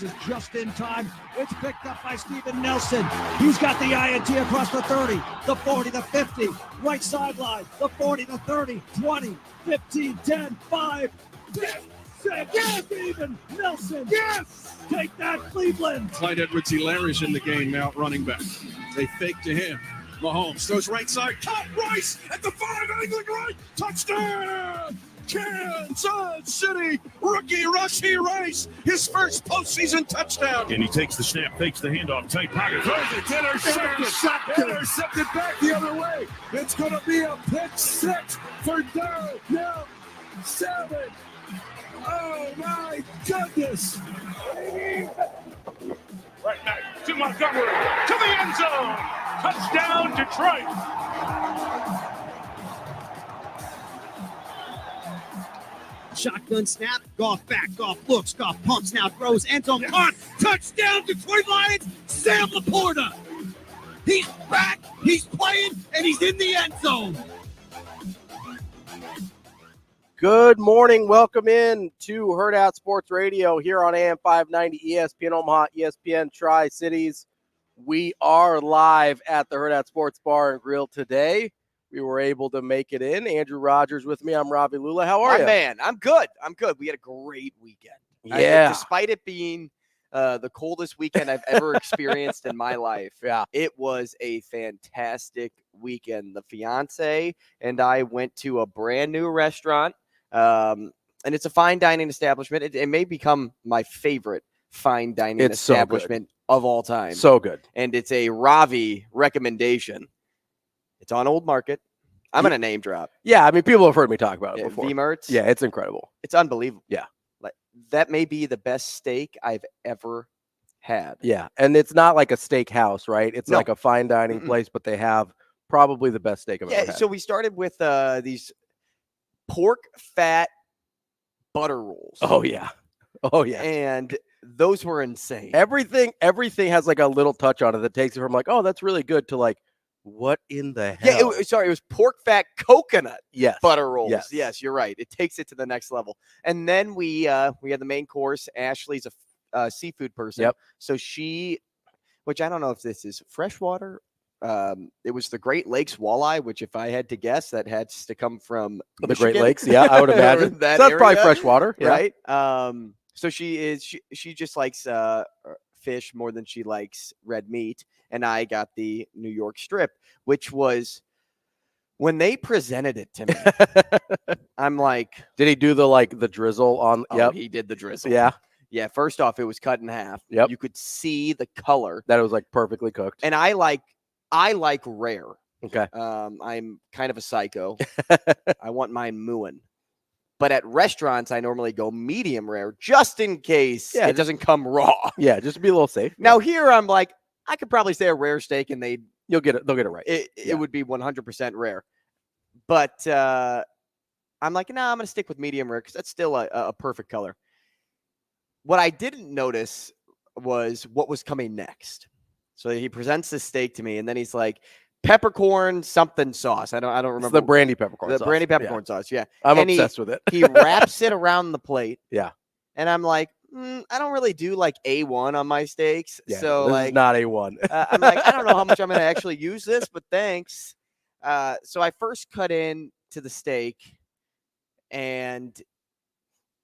releases just in time. It's picked up by Steven Nelson. He's got the INT across the 30, the 40, the 50, right sideline, the 40, the 30, 20, 15, 10, 5, 6, 7, yes, Steven Nelson. Yes! Take that, Cleveland. Clyde Edwards-Helaire in the game now at running back. They fake to him. Mahomes throws right side. Caught Rice at the 5, angling right. Touchdown! Kansas City rookie Rashee Rice, his first postseason touchdown. And he takes the snap, fakes the handoff, tight pocket, throws it, intercepted back the other way. It's going to be a pick 6 for Darnell Savage. Oh my goodness! Right back to Montgomery, to the end zone. Touchdown, Detroit. Shotgun snap, Goff back, Goff looks, Goff pumps, now throws, end zone caught, touchdown, Detroit Lions, Sam Laporta. He's back, he's playing, and he's in the end zone. Good morning. Welcome in to Hurrdat Sports Radio here on AM 590, ESPN Omaha, ESPN Tri-Cities. We are live at the Hurrdat Sports Bar and Grill today. We were able to make it in. Andrew Rogers with me. I'm Ravi Lulla. How are you? Man, I'm good. We had a great weekend. Yeah. Despite it being the coldest weekend I've ever experienced in my life, it was a fantastic weekend. The fiance and I went to a brand new restaurant, and it's a fine dining establishment. It may become my favorite fine dining establishment of all time. So good. And it's a Ravi recommendation. It's on Old Market. I'm going to name drop. Yeah, I mean, people have heard me talk about it before. V-Mertz. Yeah, it's incredible. It's unbelievable. Yeah. Like that may be the best steak I've ever had. Yeah, and it's not like a steak house, right? It's like a fine dining place, but they have probably the best steak I've ever had. So we started with these pork fat butter rolls. Oh, yeah. Oh, yeah. And those were insane. Everything has like a little touch on it that takes it from like, oh, that's really good to like, what in the hell? Yeah, it was pork fat coconut butter rolls. Yes, you're right. It takes it to the next level. And then we had the main course. Ashley's a seafood person. Yep. So she, which I don't know if this is freshwater. It was the Great Lakes walleye, which if I had to guess, that had to come from the Michigan. Great Lakes. Yeah, I would imagine. that so that's area, probably freshwater, right? So she just likes fish more than she likes red meat. And I got the New York strip, which was when they presented it to me. I'm like, did he do the drizzle on? Oh, he did the drizzle. Yeah. First off, it was cut in half. Yep. You could see the color that it was like perfectly cooked. And I like rare. Okay. I'm kind of a psycho. I want mine mooing. But at restaurants, I normally go medium rare just in case it doesn't come raw. Yeah, just to be a little safe. Now here I'm like, I could probably say a rare steak and they'll get it right. It would be 100% rare. But I'm like, I'm going to stick with medium rare because that's still a perfect color. What I didn't notice was what was coming next. So he presents this steak to me and then he's like, peppercorn something sauce. I don't remember. It's the brandy peppercorn sauce. The brandy peppercorn sauce, yeah. I'm obsessed with it. He wraps it around the plate. Yeah. And I'm like, I don't really do like A1 on my steaks. Yeah, so this like is not A1. I'm like, I don't know how much I'm going to actually use this, but thanks. So I first cut in to the steak and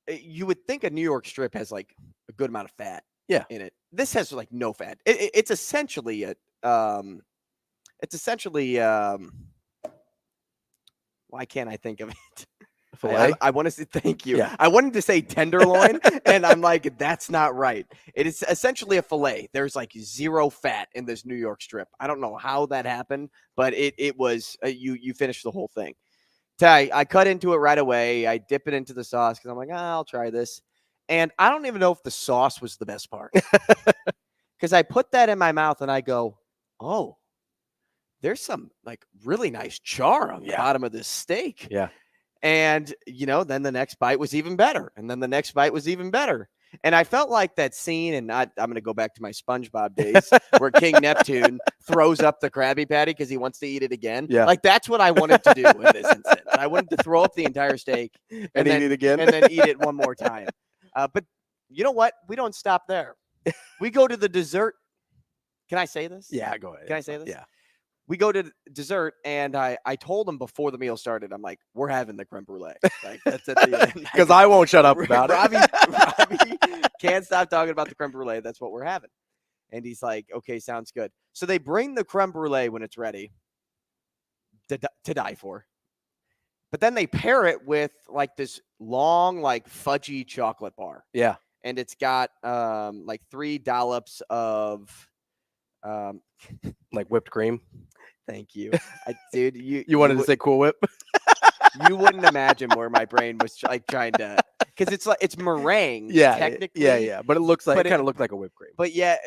you would think a New York strip has like a good amount of fat in it. This has like no fat. It's essentially why can't I think of it? I want to say thank you. Yeah. I wanted to say tenderloin, and I'm like, that's not right. It is essentially a filet. There's like zero fat in this New York strip. I don't know how that happened, but it was you finished the whole thing. I cut into it right away. I dip it into the sauce because I'm like, I'll try this. And I don't even know if the sauce was the best part. Because I put that in my mouth and I go, oh, there's some like really nice char on the bottom of this steak. Yeah. And, then the next bite was even better. And then the next bite was even better. And I felt like that scene, and I'm going to go back to my SpongeBob days, where King Neptune throws up the Krabby Patty because he wants to eat it again. Yeah. Like, that's what I wanted to do in this instance. I wanted to throw up the entire steak and eat it again. and then eat it one more time. But You know what? We don't stop there. We go to the dessert. Can I say this? Yeah, go ahead. Can I say this? Yeah. We go to dessert, and I told him before the meal started, I'm like, we're having the creme brulee. Like, that's at the end. Because I won't shut up about Ravi it. can't stop talking about the creme brulee. That's what we're having. And he's like, okay, sounds good. So they bring the creme brulee when it's ready to die for. But then they pair it with like this long, like fudgy chocolate bar. Yeah. And it's got like 3 dollops of like whipped cream. Thank you. Dude, you wanted to say Cool Whip? You wouldn't imagine where my brain was like trying to, because it's meringue. Yeah. Technically. Yeah. But it looks like, But it kind of looked like a whipped cream. But yeah,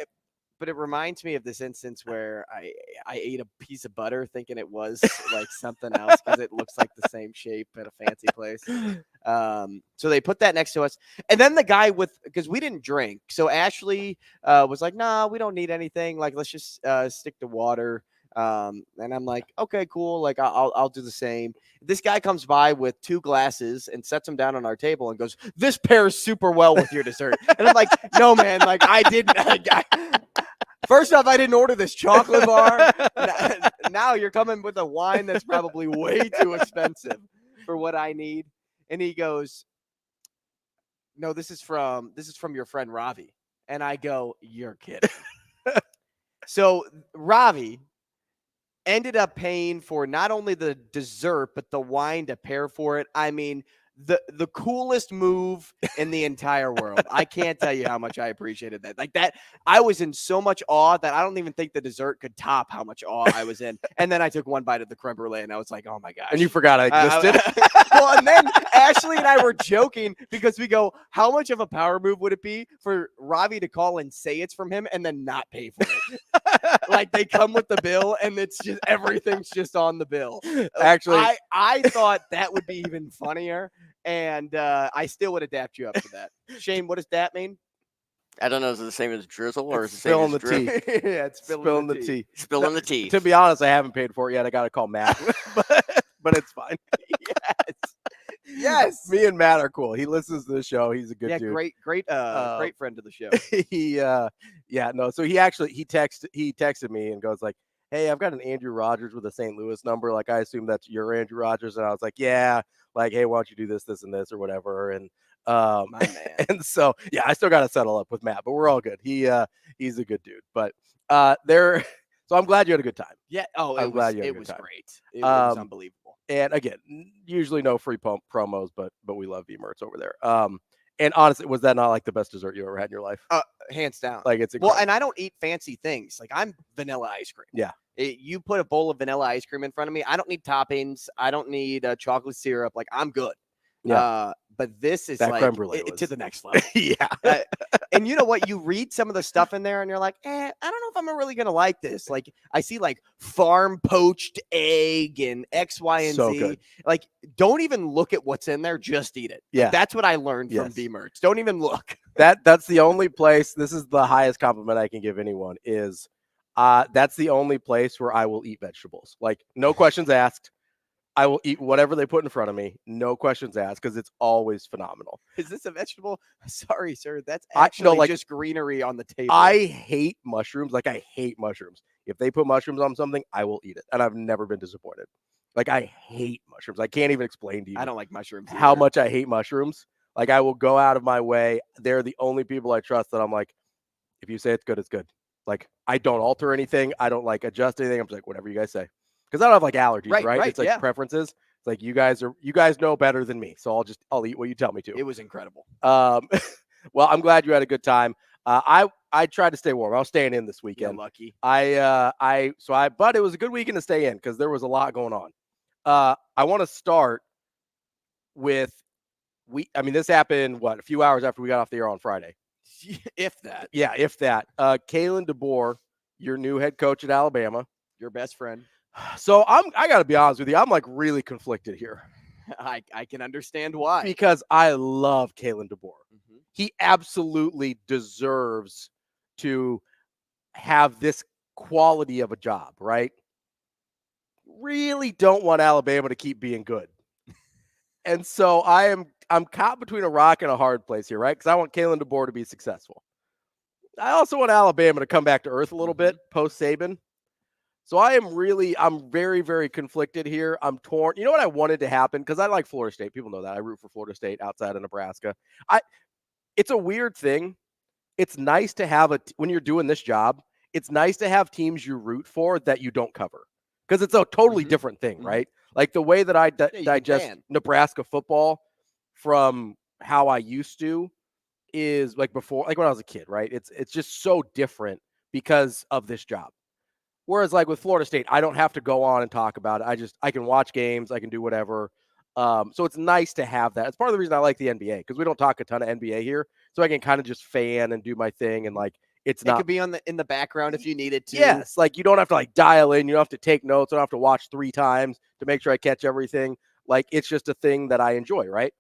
but it reminds me of this instance where I ate a piece of butter thinking it was like something else because it looks like the same shape at a fancy place. So they put that next to us. And then the guy because we didn't drink. So Ashley was like, nah, we don't need anything. Like, let's just stick to water. And I'm like, okay, cool. Like, I'll do the same. This guy comes by with 2 glasses and sets them down on our table and goes, this pairs super well with your dessert. And I'm like, no, man, like I didn't. First off, I didn't order this chocolate bar. Now you're coming with a wine that's probably way too expensive for what I need. And he goes, no, this is from your friend Ravi. And I go, you're kidding. So Ravi ended up paying for not only the dessert, but the wine to pair for it. I mean, the coolest move in the entire world. I can't tell you how much I appreciated that. Like that, I was in so much awe that I don't even think the dessert could top how much awe I was in. And then I took one bite of the creme brulee and I was like, oh my gosh. And you forgot I existed. Well, and then Ashley and I were joking because we go, how much of a power move would it be for Ravi to call and say it's from him and then not pay for it? Like they come with the bill and it's just everything's just on the bill. Actually, I thought that would be even funnier. And I still would have dapped you up for that. Shane, what does dap mean? I don't know. Is it the same as drizzle or is it the spilling same as the tea? drip? Yeah, it's spilling the tea. Spilling the tea. To be honest, I haven't paid for it yet. I got to call Matt, but it's fine. Yes. Me and Matt are cool. He listens to the show. He's a good dude. Great friend of the show. So he texted me and goes like, hey, I've got an Andrew Rogers with a St. Louis number. Like, I assume that's your Andrew Rogers. And I was like, yeah, like, hey, why don't you do this, this, and this, or whatever. And my man. And so, yeah, I still got to settle up with Matt, but we're all good. He's a good dude. But so I'm glad you had a good time. Yeah. Oh, I'm glad you had a it good was time. great. It was unbelievable. And again, usually no free promos, but we love V-Merts over there. And honestly, was that not like the best dessert you ever had in your life? Hands down. Like it's incredible. Well, and I don't eat fancy things. Like I'm vanilla ice cream. Yeah. You put a bowl of vanilla ice cream in front of me. I don't need toppings. I don't need chocolate syrup. Like I'm good. Yeah. But this is that like creme brulee to the next level. Yeah. And you know what? You read some of the stuff in there and you're like, I don't know if I'm really going to like this. Like I see like farm poached egg and X, Y, and So Z. good. Like don't even look at what's in there. Just eat it. Yeah. That's what I learned from V-Merch. Don't even look. That's the only place. This is the highest compliment I can give anyone is that's the only place where I will eat vegetables. Like no questions asked. I will eat whatever they put in front of me. No questions asked because it's always phenomenal. Is this a vegetable? Sorry, sir. That's actually just greenery on the table. I hate mushrooms. Like I hate mushrooms. If they put mushrooms on something, I will eat it. And I've never been disappointed. Like I hate mushrooms. I can't even explain to you. I don't like mushrooms either. How much I hate mushrooms. Like I will go out of my way. They're the only people I trust that I'm like, if you say it's good, it's good. Like I don't alter anything. I don't like adjust anything. I'm just like, whatever you guys say. Because I don't have like allergies, right? It's like preferences. It's like you guys know better than me. So I'll eat what you tell me to. It was incredible. Well, I'm glad you had a good time. I tried to stay warm. I was staying in this weekend. You're lucky. But it was a good weekend to stay in because there was a lot going on. I want to start with this happened a few hours after we got off the air on Friday. If that. Yeah, if that. Kalen DeBoer, your new head coach at Alabama, your best friend. So I got to be honest with you. I'm like really conflicted here. I can understand why. Because I love Kalen DeBoer. Mm-hmm. He absolutely deserves to have this quality of a job, right? Really don't want Alabama to keep being good. And so I I'm caught between a rock and a hard place here, right? Because I want Kalen DeBoer to be successful. I also want Alabama to come back to earth a little bit post Saban. So I'm very, very conflicted here. I'm torn. You know what I wanted to happen? Because I like Florida State. People know that. I root for Florida State outside of Nebraska. It's a weird thing. It's nice to have when you're doing this job, it's nice to have teams you root for that you don't cover. Because it's a totally different thing, right? Like the way that I digest Nebraska football from how I used to is like before, like when I was a kid, right? It's just so different because of this job. Whereas like with Florida State, I don't have to go on and talk about it. I can watch games, I can do whatever. So it's nice to have that. It's part of the reason I like the NBA because we don't talk a ton of NBA here. So I can kind of just fan and do my thing and like it could be in the background if you needed to. Yes, like you don't have to like dial in, you don't have to take notes, I don't have to watch 3 times to make sure I catch everything. Like it's just a thing that I enjoy, right?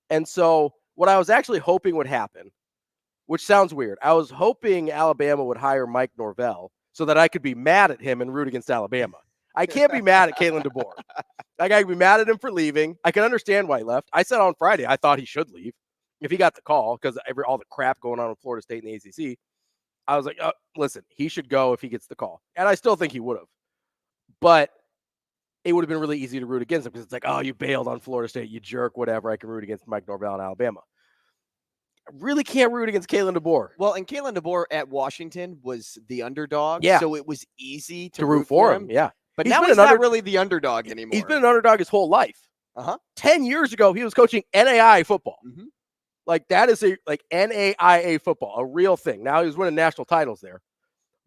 And so what I was actually hoping would happen, which sounds weird, I was hoping Alabama would hire Mike Norvell so that I could be mad at him and root against Alabama. I can't be mad at Kalen DeBoer. Like I could be mad at him for leaving. I can understand why he left. I said on Friday I thought he should leave if he got the call because all the crap going on with Florida State and the ACC. I was like, listen, he should go if he gets the call. And I still think he would have. But it would have been really easy to root against him because it's like, oh, you bailed on Florida State, you jerk, whatever. I can root against Mike Norvell in Alabama. I really can't root against Kalen DeBoer. Well, and Kalen DeBoer at Washington was the underdog. Yeah. So it was easy to root for him. Yeah. But now he's not really the underdog anymore. He's been an underdog his whole life. 10 years ago, he was coaching NAIA football. Like that is like NAIA football, a real thing. Now he's winning national titles there.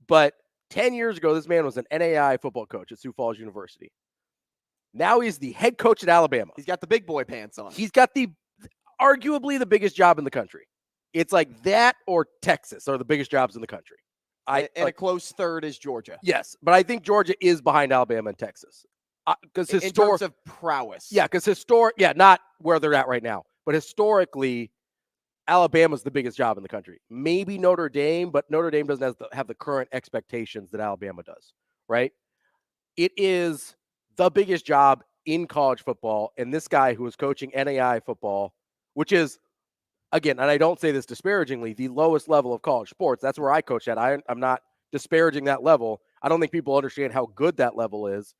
But 10 years ago, this man was an NAIA football coach at Sioux Falls University. Now he's the head coach at Alabama. He's got the big boy pants on. He's got arguably the biggest job in the country. It's like that or Texas are the biggest jobs in the country. And a close third is Georgia. Yes, but I think Georgia is behind Alabama and Texas. Because in terms of prowess. Yeah, because not where they're at right now, but historically, Alabama's the biggest job in the country. Maybe Notre Dame, but Notre Dame doesn't have the current expectations that Alabama does, right? It is the biggest job in college football, and this guy who is coaching NAIA football, which is, again, and I don't say this disparagingly, the lowest level of college sports. That's where I coach at. I'm not disparaging that level. I don't think people understand how good that level is,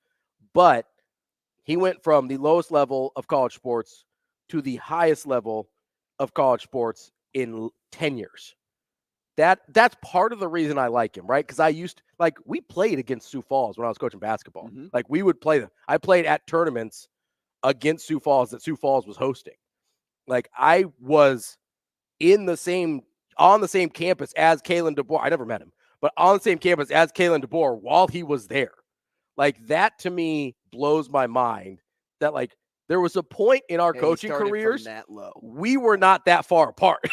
but he went from the lowest level of college sports to the highest level of college sports in 10 years. That's part of the reason I like him, right? Because we played against Sioux Falls when I was coaching basketball. Like we would play them. I played at tournaments against Sioux Falls that Sioux Falls was hosting. Like I was on the same campus as Kalen DeBoer. I never met him, but on the same campus as Kalen DeBoer while he was there. Like that to me blows my mind that like there was a point in our coaching careers we were not that far apart.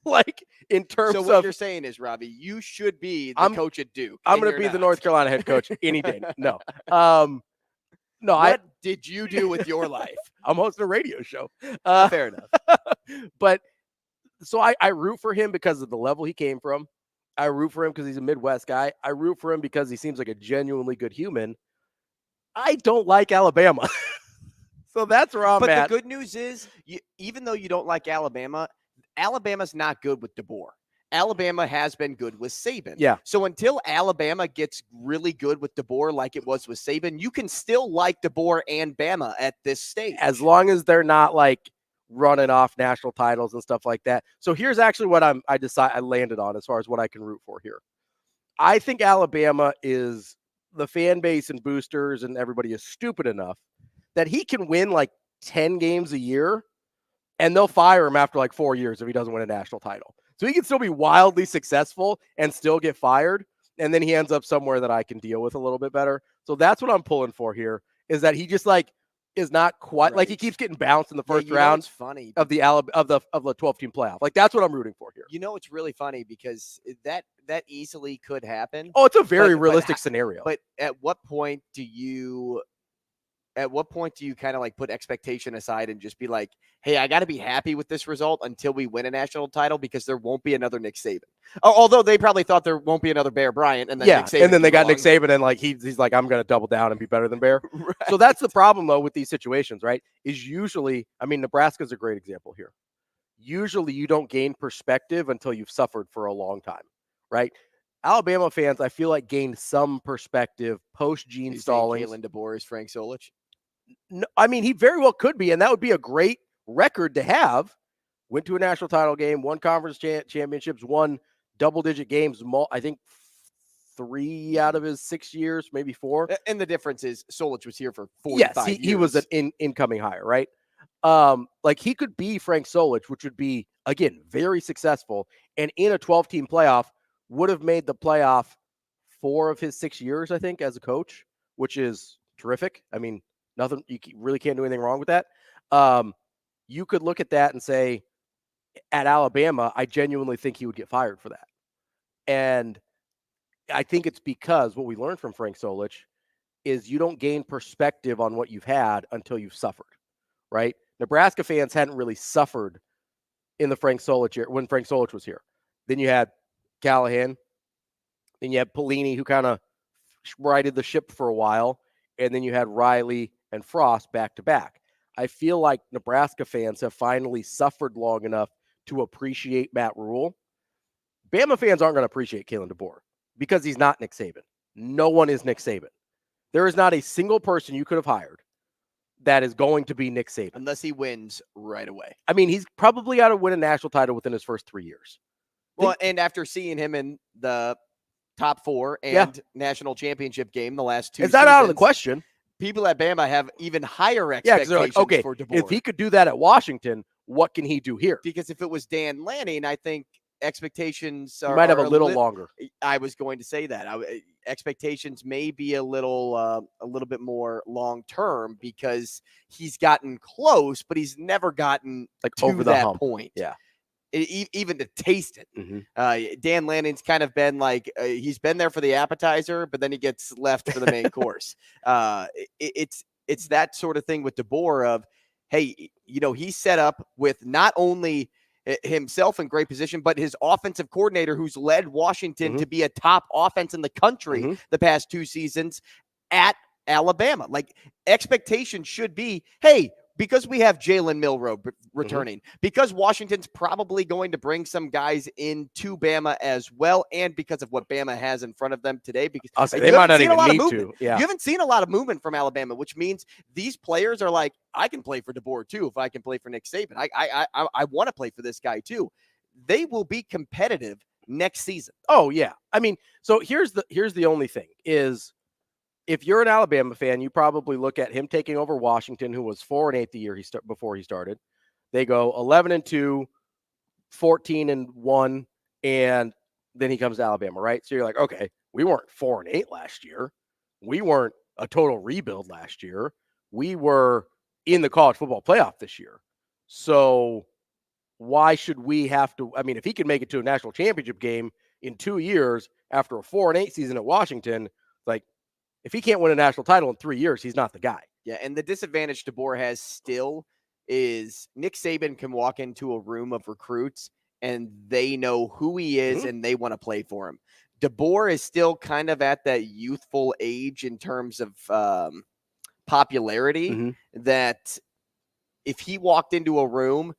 Like in terms of what you're saying is, Robbie, you should be the coach at Duke. I'm going to be the North Carolina head coach any day. No. What did you do with your life? I'm hosting a radio show. Fair enough. But so I root for him because of the level he came from. I root for him because he's a Midwest guy. I root for him because he seems like a genuinely good human. I don't like Alabama. So that's where I'm at. But the good news is, even though you don't like Alabama, Alabama's not good with DeBoer. Alabama has been good with Saban. Yeah. So until Alabama gets really good with DeBoer like it was with Saban, you can still like DeBoer and Bama at this stage. As long as they're not like running off national titles and stuff like that. So here's actually what I landed on as far as what I can root for here. I think Alabama is the fan base and boosters and everybody is stupid enough that he can win like 10 games a year and they'll fire him after like 4 years if he doesn't win a national title. So he can still be wildly successful and still get fired. And then he ends up somewhere that I can deal with a little bit better. So that's what I'm pulling for here is that he just like is not quite like he keeps getting bounced in the first round of the 12-team playoff. Like that's what I'm rooting for here. You know, it's really funny because that easily could happen. Oh, it's a very realistic scenario. But at what point do you at what point do you kind of like put expectation aside and just be like, hey, I got to be happy with this result until we win a national title because there won't be another Nick Saban. Although they probably thought there won't be another Bear Bryant. And then Nick Saban and then they got Nick along. Saban and like he's like, I'm going to double down and be better than Bear. Right. So that's the problem, though, with these situations, right? Is usually, I mean, Nebraska's a great example here. Usually you don't gain perspective until you've suffered for a long time, right? Alabama fans, I feel like, gained some perspective post-Gene Stallings. Kalen DeBoer is Frank Solich? No, I mean, he very well could be, and that would be a great record to have. Went to a national title game, won conference championships, won double-digit games, I think 3 out of his 6 years, maybe 4. And the difference is Solich was here for 45 years. He was an incoming hire, right? Like he could be Frank Solich, which would be, again, very successful, and in a 12-team playoff would have made the playoff 4 of his 6 years, I think, as a coach, which is terrific. I mean, nothing, you really can't do anything wrong with that. You could look at that and say, at Alabama, I genuinely think he would get fired for that. And I think it's because what we learned from Frank Solich is you don't gain perspective on what you've had until you've suffered, right? Nebraska fans hadn't really suffered in the Frank Solich year when Frank Solich was here. Then you had Callahan, then you had Pelini, who kind of righted the ship for a while, and then you had Riley and Frost back to back. I feel like Nebraska fans have finally suffered long enough to appreciate Matt Rule. Bama fans aren't going to appreciate Kalen DeBoer because he's not Nick Saban. No one is Nick Saban. There is not a single person you could have hired that is going to be Nick Saban. Unless he wins right away. I mean, he's probably got to win a national title within his first 3 years. Well, and after seeing him in the top 4 and national championship game the last 2 seasons, it's not out of the question. People at Bama have even higher expectations for DeBoer. If he could do that at Washington, what can he do here? Because if it was Dan Lanning, I think expectations might have a little longer. I was going to say that. Expectations may be a little bit more long term because he's gotten close, but he's never gotten like to over that hump. Point. Yeah. Even to taste it. Mm-hmm. Dan Lanning's kind of been like, he's been there for the appetizer, but then he gets left for the main course. It's that sort of thing with DeBoer of, hey, he's set up with not only himself in great position, but his offensive coordinator who's led Washington to be a top offense in the country the past 2 seasons at Alabama. Like expectation should be, hey, because we have Jalen Milroe returning, because Washington's probably going to bring some guys into Bama as well, and because of what Bama has in front of them today, because they might not even need to. Yeah. You haven't seen a lot of movement from Alabama, which means these players are like, I can play for DeBoer too if I can play for Nick Saban. I want to play for this guy too. They will be competitive next season. Oh yeah, I mean, so here's the only thing is, if you're an Alabama fan, you probably look at him taking over Washington, who was 4-8 the year before he started. They go 11-2, 14-1, and then he comes to Alabama, right? So you're like, okay, we weren't 4-8 last year. We weren't a total rebuild last year. We were in the college football playoff this year. So why should we have to? I mean, if he can make it to a national championship game in 2 years after a 4-8 season at Washington, like, if he can't win a national title in 3 years, he's not the guy. Yeah, and the disadvantage DeBoer has still is Nick Saban can walk into a room of recruits and they know who he is and they want to play for him. DeBoer is still kind of at that youthful age in terms of popularity that if he walked into a room,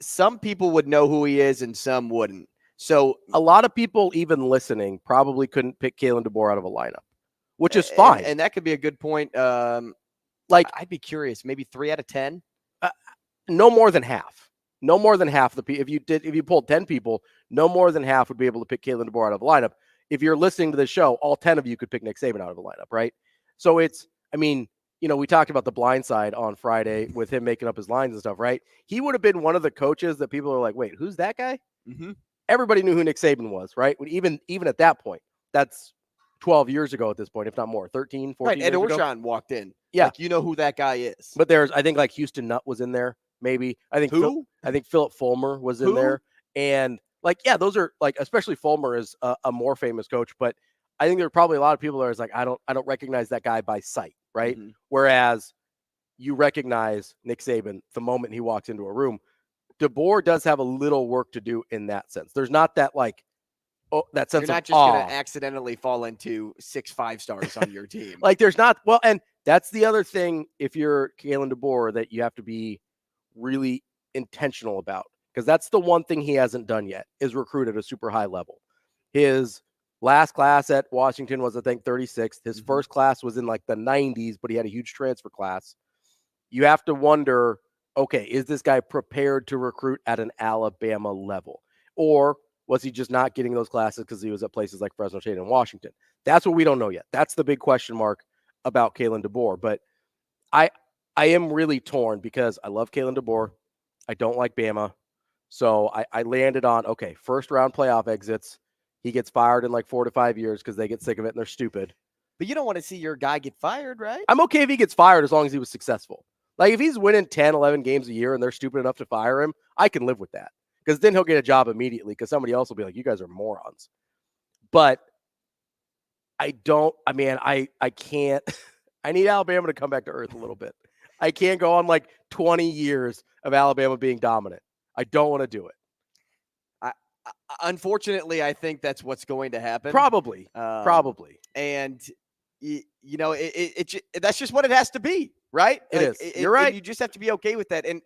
some people would know who he is and some wouldn't. So a lot of people, even listening, probably couldn't pick Kalen DeBoer out of a lineup, which is fine. And that could be a good point. I'd be curious, maybe 3 out of 10. No more than half. No more than half the people. If you pulled 10 people, no more than half would be able to pick Kalen DeBoer out of a lineup. If you're listening to the show, all 10 of you could pick Nick Saban out of a lineup, right? So we talked about the blind side on Friday with him making up his lines and stuff, right? He would have been one of the coaches that people are like, wait, who's that guy? Everybody knew who Nick Saban was, right? Even at that point, that's 12 years ago at this point, if not more, 13, 14 Ed years ago. Orgeron walked in. Yeah. Like, you know who that guy is. But I think like Houston Nutt was in there, maybe. I think Philip Fulmer was in there. And those are especially Fulmer is a more famous coach, but I think there are probably a lot of people that are like, I don't recognize that guy by sight, right? Whereas you recognize Nick Saban the moment he walks into a room. DeBoer does have a little work to do in that sense. There's not that that sense You're not of just awe. going to accidentally fall into 6 5-stars on your team. There's not, and that's the other thing if you're Kalen DeBoer that you have to be really intentional about, because that's the one thing he hasn't done yet is recruit at a super high level. His last class at Washington was, I think, 36th. His first class was in the 90s, but he had a huge transfer class. You have to wonder, okay, is this guy prepared to recruit at an Alabama level? Or was he just not getting those classes because he was at places like Fresno State and Washington? That's what we don't know yet. That's the big question mark about Kalen DeBoer. But I am really torn because I love Kalen DeBoer. I don't like Bama. So I landed on, okay, first round playoff exits. He gets fired in 4 to 5 years because they get sick of it and they're stupid. But you don't want to see your guy get fired, right? I'm okay if he gets fired as long as he was successful. If he's winning 10, 11 games a year and they're stupid enough to fire him, I can live with that. Because then he'll get a job immediately because somebody else will be like, you guys are morons. But I can't. I need Alabama to come back to earth a little bit. I can't go on 20 years of Alabama being dominant. I don't want to do it. Unfortunately, I think that's what's going to happen. Probably. And, that's just what it has to be, right? It is. You're right. You just have to be okay with that. And,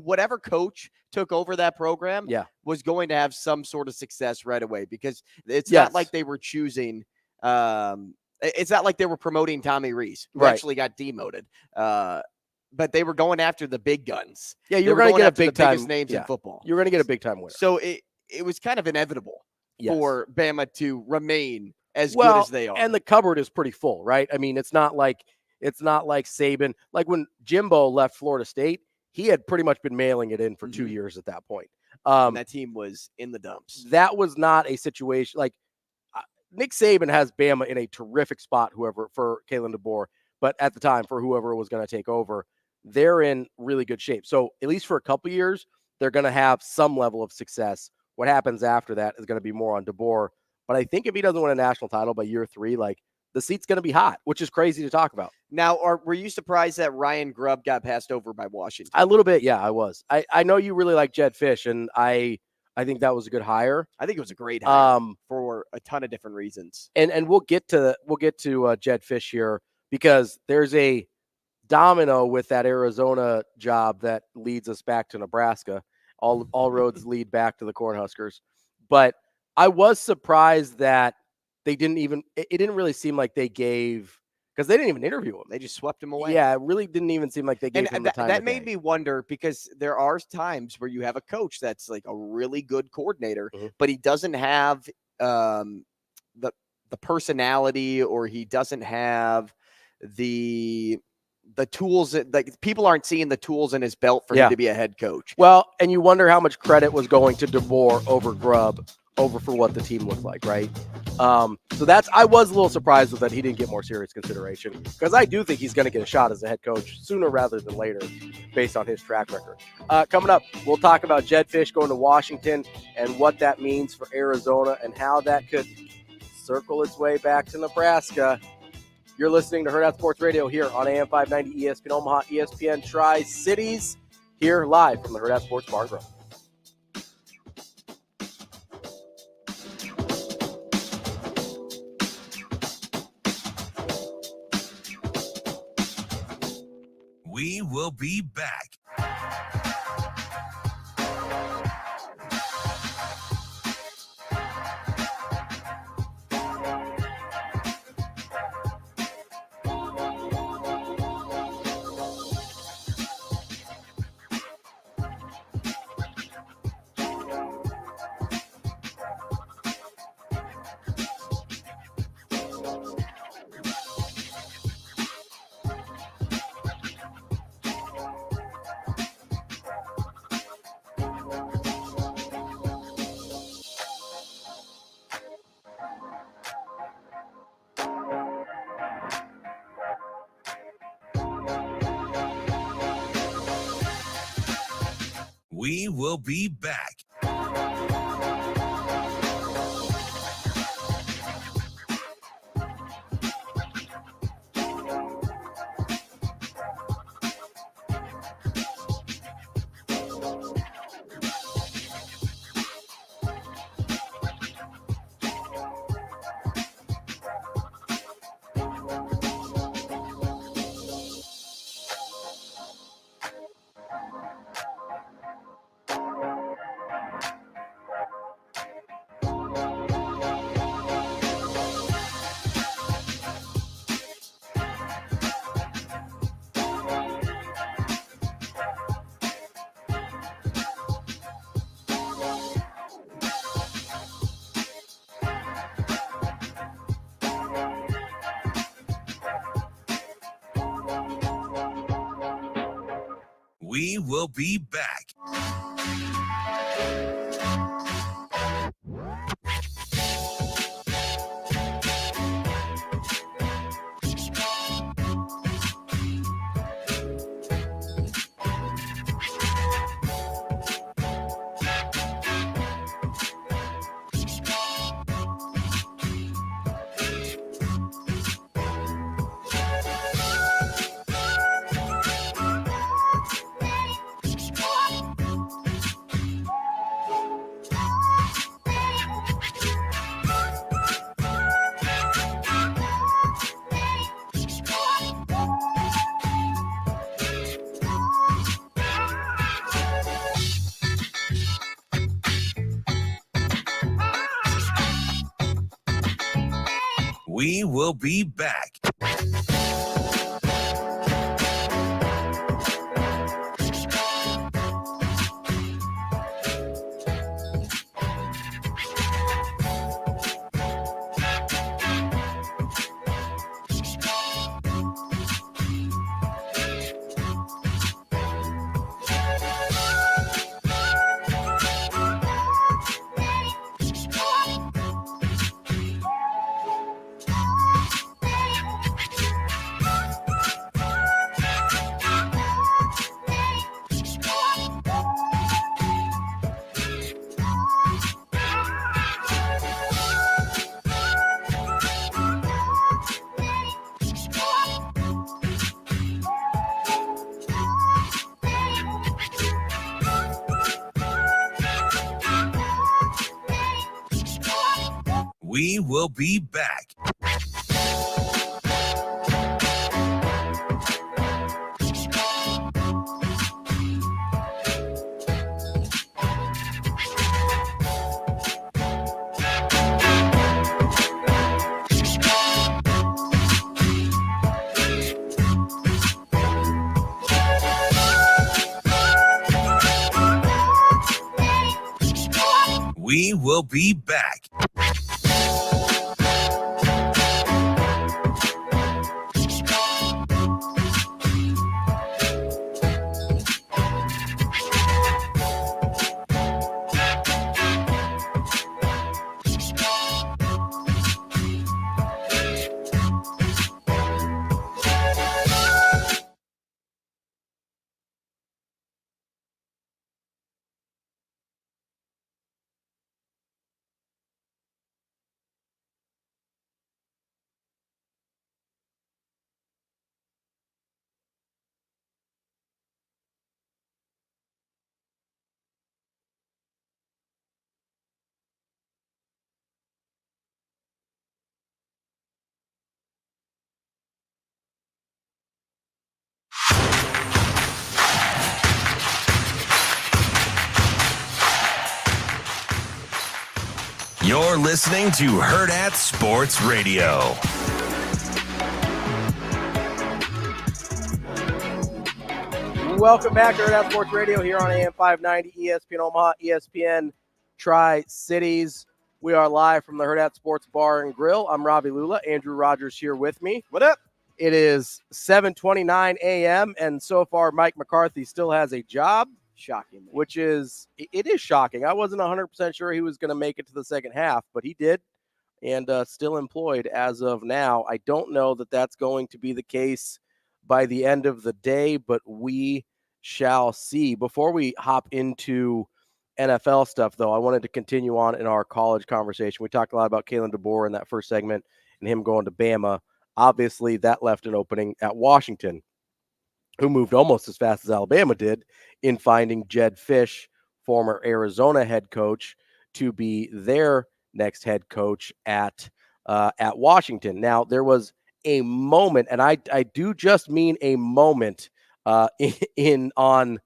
whatever coach took over that program was going to have some sort of success right away because it's not like they were choosing it's not like they were promoting Tommy Rees, who actually got demoted. But they were going after the big guns. Yeah, you were going to get a big time biggest names in football. You're going to get a big time winner. So it was kind of inevitable for Bama to remain as good as they are. And the cupboard is pretty full, right? I mean, it's not like Saban. When Jimbo left Florida State, he had pretty much been mailing it in for 2 years at that point. And that team was in the dumps. That was not a situation Nick Saban has Bama in a terrific spot, for Kalen DeBoer, but at the time for whoever was going to take over, they're in really good shape. So at least for a couple years, they're going to have some level of success. What happens after that is going to be more on DeBoer. But I think if he doesn't win a national title by year 3, the seat's going to be hot, which is crazy to talk about. Now, were you surprised that Ryan Grubb got passed over by Washington? A little bit, yeah, I was. I know you really like Jed Fish, and I think that was a good hire. I think it was a great hire for a ton of different reasons. And we'll get to Jed Fish here because there's a domino with that Arizona job that leads us back to Nebraska. All roads lead back to the Cornhuskers. But I was surprised that they didn't even – it didn't really seem like they gave – because they didn't even interview him. They just swept him away. Yeah, it really didn't even seem like they gave him the time. That made me wonder because there are times where you have a coach that's a really good coordinator, but he doesn't have the personality or he doesn't have the tools that people aren't seeing the tools in his belt for him to be a head coach. Well, and you wonder how much credit was going to DeBoer over Grubb for what the team looked like, right? So I was a little surprised that he didn't get more serious consideration because I do think he's going to get a shot as a head coach sooner rather than later based on his track record. Coming up, we'll talk about Jed Fish going to Washington and what that means for Arizona and how that could circle its way back to Nebraska. You're listening to Hurrdat Sports Radio here on AM 590 ESPN Omaha, ESPN Tri-Cities, here live from the Hurrdat Sports Bar and Grill. We will be back. We will be back. We will be back. We will be back. We will be back. We will be back. You're listening to Hurrdat Sports Radio. Welcome back to Hurrdat Sports Radio here on AM 590, ESPN Omaha, ESPN Tri-Cities. We are live from the Hurrdat Sports Bar and Grill. I'm Ravi Lulla. Andrew Rogers here with me. What up? It is 7:29 a.m., and so far Mike McCarthy still has a job. Shocking. Which is, it is shocking. I wasn't 100% sure he was going to make it to the second half, but he did, and still employed as of now. I don't know that that's going to be the case by the end of the day, but we shall see. Before we hop into NFL stuff, though, I wanted to continue on in our college conversation. We talked a lot about Kalen DeBoer in that first segment and him going to Bama. Obviously, that left an opening at Washington, who moved almost as fast as Alabama did in finding Jed Fish, former Arizona head coach, to be their next head coach at Washington. Now, there was a moment, and I do just mean a moment on,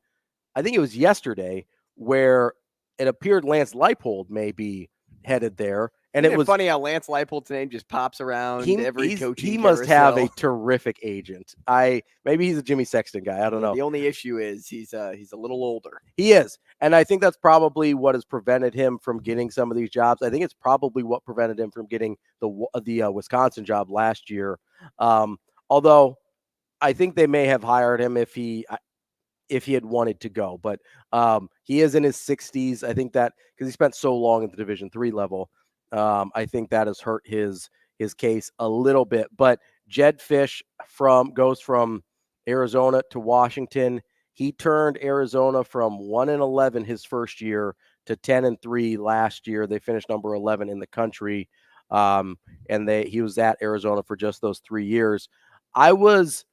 I think it was yesterday, where it appeared Lance Leipold may be headed there. And Isn't it was funny how Lance Leipold's name just pops around every coaching He must have a carousel. terrific agent. Maybe he's a Jimmy Sexton guy. I don't know. The only issue is he's a little older. He is. And I think that's probably what has prevented him from getting some of these jobs. I think it's probably what prevented him from getting the Wisconsin job last year. Although I think they may have hired him if if he had wanted to go. But he is in his 60s. I think that because he spent so long at the Division III level, I think that has hurt his case a little bit. But Jedd Fisch goes from Arizona to Washington. He turned Arizona from 1-11 his first year to 10-3 last year. They finished number 11 in the country, and he was at Arizona for just those 3 years. I was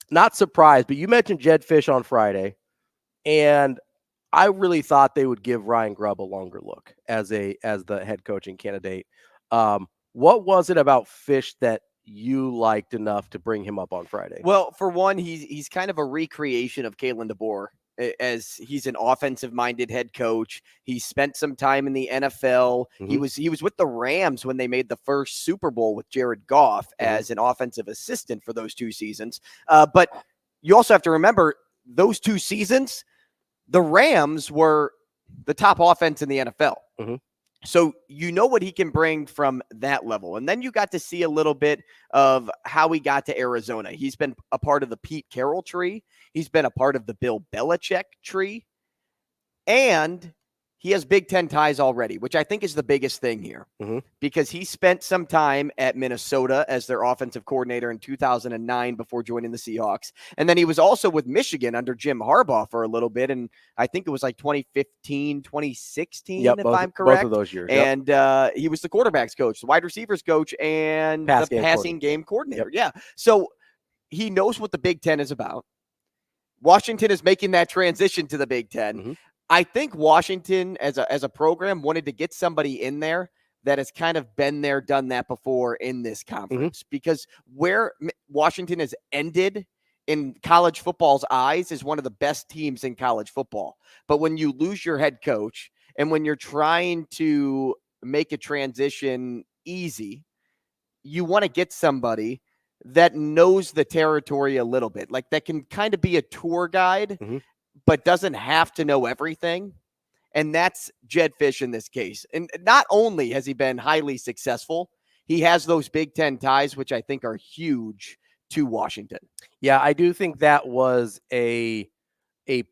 not surprised, but you mentioned Jedd Fisch on Friday, and I really thought they would give Ryan Grubb a longer look as the head coaching candidate. What was it about Fisch that you liked enough to bring him up on Friday? Well, for one, he's kind of a recreation of Kalen DeBoer, as he's an offensive-minded head coach. He spent some time in the NFL. Mm-hmm. He was with the Rams when they made the first Super Bowl with Jared Goff as an offensive assistant for those 2 seasons. But you also have to remember those 2 seasons, the Rams were the top offense in the NFL. Mm-hmm. So you know what he can bring from that level. And then you got to see a little bit of how he got to Arizona. He's been a part of the Pete Carroll tree. He's been a part of the Bill Belichick tree. And he has Big Ten ties already, which I think is the biggest thing here. Because he spent some time at Minnesota as their offensive coordinator in 2009 before joining the Seahawks. And then he was also with Michigan under Jim Harbaugh for a little bit. And I think it was like 2015, 2016, if I'm correct. Both of those years. And he was the quarterbacks coach, the wide receivers coach, and the passing game coordinator. Yeah. So he knows what the Big Ten is about. Washington is making that transition to the Big Ten. I think Washington as a program wanted to get somebody in there that has kind of been there, done that before in this conference, because where Washington has ended in college football's eyes is one of the best teams in college football. But when you lose your head coach and when you're trying to make a transition easy, you want to get somebody that knows the territory a little bit, like that can kind of be a tour guide, but doesn't have to know everything. And that's Jedd Fisch in this case. And not only has he been highly successful, he has those Big Ten ties, which I think are huge to Washington. Yeah, I do think that was a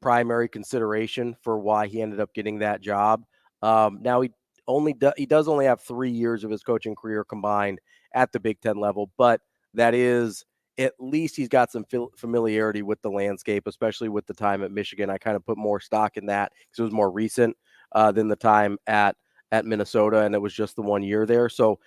primary consideration for why he ended up getting that job. Now he does only have 3 years of his coaching career combined at the Big Ten level, but that is, at least he's got some familiarity with the landscape, especially with the time at Michigan. I kind of put more stock in that because it was more recent than the time at Minnesota, and it was just the 1 year there. So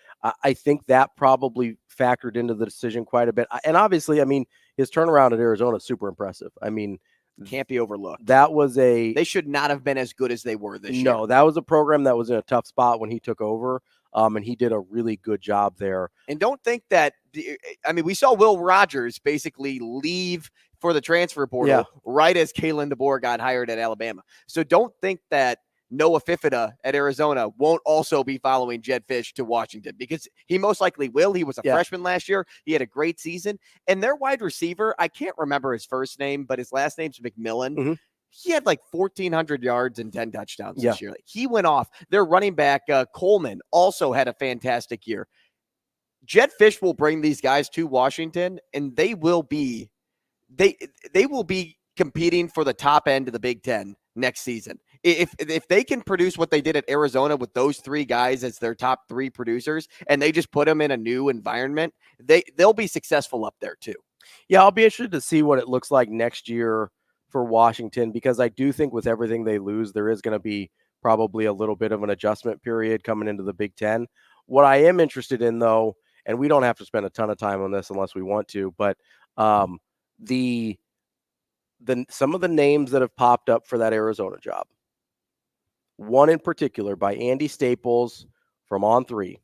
I think that probably factored into the decision quite a bit. And obviously, I mean, his turnaround at Arizona is super impressive. I mean, can't be overlooked. They should not have been as good as they were this year. No, that was a program that was in a tough spot when he took over. And he did a really good job there. And don't think that, I mean, we saw Will Rogers basically leave for the transfer portal right as Kalen DeBoer got hired at Alabama. So don't think that Noah Fifita at Arizona won't also be following Jedd Fisch to Washington, because he most likely will. He was a freshman last year. He had a great season. And their wide receiver, I can't remember his first name, but his last name's McMillan. He had like 1,400 yards and 10 touchdowns this year. Like, he went off. Their running back, Coleman, also had a fantastic year. Jedd Fisch will bring these guys to Washington, and they will be competing for the top end of the Big Ten next season. If they can produce what they did at Arizona with those 3 guys as their top 3 producers, and they just put them in a new environment, they'll be successful up there too. Yeah, I'll be interested to see what it looks like next year for Washington, because I do think with everything they lose, there is going to be probably a little bit of an adjustment period coming into the Big Ten. What I am interested in, though, and we don't have to spend a ton of time on this unless we want to, but some of the names that have popped up for that Arizona job. One in particular by Andy Staples from On3.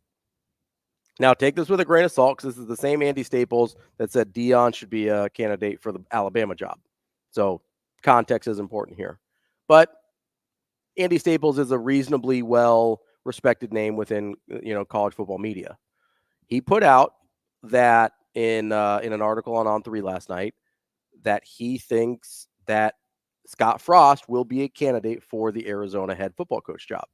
Now, take this with a grain of salt, because this is the same Andy Staples that said Deion should be a candidate for the Alabama job. So context is important here. But Andy Staples is a reasonably well-respected name within college football media. He put out that in an article on On3 last night that he thinks that Scott Frost will be a candidate for the Arizona head football coach job.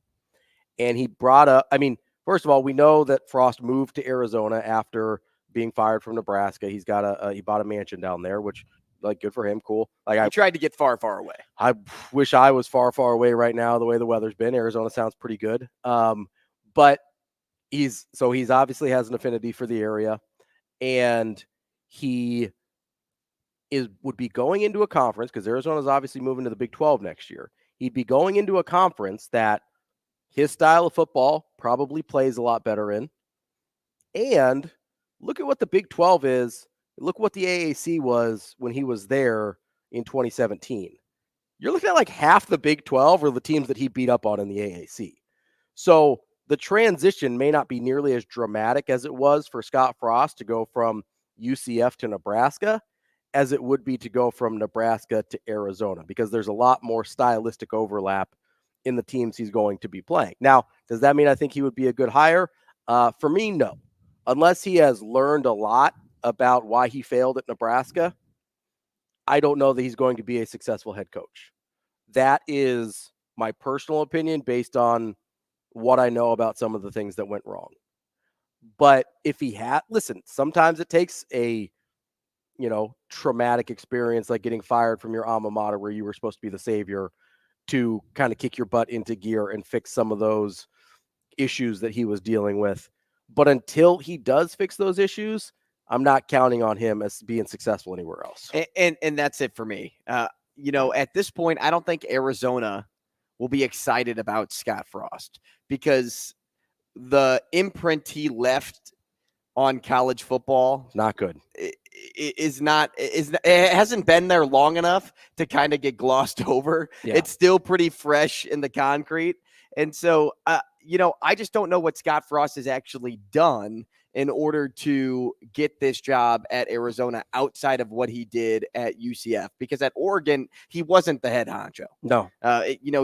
And he brought up, I mean, first of all, we know that Frost moved to Arizona after being fired from Nebraska. He bought a mansion down there, which Like, good for him. Cool. Like, I tried to get far, far away. I wish I was far, far away right now. The way the weather's been, Arizona sounds pretty good. But he's obviously has an affinity for the area, and he would be going into a conference, because Arizona's obviously moving to the Big 12 next year. He'd be going into a conference that his style of football probably plays a lot better in. And look at what the Big 12 is. Look what the AAC was when he was there in 2017. You're looking at like half the Big 12 are the teams that he beat up on in the AAC. So the transition may not be nearly as dramatic as it was for Scott Frost to go from UCF to Nebraska as it would be to go from Nebraska to Arizona, because there's a lot more stylistic overlap in the teams he's going to be playing. Now, does that mean I think he would be a good hire? For me, no. Unless he has learned a lot about why he failed at Nebraska, I don't know that he's going to be a successful head coach. That is my personal opinion based on what I know about some of the things that went wrong. But if he had, listen, sometimes it takes a, traumatic experience like getting fired from your alma mater where you were supposed to be the savior to kind of kick your butt into gear and fix some of those issues that he was dealing with. But until he does fix those issues, I'm not counting on him as being successful anywhere else. And that's it for me. At this point, I don't think Arizona will be excited about Scott Frost, because the imprint he left on college football, not good. It hasn't been there long enough to kind of get glossed over. Yeah. It's still pretty fresh in the concrete. And so, I just don't know what Scott Frost has actually done in order to get this job at Arizona outside of what he did at UCF, because at Oregon, he wasn't the head honcho. No.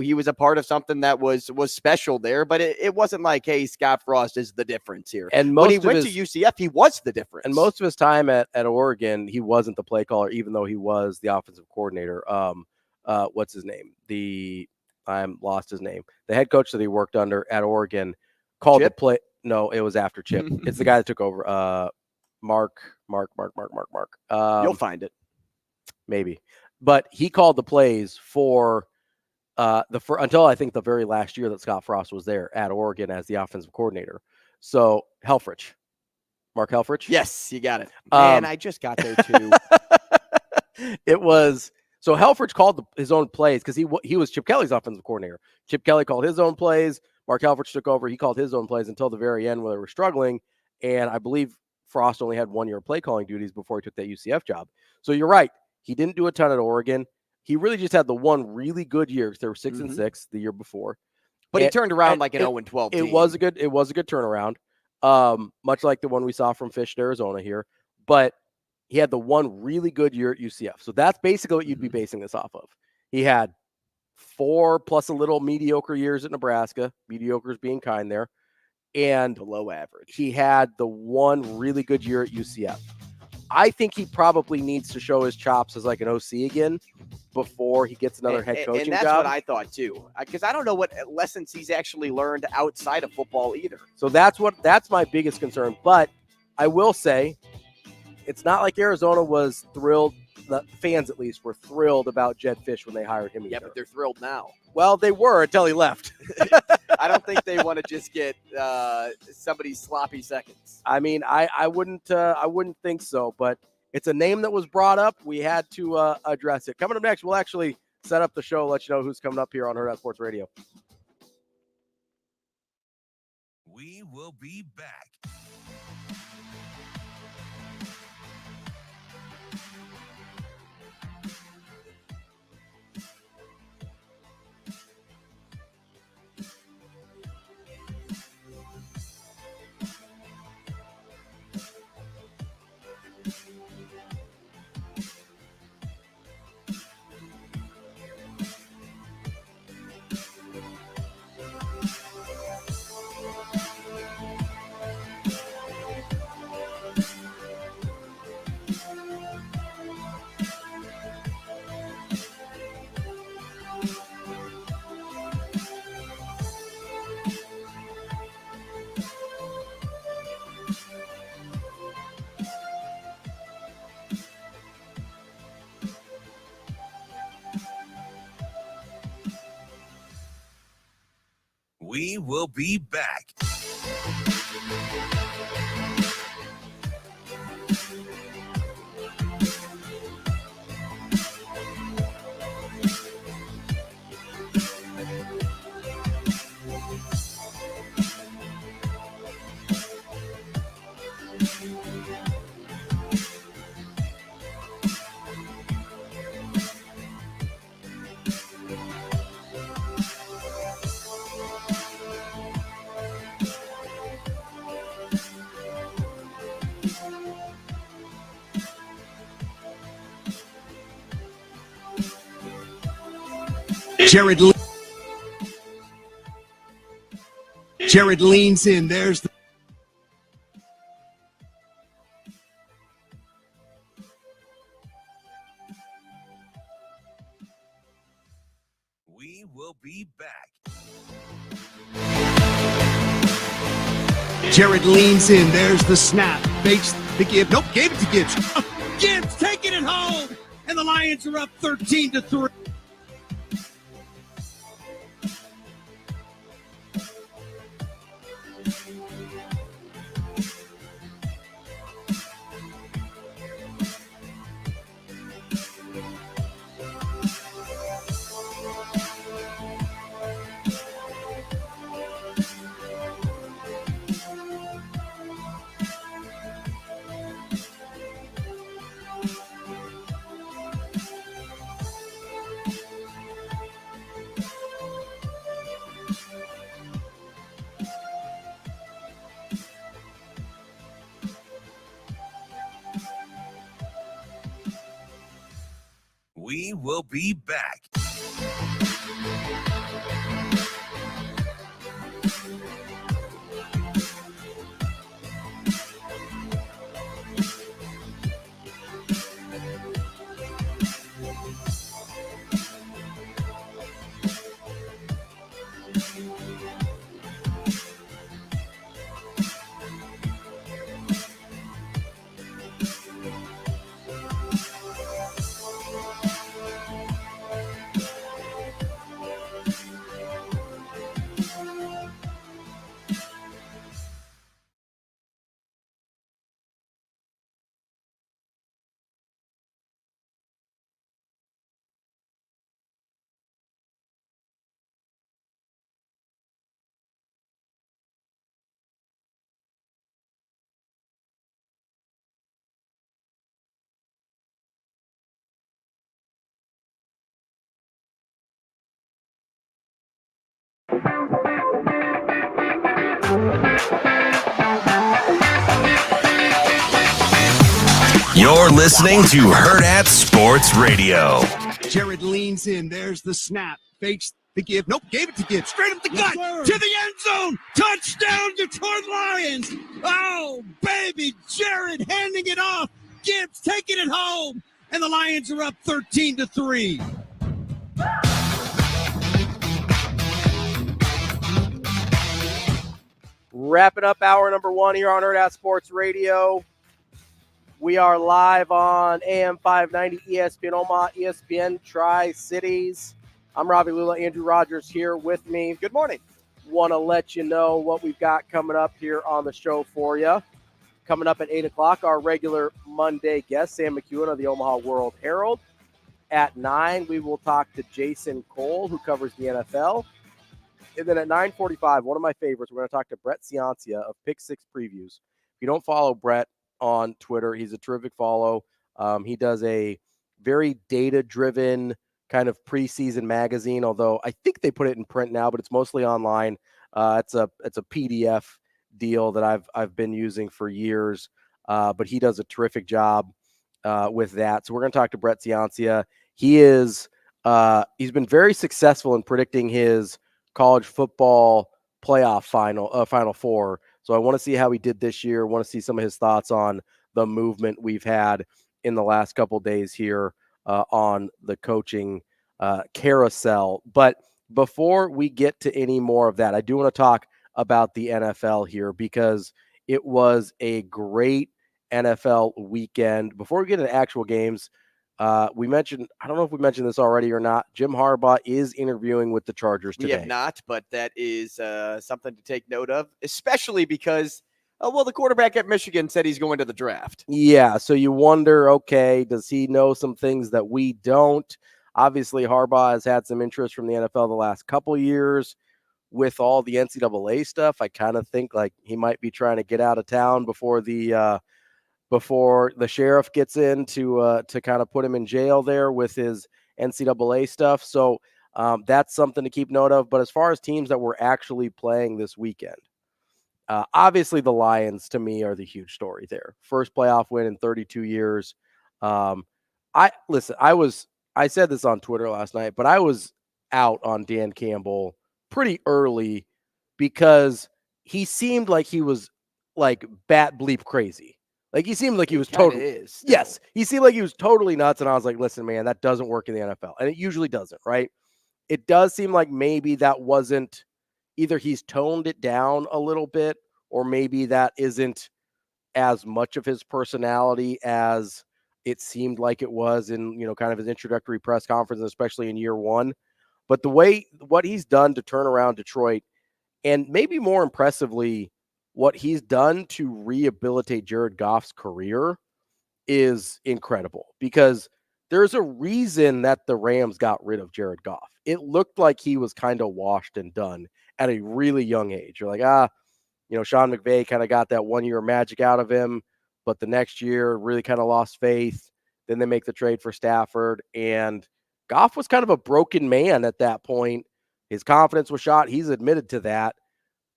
He was a part of something that was special there, but it wasn't like, hey, Scott Frost is the difference here. And when he went to UCF, he was the difference. And most of his time at Oregon, he wasn't the play caller, even though he was the offensive coordinator. What's his name? I'm lost his name. The head coach that he worked under at Oregon called Chip? the play. No, it was after Chip. It's the guy that took over. Mark. You'll find it. Maybe. But he called the plays for until I think the very last year that Scott Frost was there at Oregon as the offensive coordinator. So Mark Helfrich. Yes, you got it. Man, I just got there too. It was. So Helfrich called his own plays because he was Chip Kelly's offensive coordinator. Chip Kelly called his own plays. Mark Helfrich took over. He called his own plays until the very end where they were struggling. And I believe Frost only had 1 year of play calling duties before he took that UCF job. So you're right. He didn't do a ton at Oregon. He really just had the one really good year because they were 6-6 the year before. But he turned around like an 0-12 team. It was a good turnaround. Much like the one we saw from Fish, Arizona here. But he had the one really good year at UCF. So that's basically what you'd be basing this off of. He had 4 plus a little mediocre years at Nebraska. Mediocre is being kind there. And below average. He had the one really good year at UCF. I think he probably needs to show his chops as like an OC again before he gets another head coaching job. And that's what I thought too, because I don't know what lessons he's actually learned outside of football either. So that's my biggest concern. But I will say, it's not like Arizona was thrilled. The fans, at least, were thrilled about Jed Fish when they hired him. Yeah, but they're thrilled now. Well, they were until he left. I don't think they want to just get somebody's sloppy seconds. I mean, I wouldn't think so, but it's a name that was brought up. We had to address it. Coming up next, we'll actually set up the show, let you know who's coming up here on Hurrdat Sports Radio. We will be back. We will be back. Jared leans in. There's the We will be back. Jared leans in. There's the snap. Fakes the give. Nope, gave it to Gibbs. Gibbs taking it home. And the Lions are up 13-3. We will be back. You're listening to Hurrdat Sports Radio. Jared leans in. There's the snap. Fakes the give. Nope, gave it to Gibbs. Straight up the gut. To the end zone. Touchdown, Detroit Lions. Oh, baby. Jared handing it off. Gibbs taking it home. And the Lions are up 13-3. Wrapping up hour number one here on Hurrdat Sports Radio. We are live on AM 590, ESPN Omaha, ESPN Tri-Cities. I'm Ravi Lulla, Andrew Rogers here with me. Good morning. Want to let you know what we've got coming up here on the show for you. Coming up at 8 o'clock, our regular Monday guest, Sam McKewon of the Omaha World-Herald. At 9, we will talk to Jason Cole, who covers the NFL. And then at 9:45, one of my favorites, we're going to talk to Brett Ciancia of Pick Six Previews. If you don't follow Brett on Twitter, he's a terrific follow. He does a very data-driven kind of preseason magazine, although I think they put it in print now, but it's mostly online. It's a PDF deal that I've been using for years, but he does a terrific job with that. So we're going to talk to Brett Ciancia. He's been very successful in predicting his college football playoff Final Four. So I want to see how he did this year. I want to see some of his thoughts on the movement we've had in the last couple of days here on the coaching carousel. But before we get to any more of that, I do want to talk about the NFL here because it was a great NFL weekend. Before we get into actual games, We mentioned, I don't know if we mentioned this already or not, Jim Harbaugh is interviewing with the Chargers today. We have not, but that is something to take note of, especially because, the quarterback at Michigan said he's going to the draft. Yeah, so you wonder, okay, does he know some things that we don't? Obviously, Harbaugh has had some interest from the NFL the last couple years. With all the NCAA stuff, I kind of think like he might be trying to get out of town before the sheriff gets in to kind of put him in jail there with his NCAA stuff. So that's something to keep note of. But as far as teams that were actually playing this weekend, obviously the Lions to me are the huge story there. First playoff win in 32 years. I said this on Twitter last night, but I was out on Dan Campbell pretty early because he seemed like he was like bat bleep crazy. Like he seemed like he was totally yes. He seemed like he was totally nuts. And I was like, listen, man, that doesn't work in the NFL. And it usually doesn't, right? It does seem like maybe that wasn't either he's toned it down a little bit, or maybe that isn't as much of his personality as it seemed like it was in, kind of his introductory press conference, especially in year one. But what he's done to turn around Detroit, and maybe more impressively, what he's done to rehabilitate Jared Goff's career is incredible, because there's a reason that the Rams got rid of Jared Goff. It looked like he was kind of washed and done at a really young age. You're like, Sean McVay kind of got that 1 year magic out of him, but the next year really kind of lost faith. Then they make the trade for Stafford, and Goff was kind of a broken man at that point. His confidence was shot. He's admitted to that.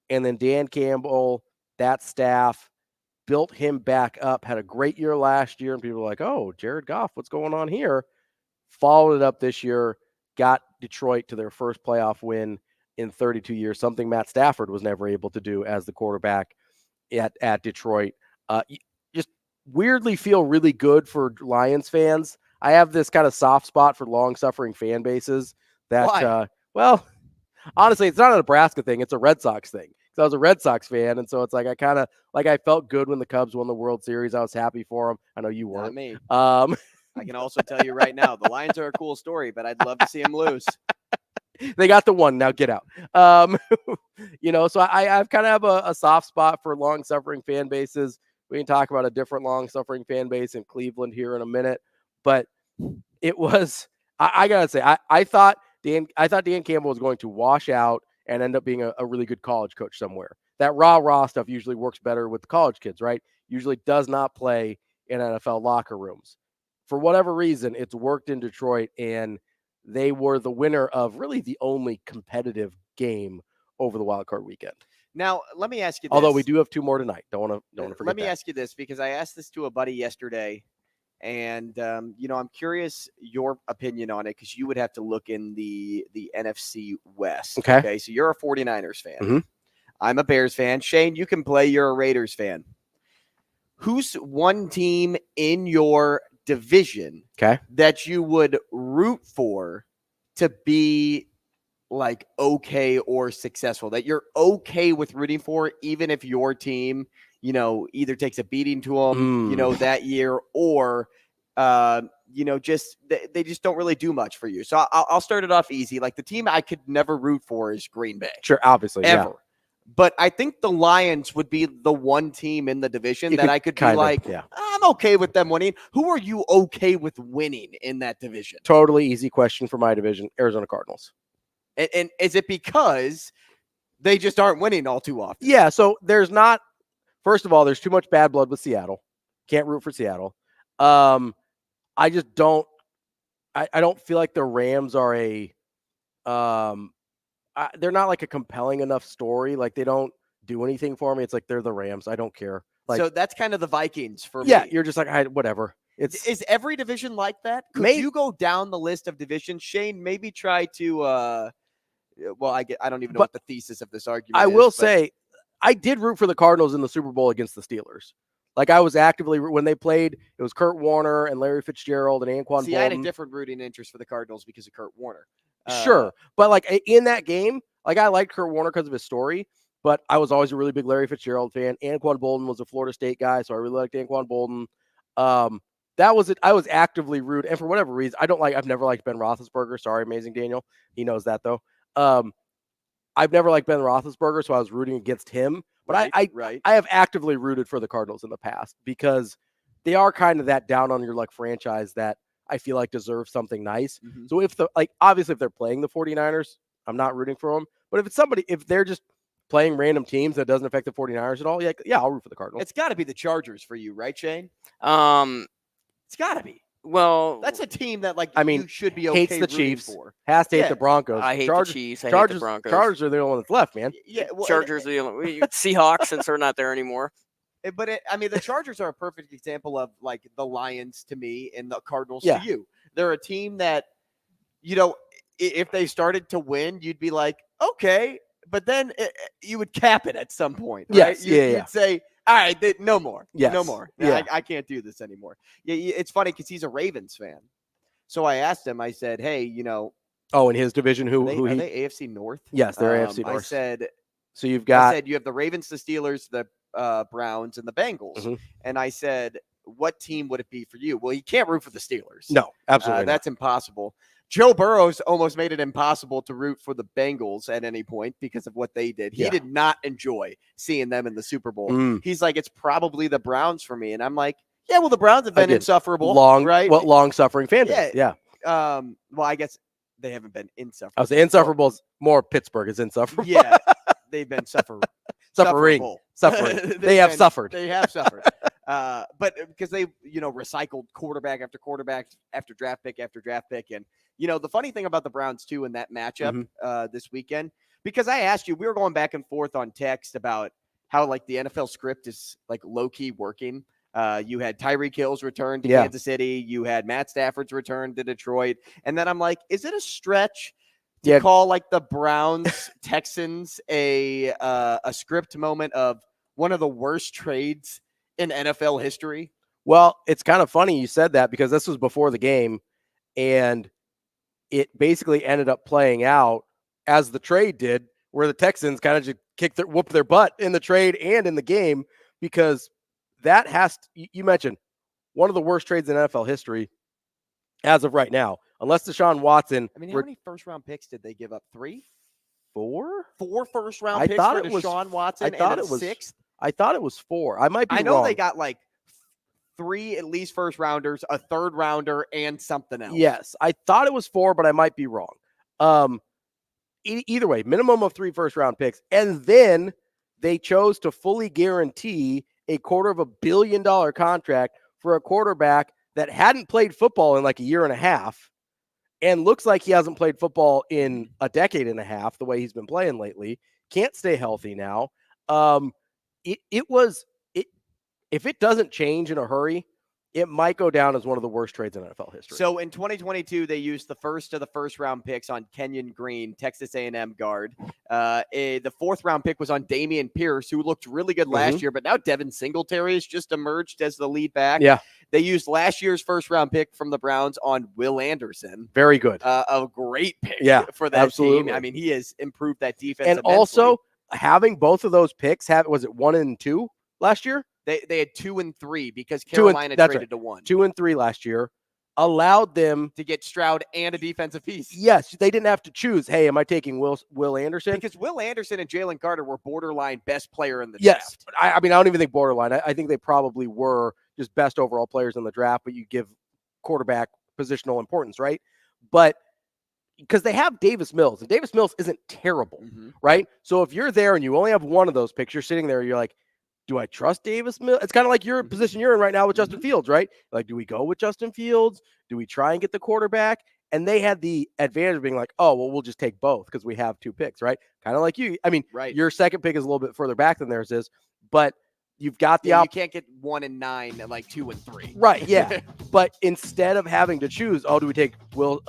And then Dan Campbell, that staff, built him back up, had a great year last year, and people were like, oh, Jared Goff, what's going on here? Followed it up this year, got Detroit to their first playoff win in 32 years, something Matt Stafford was never able to do as the quarterback at Detroit. Just weirdly feel really good for Lions fans. I have this kind of soft spot for long-suffering fan bases that, honestly, it's not a Nebraska thing. It's a Red Sox thing. So I was a Red Sox fan, and so it's like I felt good when the Cubs won the World Series. I was happy for them. I know you weren't. Not me. I can also tell you right now, the Lions are a cool story, but I'd love to see them lose. They got the one. Now get out. So I've kind of have a soft spot for long-suffering fan bases. We can talk about a different long-suffering fan base in Cleveland here in a minute. But it was, I gotta say, I thought Dan Campbell was going to wash out and end up being a really good college coach somewhere. That rah-rah stuff usually works better with the college kids, right? Usually does not play in NFL locker rooms. For whatever reason, it's worked in Detroit, and they were the winner of really the only competitive game over the wild card weekend. Now, let me ask you this. Although we do have two more tonight. Don't want to forget. Let me ask you this, because I asked this to a buddy yesterday, and I'm curious your opinion on it, because you would have to look in the NFC West. Okay. So you're a 49ers fan. Mm-hmm. I'm a Bears fan. Shane, you can play. You're a Raiders fan. Who's one team in your division that you would root for to be like okay or successful, that you're okay with rooting for, even if your team, either takes a beating to them, that year, or, just they just don't really do much for you? So I'll start it off easy. Like, the team I could never root for is Green Bay. Sure, obviously, ever. Yeah. But I think the Lions would be the one team in the division that I could be like, I'm okay with them winning. Who are you okay with winning in that division? Totally easy question for my division, Arizona Cardinals. And is it because they just aren't winning all too often? Yeah, so first of all, there's too much bad blood with Seattle. Can't root for Seattle. I just don't I don't feel like the Rams are they're not like a compelling enough story. Like, they don't do anything for me. It's like, they're the Rams. I don't care. Like, so that's kind of the Vikings for me. Yeah, you're just like, whatever. Is every division like that? Could you go down the list of divisions, Shane? Maybe try to I don't even know what the thesis of this argument is. I will say, I did root for the Cardinals in the Super Bowl against the Steelers. Like, I was actively, when they played, it was Kurt Warner and Larry Fitzgerald and Anquan Bolden. I had a different rooting interest for the Cardinals because of Kurt Warner. Sure. But like, in that game, like, I liked Kurt Warner because of his story, but I was always a really big Larry Fitzgerald fan. Anquan Bolden was a Florida State guy, so I really liked Anquan Bolden. that was it. I was actively rooting, and for whatever reason, I've never liked Ben Roethlisberger. Sorry, Amazing Daniel. He knows that though. I've never liked Ben Roethlisberger, so I was rooting against him. But I have actively rooted for the Cardinals in the past because they are kind of that down on your luck franchise that I feel like deserves something nice. Mm-hmm. So obviously if they're playing the 49ers, I'm not rooting for them. But if they're just playing random teams that doesn't affect the 49ers at all, yeah, I'll root for the Cardinals. It's got to be the Chargers for you, right, Shane? It's got to be. Well, that's a team that you should be okay hates the rooting Chiefs, for. has to hate the Broncos. I hate the Chiefs. I hate the Broncos. Chargers are the only one that's left, man. Yeah, well, Chargers are the only Seahawks since they're not there anymore. But the Chargers are a perfect example of like the Lions to me and the Cardinals Yeah. to you. They're a team that, if they started to win, you'd be like, okay, but then you would cap it at some point. Right? Yes, You'd say, all right, no more. Yes. No more. Yeah. I can't do this anymore. Yeah, it's funny because he's a Ravens fan. So I asked him, I said, hey, in his division, are they AFC North? Yes, they're AFC North. I said, so you have the Ravens, the Steelers, the Browns, and the Bengals. Mm-hmm. And I said, what team would it be for you? Well, you can't root for the Steelers. No, absolutely not. That's impossible. Joe Burrow's almost made it impossible to root for the Bengals at any point because of what they did. He did not enjoy seeing them in the Super Bowl. He's like, it's probably the Browns for me. And I'm like, yeah, well, the Browns have been insufferable. Right? Long-suffering fan base. Yeah. Well, I guess they haven't been insufferable. I was saying insufferable is more Pittsburgh is insufferable. Yeah, they've been suffering. They have suffered. They have suffered. But because they, recycled quarterback after quarterback after draft pick after draft pick. And, the funny thing about the Browns, too, in that matchup this weekend, because I asked you, we were going back and forth on text about how, like, the NFL script is, like, low-key working. You had Tyreek Hill's return to Kansas City. You had Matt Stafford's return to Detroit. And then I'm like, is it a stretch to call, like, the Browns Texans a script moment of one of the worst trades in NFL history? Well, it's kind of funny you said that because this was before the game, and it basically ended up playing out as the trade did, where the Texans kind of just whooped their butt in the trade and in the game, because that you mentioned one of the worst trades in NFL history as of right now, unless Deshaun Watson. I mean, how many first-round picks did they give up? 3? 4? 4 first-round picks for Deshaun Watson. I thought it was 6th. I thought it was 4. I might be wrong. I know they got like 3 at least first rounders, a third rounder, and something else. Yes, I thought it was 4, but I might be wrong. Either way, minimum of 3 first-round picks, and then they chose to fully guarantee a $250 million contract for a quarterback that hadn't played football in like a year and a half, and looks like he hasn't played football in a decade and a half the way he's been playing lately. Can't stay healthy now. If it doesn't change in a hurry, it might go down as one of the worst trades in NFL history. So in 2022, they used the first of the first-round picks on Kenyon Green, Texas A&M guard. The 4th-round pick was on Dameon Pierce, who looked really good last year, but now Devin Singletary has just emerged as the lead back. Yeah. They used last year's first-round pick from the Browns on Will Anderson. Very good. A great pick for that absolutely. team. I mean, he has improved that defense and immensely. Also, having both of those picks, was it 1 and 2 last year? They had 2 and 3 because Carolina traded to 1. 2 and 3 last year allowed them to get Stroud and a defensive piece. Yes, they didn't have to choose. Hey, am I taking Will Anderson? Because Will Anderson and Jalen Carter were borderline best player in the draft. Yes, I mean, I don't even think borderline. I think they probably were just best overall players in the draft, but you give quarterback positional importance, right? But because they have Davis Mills, and Davis Mills isn't terrible, right? So if you're there and you only have one of those picks, you're sitting there, you're like, do I trust Davis Mills? It's kind of like your position you're in right now with Justin Fields, right? Like, do we go with Justin Fields? Do we try and get the quarterback? And they had the advantage of being like, oh, well, we'll just take both because we have 2 picks, right? Kind of like you. I mean, your second pick is a little bit further back than theirs is, but you've got the you can't get 1 and 9 and like 2 and 3. Right, yeah. But instead of having to choose, do we take Will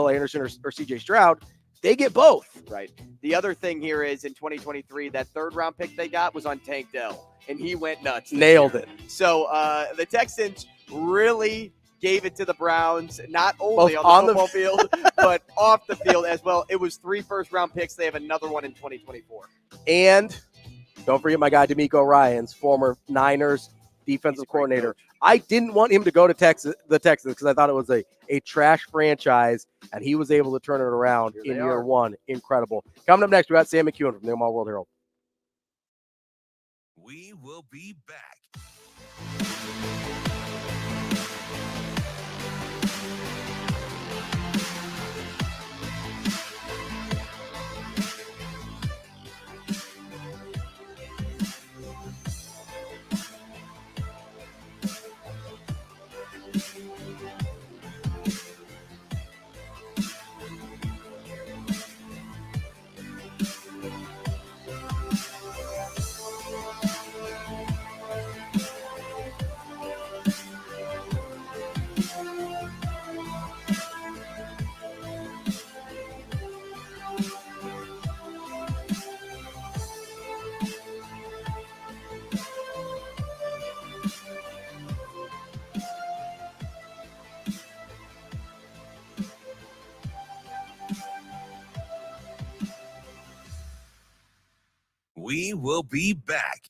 Anderson or CJ Stroud? They get both. Right. The other thing here is in 2023, that 3rd-round pick they got was on Tank Dell, and he went nuts. Nailed it. So the Texans really gave it to the Browns, not only Both on the football field, but off the field as well. It was 3 first-round picks. They have another one in 2024. And don't forget my guy, DeMeco Ryans, former Niners, defensive coordinator. I didn't want him to go to the Texans because I thought it was a trash franchise, and he was able to turn it around in year one. Incredible. Coming up next, we got Sam McKewon from the Omaha World-Herald. We will be back. We will be back.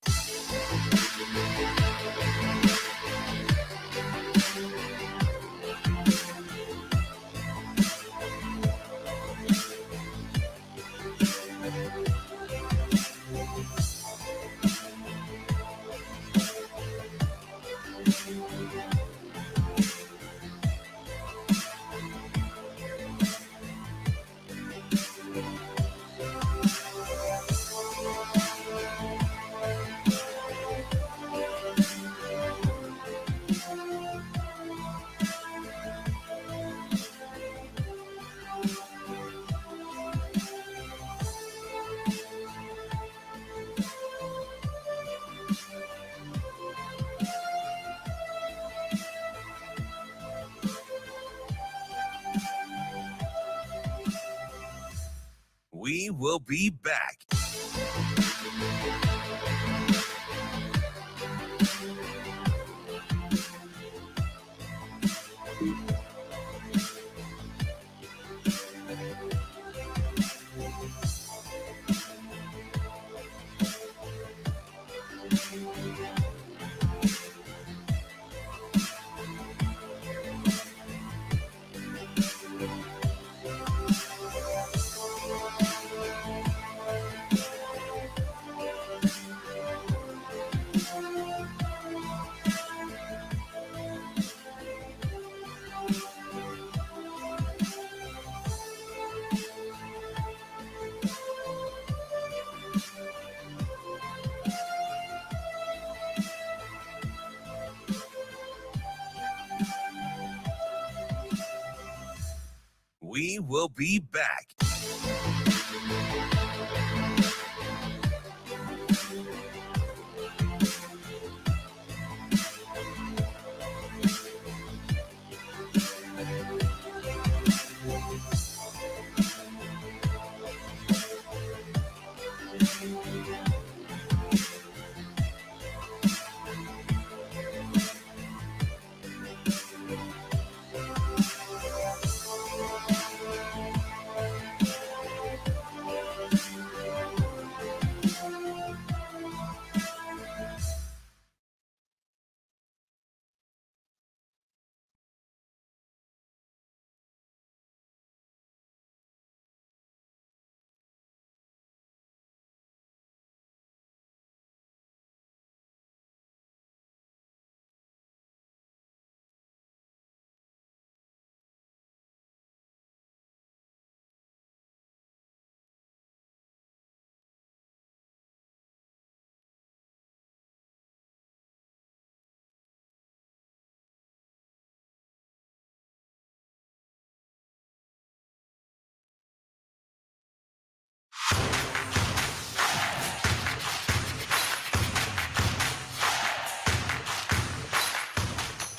We will be back. We will be back.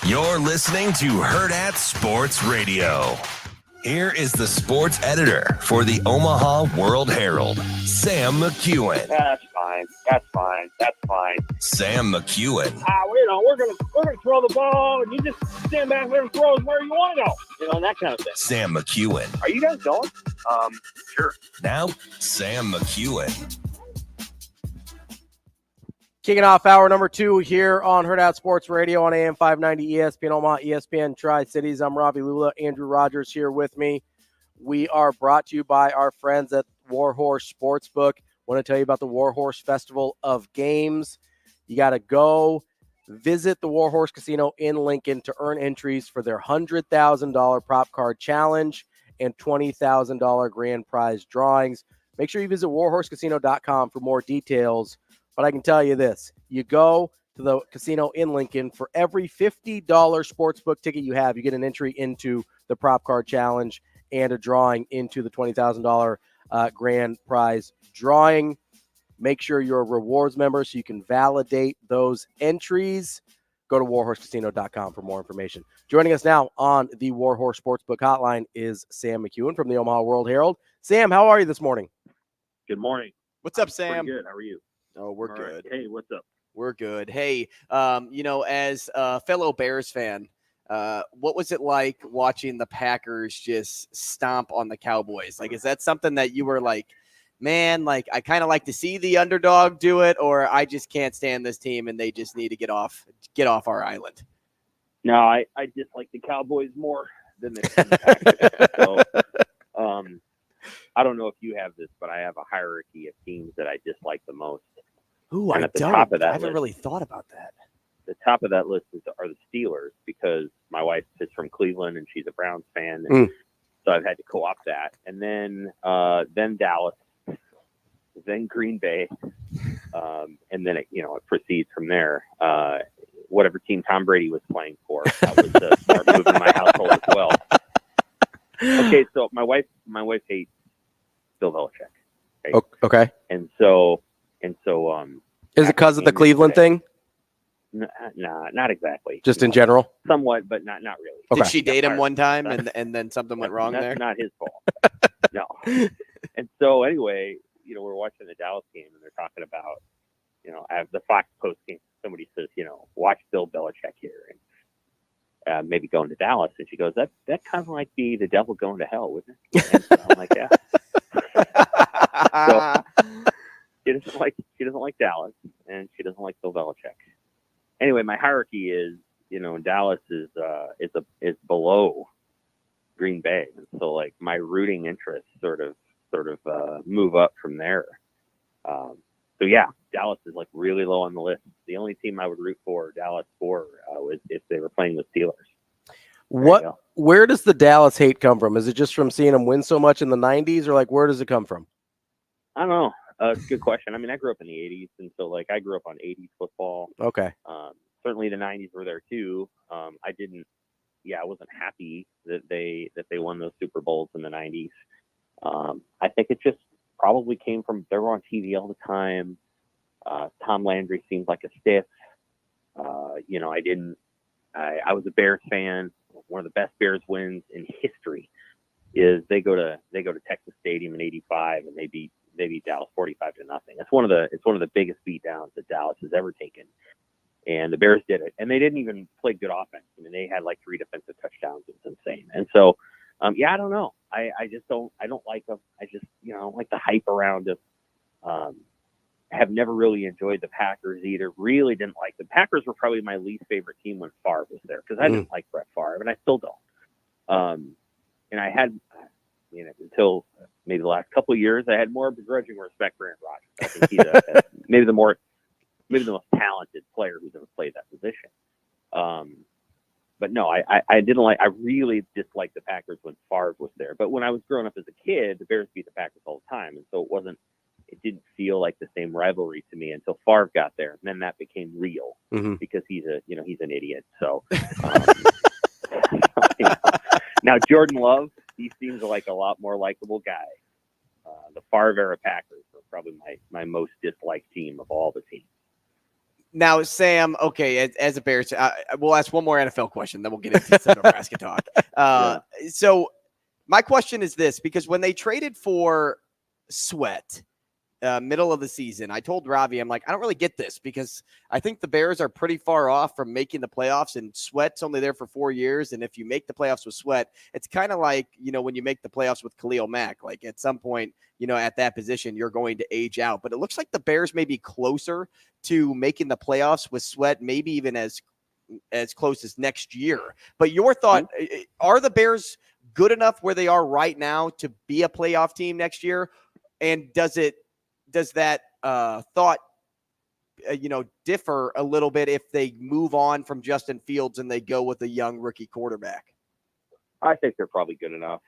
You're listening to Hurrdat Sports Radio. Here is the sports editor for the Omaha World-Herald, Sam McKewon. That's fine. That's fine. That's fine. Sam McKewon. We're gonna throw the ball, and you just stand back there and throw it where you want to go. That kind of thing. Sam McKewon. Are you guys going? Sure. Now, Sam McKewon. Kicking off hour number 2 here on Hurrdat Sports Radio on AM 590 ESPN Omaha, ESPN Tri-Cities. I'm Ravi Lulla. Andrew Rogers here with me. We are brought to you by our friends at Warhorse Sportsbook. Want to tell you about the Warhorse Festival of Games. You got to go visit the Warhorse Casino in Lincoln to earn entries for their $100,000 prop card challenge and $20,000 grand prize drawings. Make sure you visit warhorsecasino.com for more details. But I can tell you this, you go to the casino in Lincoln, for every $50 sportsbook ticket you have, you get an entry into the prop card challenge and a drawing into the $20,000 grand prize drawing. Make sure you're a rewards member so you can validate those entries. Go to warhorsecasino.com for more information. Joining us now on the Warhorse Sportsbook hotline is Sam McKewon from the Omaha World-Herald. Sam, how are you this morning? Good morning. What's up, Sam? Pretty good. How are you? Oh, we're All good. Right. Hey, what's up? We're good. Hey, as a fellow Bears fan, what was it like watching the Packers just stomp on the Cowboys? Like, is that something that you were like, man, like I kind of like to see the underdog do it, or I just can't stand this team and they just need to get off our island? No, I dislike the Cowboys more than the Packers. So, I don't know if you have this, but I have a hierarchy of teams that I dislike the most. Ooh, and I don't. I haven't really thought about that. The top of that list are the Steelers, because my wife is from Cleveland and she's a Browns fan, and so I've had to co-opt that. And then Dallas, then Green Bay, and then it proceeds from there. Whatever team Tom Brady was playing for, that was a smart move in my household as well. Okay, so my wife hates Bill Belichick. Right? Okay. And so is it because of the Cleveland thing? No, not exactly. Just in general? Somewhat, but not really. Okay. Did she date him one time and then something went wrong there? That's not his fault. No. And so anyway, we're watching the Dallas game and they're talking about, I have the Fox Post game. Somebody says, watch Bill Belichick here and maybe going to Dallas. And she goes, that kind of like be the devil going to hell, wouldn't it? And so I'm like, yeah. So she doesn't like Dallas, and she doesn't like Bill Belichick. Anyway, my hierarchy is, Dallas is below Green Bay, and so like my rooting interests sort of move up from there. So yeah, Dallas is like really low on the list. The only team I would root for Dallas for was if they were playing with Steelers. Where does the Dallas hate come from? Is it just from seeing them win so much in the 90s, or like where does it come from? I don't know. It's a good question. I mean, I grew up in the 80s, and so like I grew up on 80s football. Okay. Certainly the 90s were there too. I wasn't happy that they won those Super Bowls in the 90s. I think it just probably came from they were on TV all the time. Tom Landry seemed like a stiff. I was a Bears fan. One of the best Bears wins in history is they go to Texas Stadium in '85 and they beat Dallas 45-0. It's one of the biggest beatdowns that Dallas has ever taken. And the Bears did it, and they didn't even play good offense. I mean, they had like 3 defensive touchdowns. It was insane. And so, I don't know. I don't like them. I just, like the hype around it. Have never really enjoyed the Packers either. Really didn't like the Packers. Were probably my least favorite team when Favre was there, because I didn't like Brett Favre, and I still don't. And I had, until maybe the last couple of years, I had more begrudging respect for Aaron Rodgers. I think he's maybe the most talented player who's ever played that position. But no, I didn't like. I really disliked the Packers when Favre was there. But when I was growing up as a kid, the Bears beat the Packers all the time, and so it didn't feel like the same rivalry to me until Favre got there, and then that became real because he's an idiot. So now Jordan Love, he seems like a lot more likable guy. The Favre era Packers are probably my most disliked team of all the teams. Now, Sam, okay, as a Bears, we'll ask one more NFL question, then we'll get into some Nebraska talk. So my question is this, because when they traded for Sweat, middle of the season, I told Ravi, I'm like, I don't really get this because I think the Bears are pretty far off from making the playoffs, and Sweat's only there for 4 years. And if you make the playoffs with Sweat, it's kind of like, when you make the playoffs with Khalil Mack, like at some point, at that position, you're going to age out. But it looks like the Bears may be closer to making the playoffs with Sweat, maybe even as close as next year. But your thought, are the Bears good enough where they are right now to be a playoff team next year? And does that thought, differ a little bit if they move on from Justin Fields and they go with a young rookie quarterback? I think they're probably good enough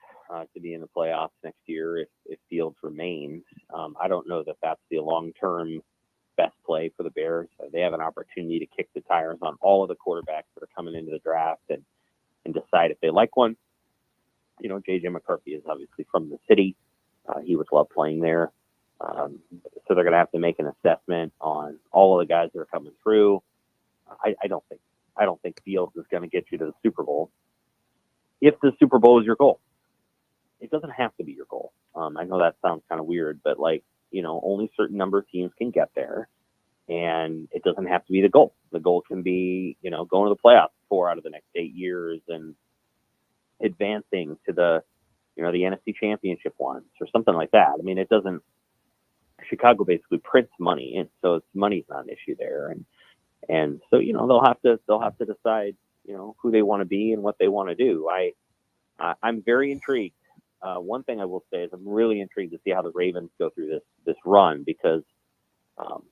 to be in the playoffs next year if Fields remains. I don't know that that's the long-term best play for the Bears. They have an opportunity to kick the tires on all of the quarterbacks that are coming into the draft and decide if they like one. J.J. McCarthy is obviously from the city. He would love playing there. So they're going to have to make an assessment on all of the guys that are coming through. I don't think Fields is going to get you to the Super Bowl. If the Super Bowl is your goal, it doesn't have to be your goal. I know that sounds kind of weird, but only a certain number of teams can get there, and it doesn't have to be the goal. The goal can be, going to the playoffs 4 out of the next 8 years and advancing to the NFC Championship once or something like that. I mean, it doesn't. Chicago basically prints money, and so money's not an issue there, and so they'll have to decide who they want to be and what they want to do. I'm very intrigued. One thing I will say is I'm really intrigued to see how the Ravens go through this run because,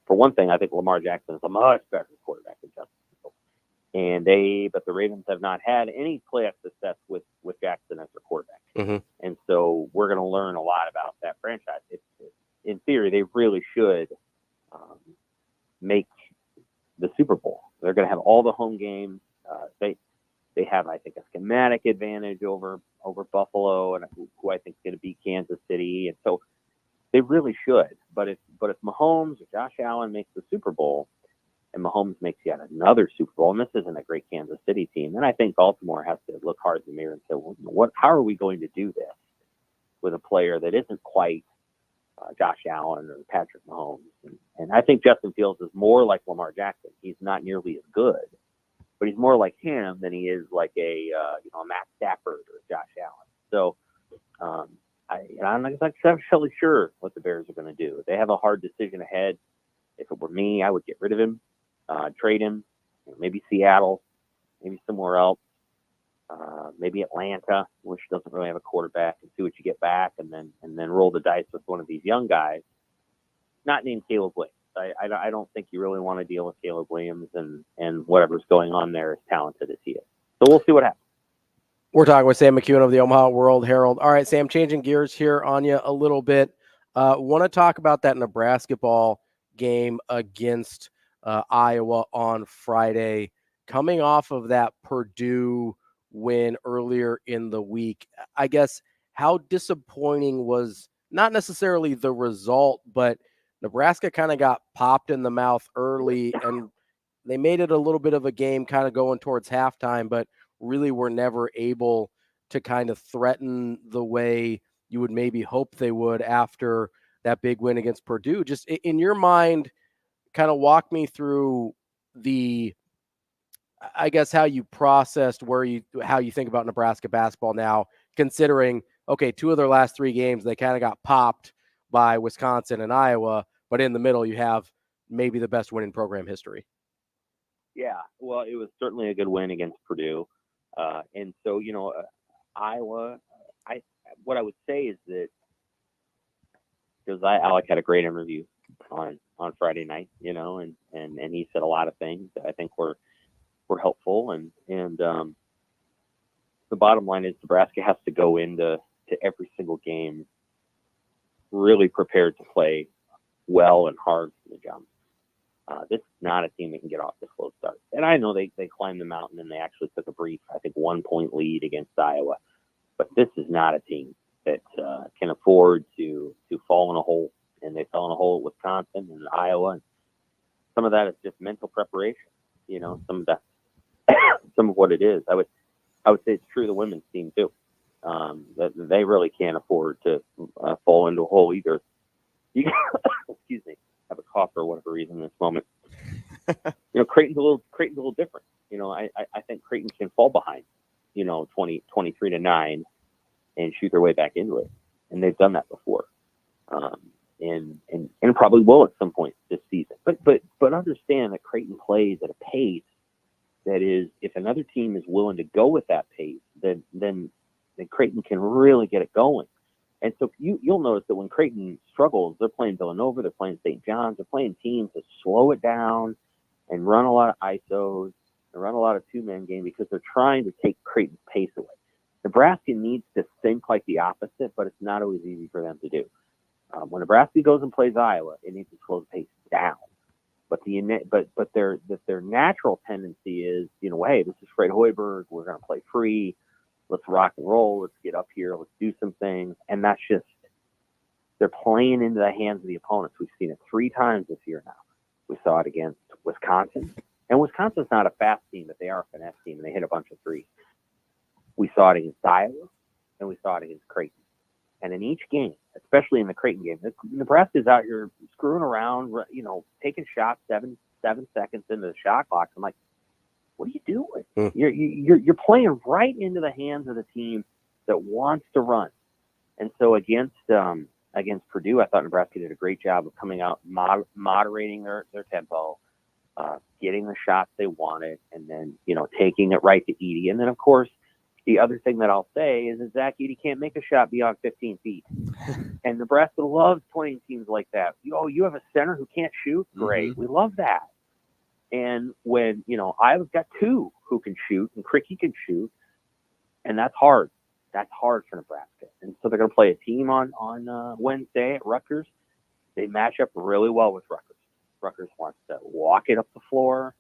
for one thing, I think Lamar Jackson is a much better quarterback than Justin Fields. But the Ravens have not had any playoff success with Jackson as their quarterback. Mm-hmm. And so we're going to learn a lot about that franchise. In theory, they really should make the Super Bowl. They're going to have all the home games. They have, I think, a schematic advantage over Buffalo, and who I think is going to beat Kansas City. And so they really should. But if Mahomes or Josh Allen makes the Super Bowl, and Mahomes makes yet another Super Bowl, and this isn't a great Kansas City team, then I think Baltimore has to look hard in the mirror and say, well, how are we going to do this with a player that isn't quite Josh Allen or Patrick Mahomes? And I think Justin Fields is more like Lamar Jackson. He's not nearly as good, but he's more like him than he is like a Matt Stafford or Josh Allen. So I'm not exactly sure what the Bears are going to do. They have a hard decision ahead. If it were me, I would get rid of him, trade him, maybe Seattle, maybe somewhere else, maybe Atlanta, which doesn't really have a quarterback, and see what you get back, and then roll the dice with one of these young guys, not named Caleb Williams. I don't think you really want to deal with Caleb Williams and whatever's going on there, as talented as he is. So we'll see what happens. We're talking with Sam McKewon of the Omaha World-Herald. All right, Sam, changing gears here on you a little bit. Want to talk about that Nebrasketball game against Iowa on Friday. Coming off of that Purdue win earlier in the week, I guess how disappointing was not necessarily the result, but Nebraska kind of got popped in the mouth early, and they made it a little bit of a game kind of going towards halftime, but really were never able to kind of threaten the way you would maybe hope they would after that big win against Purdue. Just in your mind, kind of walk me through I guess how you processed how you think about Nebraska basketball now, considering, okay, 2 of their last 3 games, they kind of got popped by Wisconsin and Iowa, but in the middle you have maybe the best win in program history. Yeah, well, it was certainly a good win against Purdue. And so, Iowa, what I would say is that Josiah Alec had a great interview on Friday night, and he said a lot of things that I think were helpful. And the bottom line is Nebraska has to go into every single game really prepared to play well and hard from the jump. This is not a team that can get off to slow starts. And I know they climbed the mountain and they actually took a brief, I think, 1-point lead against Iowa. But this is not a team that can afford to fall in a hole. And they fell in a hole at Wisconsin and Iowa. And some of that is just mental preparation. Some of what it is. I would say it's true of the women's team too. That they really can't afford to fall into a hole either. You excuse me, have a cough for whatever reason in this moment. Creighton's a little different. I think Creighton can fall behind, 23-9 and shoot their way back into it. And they've done that before. And probably will at some point this season. But understand that Creighton plays at a pace that is, if another team is willing to go with that pace, then Creighton can really get it going. And so you'll notice that when Creighton struggles, they're playing Villanova, they're playing St. John's, they're playing teams that slow it down and run a lot of ISOs and run a lot of two-man game because they're trying to take Creighton's pace away. Nebraska needs to think like the opposite, but it's not always easy for them to do. When Nebraska goes and plays Iowa, it needs to slow the pace down. But their natural tendency is, hey, this is Fred Hoiberg, we're going to play free. Let's rock and roll. Let's get up here. Let's do some things. And that's just, they're playing into the hands of the opponents. We've seen it 3 times this year now. We saw it against Wisconsin. And Wisconsin's not a fast team, but they are a finesse team, and they hit a bunch of threes. We saw it against Iowa, and we saw it against Creighton. And in each game, especially in the Creighton game, Nebraska's out here screwing around, taking shots 7 seconds into the shot clock. I'm like, what are you doing? You're playing right into the hands of the team that wants to run. And so against Purdue, I thought Nebraska did a great job of coming out, moderating their tempo, getting the shots they wanted, and then taking it right to Edey. And then of course, the other thing that I'll say is that Zach Edey can't make a shot beyond 15 feet. And Nebraska loves playing teams like that. You have a center who can't shoot? Great. Mm-hmm. We love that. And when, Iowa's got 2 who can shoot, and Cricky can shoot, and that's hard. That's hard for Nebraska. And so they're going to play a team on Wednesday at Rutgers. They match up really well with Rutgers. Rutgers wants to walk it up the floor.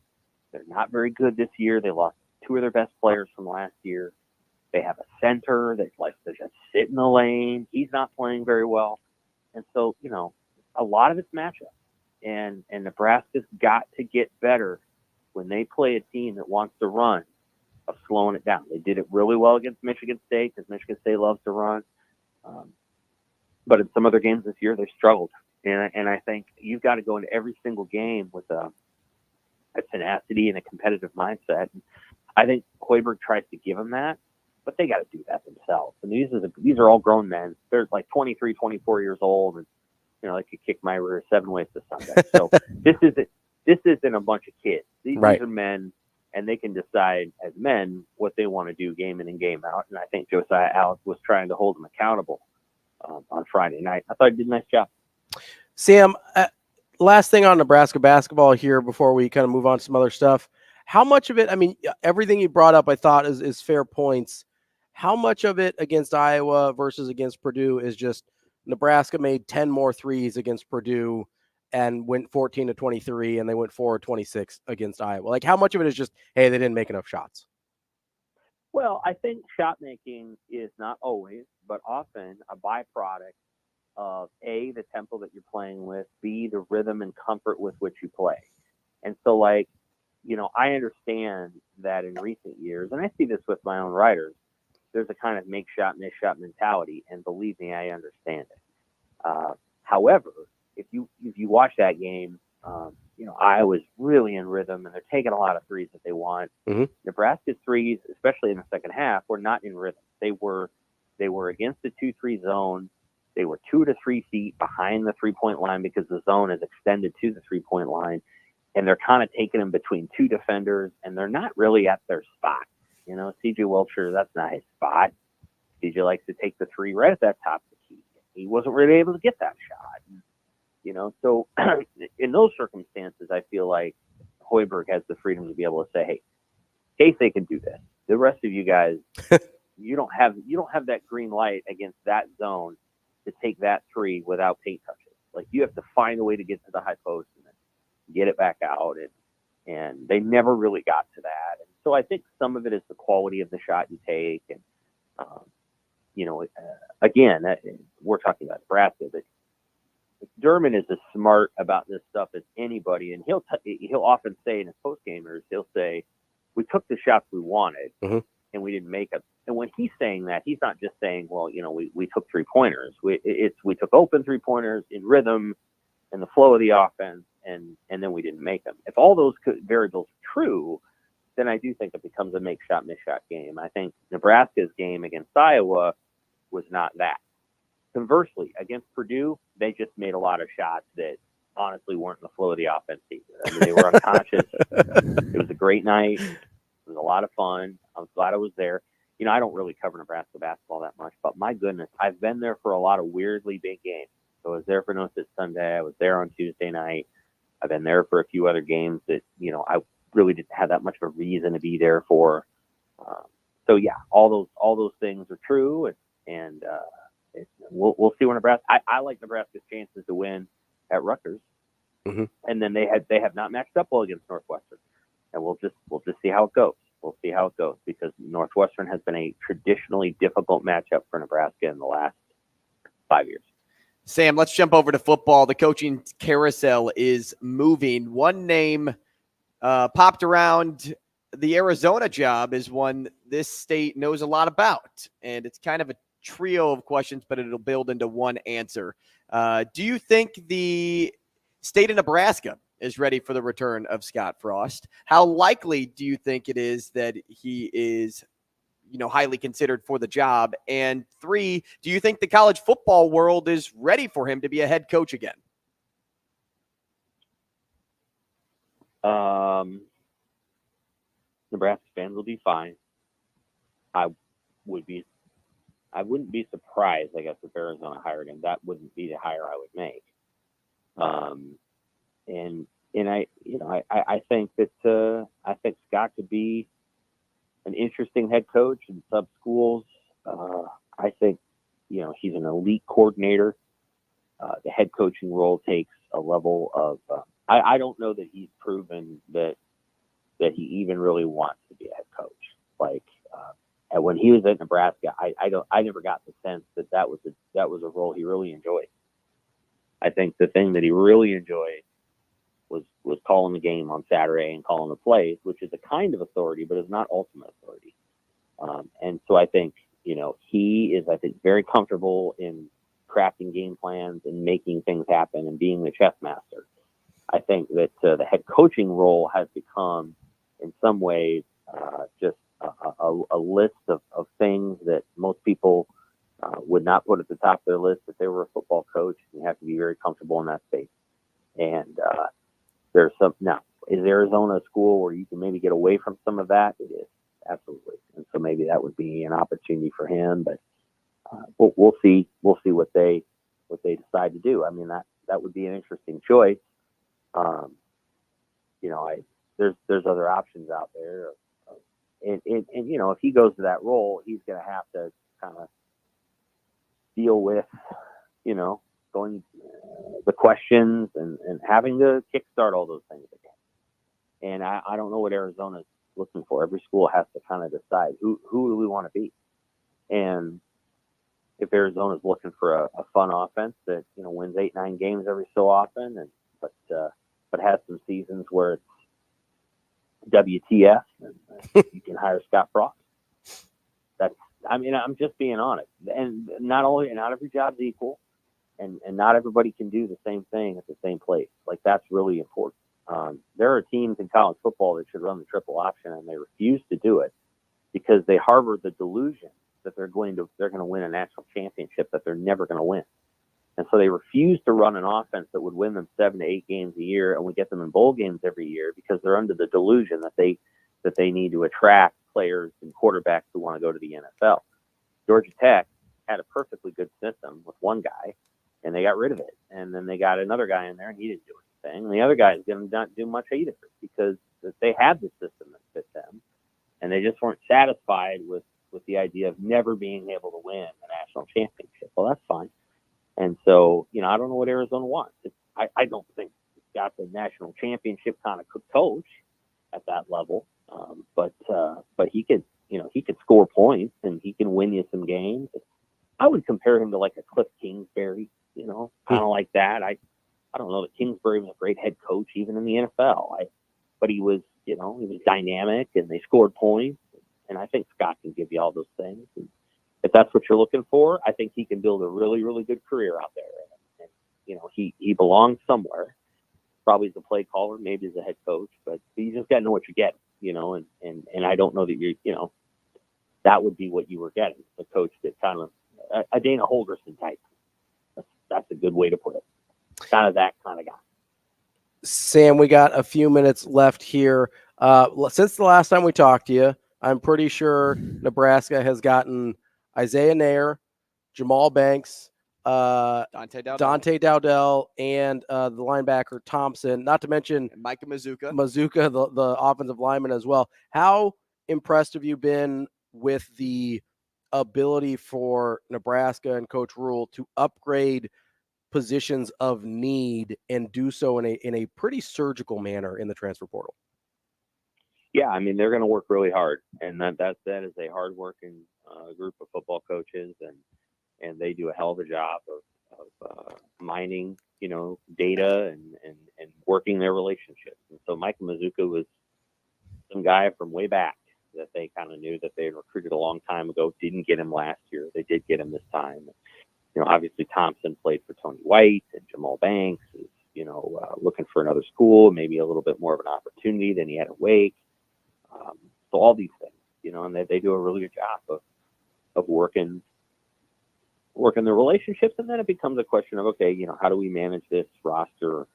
They're not very good this year. They lost 2 of their best players from last year. They have a center that likes to just sit in the lane. He's not playing very well. And so, a lot of it's matchup. And Nebraska's got to get better when they play a team that wants to run, of slowing it down. They did it really well against Michigan State because Michigan State loves to run. But in some other games this year, they struggled. And I think you've got to go into every single game with a tenacity and a competitive mindset. And I think Hoiberg tries to give them that, but they got to do that themselves. And these are all grown men. They're like 23, 24 years old, and they could kick my rear 7 ways to Sunday. So this isn't a bunch of kids. These are men, and they can decide as men what they want to do game in and game out. And I think Josiah Allick was trying to hold them accountable on Friday night. I thought he did a nice job. Sam, last thing on Nebraska basketball here before we kind of move on to some other stuff. How much of it, everything you brought up I thought is fair points. How much of it against Iowa versus against Purdue is just Nebraska made 10 more threes against Purdue and went 14-23, and they went 4-26 against Iowa? Like, how much of it is just, hey, they didn't make enough shots? Well, I think shot making is not always, but often a byproduct of A, the tempo that you're playing with, B, the rhythm and comfort with which you play. And so, I understand that in recent years, and I see this with my own writers, there's a kind of make shot, miss shot mentality, and believe me, I understand it. However, if you watch that game, Iowa's really in rhythm, and they're taking a lot of threes that they want. Mm-hmm. Nebraska's threes, especially in the second half, were not in rhythm. They were against the 2-3 zone. They were 2 to 3 feet behind the 3-point line because the zone is extended to the 3-point line, and they're kind of taking them between 2 defenders, and they're not really at their spot. C.J. Wilcher, that's not his spot. C.J. likes to take the 3 right at that top of the key. He wasn't really able to get that shot. So in those circumstances, I feel like Hoiberg has the freedom to be able to say, hey, Case they can do this. The rest of you guys, you don't have that green light against that zone to take that 3 without paint touches. Like, you have to find a way to get to the high post and then get it back out. And they never really got to that. And so I think some of it is the quality of the shot you take. And, again, we're talking about Nebraska, but Derman is as smart about this stuff as anybody. And he'll often say in his postgamers, he'll say, we took the shots we wanted and we didn't make them. And when he's saying that, he's not just saying, well, we took 3-pointers. We took open 3-pointers in rhythm, and the flow of the offense, and then we didn't make them. If all those variables are true, then I do think it becomes a make shot, miss shot game. I think Nebraska's game against Iowa was not that. Conversely, against Purdue, they just made a lot of shots that honestly weren't in the flow of the offense either. I mean, they were unconscious. It was a great night. It was a lot of fun. I was glad I was there. You know, I don't really cover Nebraska basketball that much, but my goodness, I've been there for a lot of weirdly big games. So I was there for No Sit Sunday. I was there on Tuesday night. I've been there for a few other games that, you know, I really didn't have that much of a reason to be there for. So yeah, all those things are true, and we'll see where Nebraska. I like Nebraska's chances to win at Rutgers, and then they have not matched up well against Northwestern, and we'll just see how it goes. We'll see how it goes, because Northwestern has been a traditionally difficult matchup for Nebraska in the last 5 years. Sam, let's jump over to football. The coaching carousel is moving. One name popped around. The Arizona job is one this state knows a lot about, and it's kind of a trio of questions, but it'll build into one answer. Do you think the state of Nebraska is ready for the return of Scott Frost? How likely do you think it is that he is, highly considered for the job? And 3, do you think the college football world is ready for him to be a head coach again? Nebraska fans will be fine. I wouldn't be surprised, I guess, if Arizona hired him. That wouldn't be the hire I would make. And I think that I think Scott could be an interesting head coach in sub schools. I think he's an elite coordinator. The head coaching role takes a level of. I don't know that he's proven that he even really wants to be a head coach. And when he was at Nebraska, I never got the sense that was a role he really enjoyed. I think the thing that he really enjoyed was calling the game on Saturday and calling the plays, which is a kind of authority, but is not ultimate authority. And so I think he is very comfortable in crafting game plans and making things happen and being the chess master. I think that the head coaching role has become, in some ways, just a list of things that most people would not put at the top of their list if they were a football coach. You have to be very comfortable in that space. And there's some now. Is Arizona a school where you can maybe get away from some of that? It is, absolutely. And so maybe that would be an opportunity for him. But we'll see. We'll see what they decide to do. I mean, that would be an interesting choice. There's other options out there. And if he goes to that role, he's going to have to kind of deal with, going the questions and having to kickstart all those things again. And I don't know what Arizona's looking for. Every school has to kind of decide who do we want to be. And if Arizona's looking for a fun offense that, wins 8-9 games every so often, but has some seasons where it's WTF, and you can hire Scott Frost. I'm just being honest. And not every job's equal, and not everybody can do the same thing at the same place. That's really important. There are teams in college football that should run the triple option, and they refuse to do it because they harbor the delusion that they're going to win a national championship that they're never going to win. And so they refuse to run an offense that would win them 7 to 8 games a year and would get them in bowl games every year, because they're under the delusion that they need to attract players and quarterbacks who want to go to the NFL. Georgia Tech had a perfectly good system with one guy, and they got rid of it. And then they got another guy in there, and he didn't do anything. And the other guy is going to not do much either, because they had the system that fit them, and they just weren't satisfied with the idea of never being able to win a national championship. Well, that's fine. And so, I don't know what Arizona wants. I don't think it's got the national championship kind of coach at that level. But he could, he could score points and he can win you some games. I would compare him to like a Cliff Kingsbury, kind of like that. I don't know that Kingsbury was a great head coach even in the NFL. But he was, he was dynamic and they scored points. And I think Scott can give you all those things. And if that's what you're looking for, I think he can build a really, really good career out there. he belongs somewhere. Probably as a play caller, maybe as a head coach, but you just got to know what you get, and I don't know that that would be what you were getting, a coach that kind of a Dana Holgerson type. That's a good way to put it. Kind of that kind of guy. Sam, we got a few minutes left here. Since the last time we talked to you, I'm pretty sure Nebraska has gotten Isaiah Nair, Jamal Banks, Dante Dowdell, and the linebacker Thompson, not to mention Micah Mazuka, the offensive lineman as well. How impressed have you been with the ability for Nebraska and Coach Rule to upgrade positions of need and do so in a pretty surgical manner in the transfer portal? Yeah, I mean, they're going to work really hard, and that is a hard-working group of football coaches, and they do a hell of a job of mining, data and working their relationships. And so Micah Mazuka was some guy from way back that they kind of knew that they had recruited a long time ago. Didn't get him last year. They did get him this time. Obviously Thompson played for Tony White, and Jamal Banks is, looking for another school, maybe a little bit more of an opportunity than he had at Wake. So all these things, and they do a really good job of working their relationships. And then it becomes a question of, okay, how do we manage this roster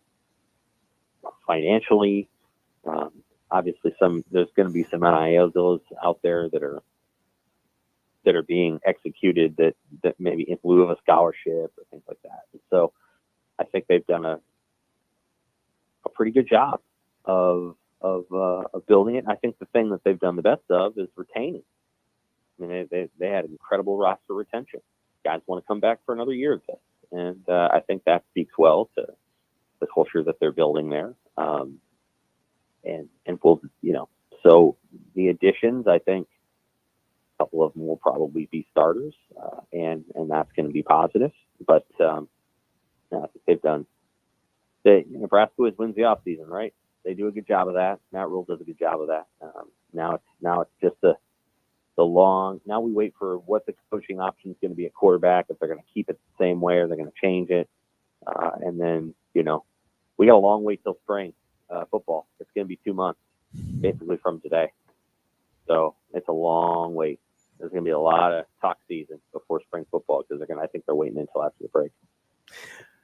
financially? Obviously there's going to be some NIL deals out there that are being executed that maybe in lieu of a scholarship or things like that. And so I think they've done a pretty good job of building it. And I think the thing that they've done the best of is retaining. I mean, they had incredible roster retention. Guys want to come back for another year of this. And I think that speaks well to the culture that they're building there. And we'll, so the additions, I think a couple of them will probably be starters, and that's going to be positive. But I think they've done. Nebraska always wins the offseason, right? They do a good job of that. Matt Rule does a good job of that. Now it's just the long. Now we wait for what the coaching option is going to be at quarterback. If they're going to keep it the same way or they're going to change it, and then we got a long way till spring football. It's going to be 2 months basically from today, so it's a long wait. There's going to be a lot of talk season before spring football because I think they're waiting until after the break.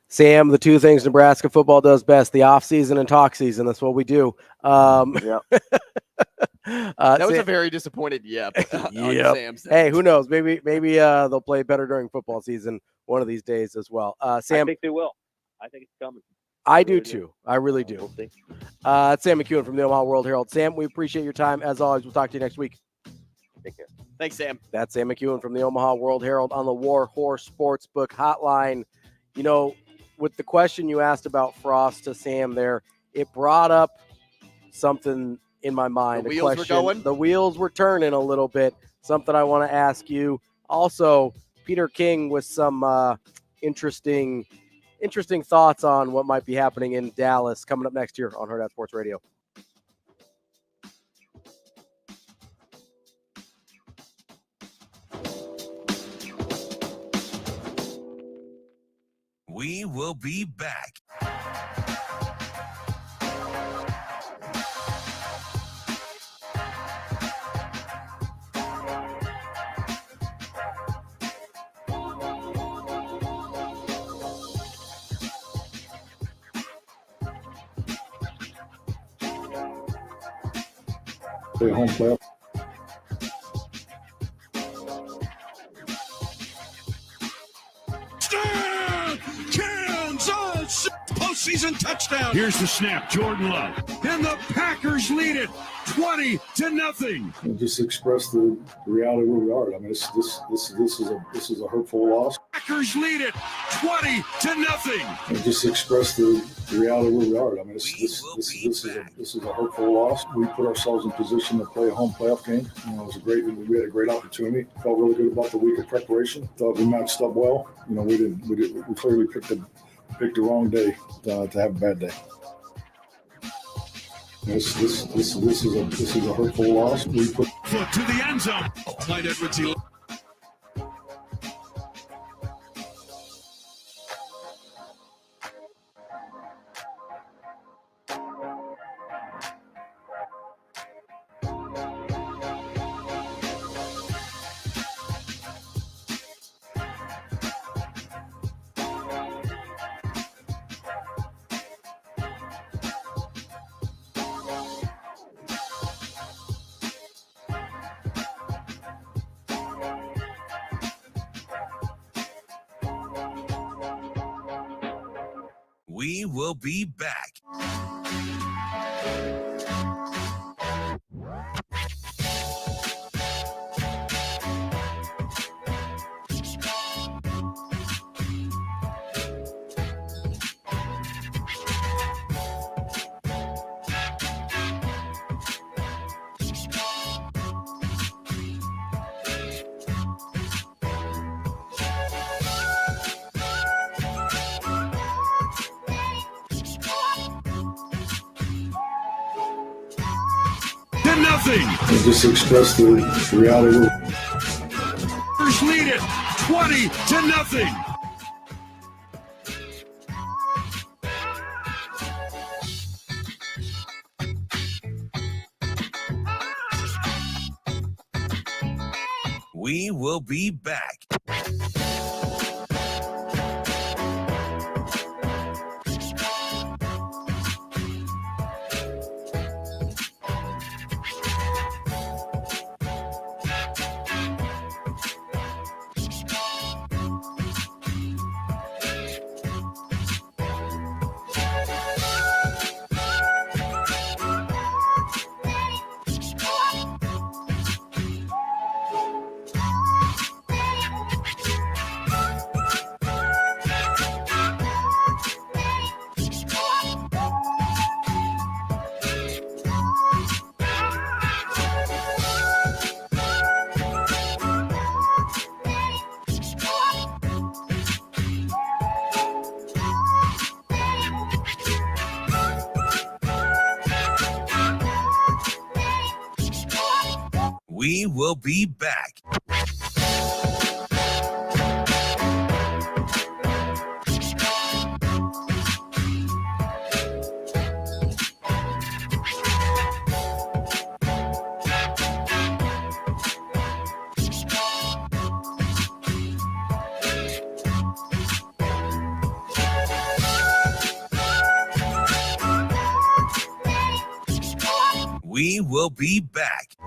Sam, the two things Nebraska football does best, the off season and talk season. That's what we do. Yeah. That was a very disappointed yep. Sam's hey, who knows? Maybe they'll play better during football season one of these days as well. Sam, I think they will. I think it's coming. I do too. I really do. We'll see. It's Sam McKewon from the Omaha World-Herald. Sam, we appreciate your time. As always, we'll talk to you next week. Take care. Thanks, Sam. That's Sam McKewon from the Omaha World-Herald on the War Horse Sportsbook Hotline. With the question you asked about Frost to Sam there, it brought up something in my mind. The wheels were going? The wheels were turning a little bit. Something I want to ask you. Also, Peter King with some interesting thoughts on what might be happening in Dallas coming up next year on Hurrdat Sports Radio. We will be back. Play home playoff. Kansas postseason touchdown. Here's the snap, Jordan Love. And the Packers lead it 20-0. Just express the reality where we are. I mean, this is a hurtful loss. Packers lead it 20-0. And just express the reality where we are. I mean, this is a hurtful loss. We put ourselves in position to play a home playoff game. We had a great opportunity. Felt really good about the week of preparation. Thought we matched up well. We clearly picked the wrong day to have a bad day. This is a hurtful loss. We put foot to the end zone. Clyde Edwards. We will be back. Nothing. Just express the reality. First lead it 20-0. We will be back. We will be back. We will be back.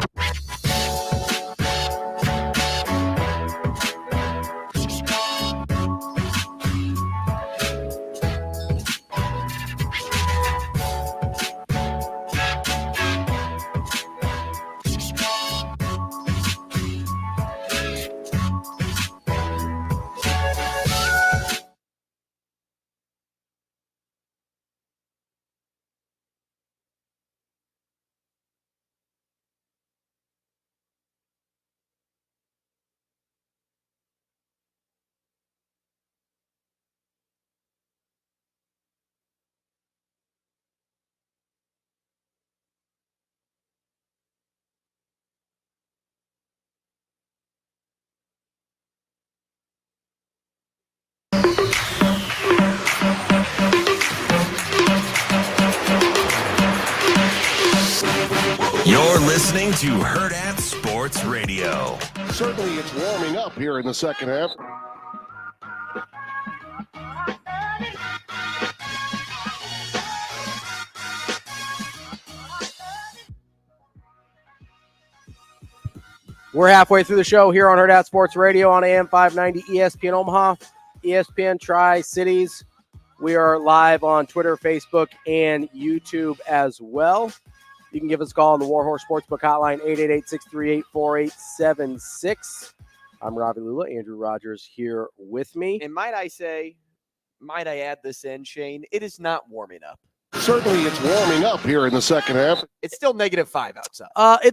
You're listening to Hurrdat Sports Radio. Certainly it's warming up here in the second half. We're halfway through the show here on Hurrdat Sports Radio on AM 590 ESPN Omaha, ESPN Tri-Cities. We are live on Twitter, Facebook, and YouTube as well. You can give us a call on the Warhorse Sportsbook hotline, 888-638-4876. I'm Ravi Lulla. Andrew Rogers here with me. And might I add this in, Shane, it is not warming up. Certainly it's warming up here in the second half. It's still -5 outside.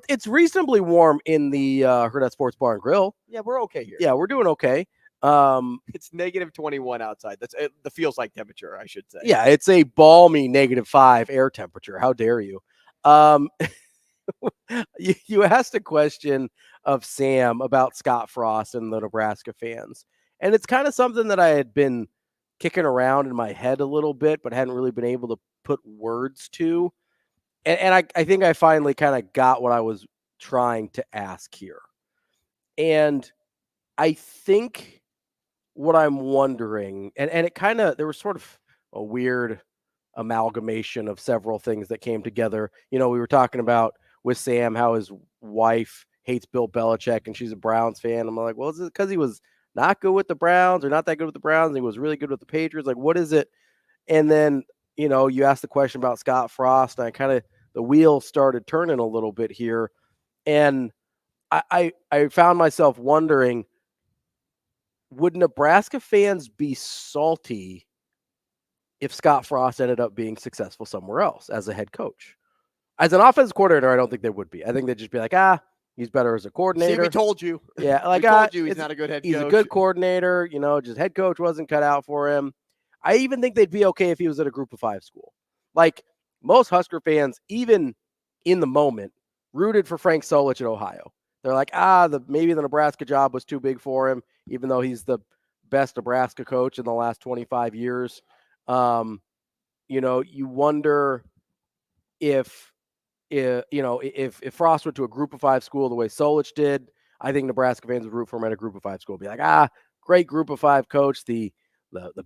It's reasonably warm in the Hurrdat Sports Bar and Grill. Yeah, we're okay here. Yeah, we're doing okay. It's -21 outside. That's the feels like temperature, I should say. Yeah, it's a balmy -5 air temperature. How dare you? You asked a question of Sam about Scott Frost and the Nebraska fans. And it's kind of something that I had been kicking around in my head a little bit, but hadn't really been able to put words to. And I think I finally kind of got what I was trying to ask here. And I think what I'm wondering, and it kind of, there was sort of a weird amalgamation of several things that came together. You know, we were talking about with Sam how his wife hates Bill Belichick and she's a Browns fan. I'm like, well, is it because he was not good with the Browns or not that good with the Browns and he was really good with the Patriots? Like, what is it? And then, you asked the question about Scott Frost, and the wheel started turning a little bit here. And I found myself wondering, would Nebraska fans be salty if Scott Frost ended up being successful somewhere else as a head coach? As an offensive coordinator, I don't think they would be. I think they'd just be like, he's better as a coordinator. See, we told you. Yeah, we told you he's not a good head coach. He's a good coordinator. Just head coach wasn't cut out for him. I even think they'd be okay if he was at a Group of 5 school. Like most Husker fans, even in the moment, rooted for Frank Solich at Ohio. They're like, maybe the Nebraska job was too big for him, even though he's the best Nebraska coach in the last 25 years. You wonder if Frost went to a Group of 5 school the way Solich did, I think Nebraska fans would root for him at a Group of 5 school. Be like, great Group of 5 coach. The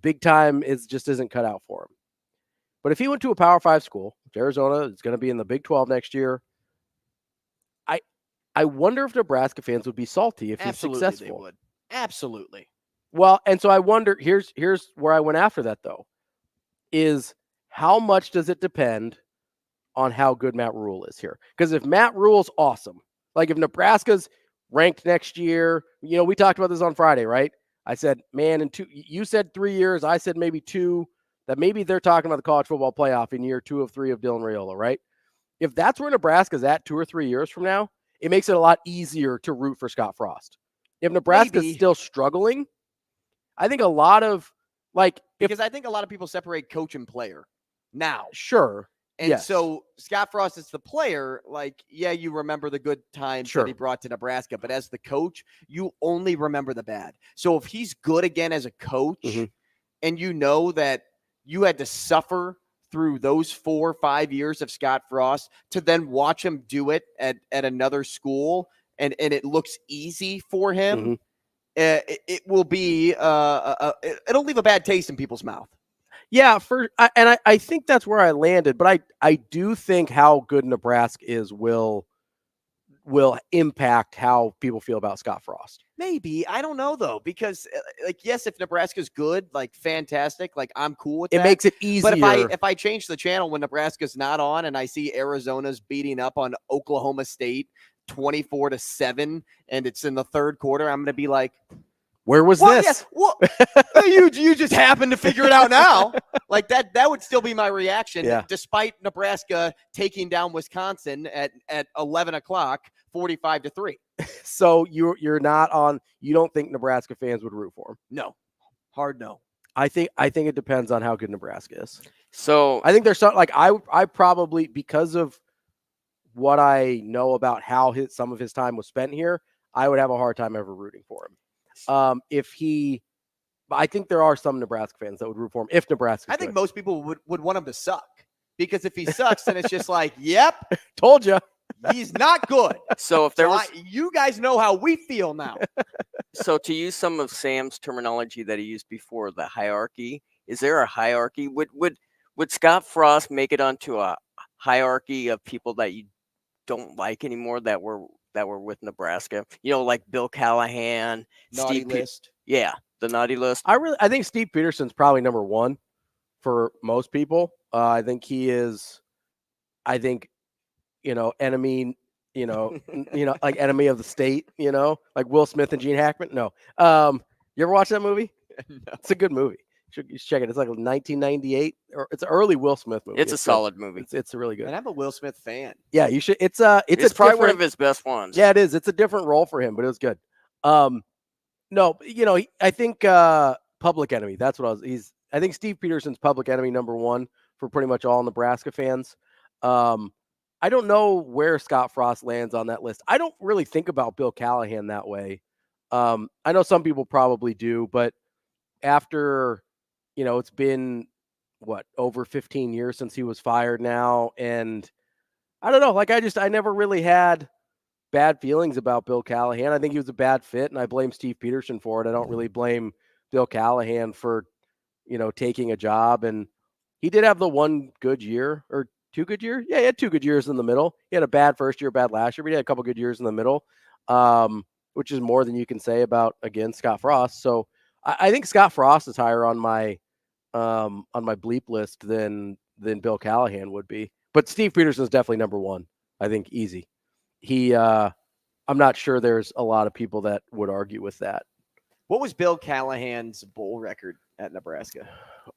big time just isn't cut out for him. But if he went to a Power 5 school, Arizona is going to be in the Big 12 next year. I wonder if Nebraska fans would be salty if he's successful. They would. Absolutely. Well, and so I wonder, here's where I went after that, though, is how much does it depend on how good Matt Rule is here? Because if Matt Rule's awesome, like if Nebraska's ranked next year, we talked about this on Friday, right? I said, man, you said 3 years, I said maybe 2, that maybe they're talking about the college football playoff in year 2 of 3 of Dylan Raiola, right? If that's where Nebraska's at 2 or 3 years from now, it makes it a lot easier to root for Scott Frost. If Nebraska's still struggling, I think a lot of because I think a lot of people separate coach and player now. Sure. And so Scott Frost is the player, you remember the good times that he brought to Nebraska, but as the coach, you only remember the bad. So if he's good again as a coach, and you know that you had to suffer through those 4 or 5 years of Scott Frost to then watch him do it at another school, and it looks easy for him, it will be it'll leave a bad taste in people's mouth. Yeah, I think that's where I landed, but I do think how good Nebraska is will impact how people feel about Scott Frost. Maybe. I don't know, though, because, yes, if Nebraska's good, fantastic, I'm cool with that. It makes it easier. But if I change the channel when Nebraska's not on and I see Arizona's beating up on Oklahoma State 24-7 and it's in the third quarter, I'm going to be like, where was this? Yeah, you just happened to figure it out now. That would still be my reaction, despite Nebraska taking down Wisconsin at 11 o'clock, 45-3. So you're not on. You don't think Nebraska fans would root for him? No, hard no. I think it depends on how good Nebraska is. So I think there's some I probably, because of what I know about how some of his time was spent here, I would have a hard time ever rooting for him. I think there are some Nebraska fans that would root for him if Nebraska. I think most people would want him to suck, because if he sucks, then it's just yep, told you he's not good. So if there was, you guys know how we feel now. So to use some of Sam's terminology that he used before, the hierarchy, is there a hierarchy? Would Scott Frost make it onto a hierarchy of people that you don't like anymore that were with Nebraska? Like Bill Callahan, naughty list. The naughty list. I think Steve Peterson's probably number 1 for most people. I think he is. I think, enemy. Enemy of the state. Like Will Smith and Gene Hackman. No. You ever watch that movie? No. It's a good movie. You should check it. It's 1998, or it's an early Will Smith movie. It's a solid movie. It's really good. And I'm a Will Smith fan. Yeah, you should. It's probably one of his best ones. Yeah, it is. It's a different role for him, but it was good. No, I think Public Enemy. That's what I think Steve Peterson's Public Enemy number 1 for pretty much all Nebraska fans. I don't know where Scott Frost lands on that list. I don't really think about Bill Callahan that way. I know some people probably do, but after, it's been over 15 years since he was fired now. And I don't know, I never really had bad feelings about Bill Callahan. I think he was a bad fit, and I blame Steve Peterson for it. I don't really blame Bill Callahan for, taking a job. And he did have the 1 good year, or 2 good years. Yeah, he had 2 good years in the middle. He had a bad first year, bad last year, but he had a couple good years in the middle, which is more than you can say about, again, Scott Frost. So I think Scott Frost is higher on my on my bleep list than Bill Callahan would be. But Steve Peterson is definitely number one. I think easy. I'm not sure there's a lot of people that would argue with that. What was Bill Callahan's bowl record at Nebraska?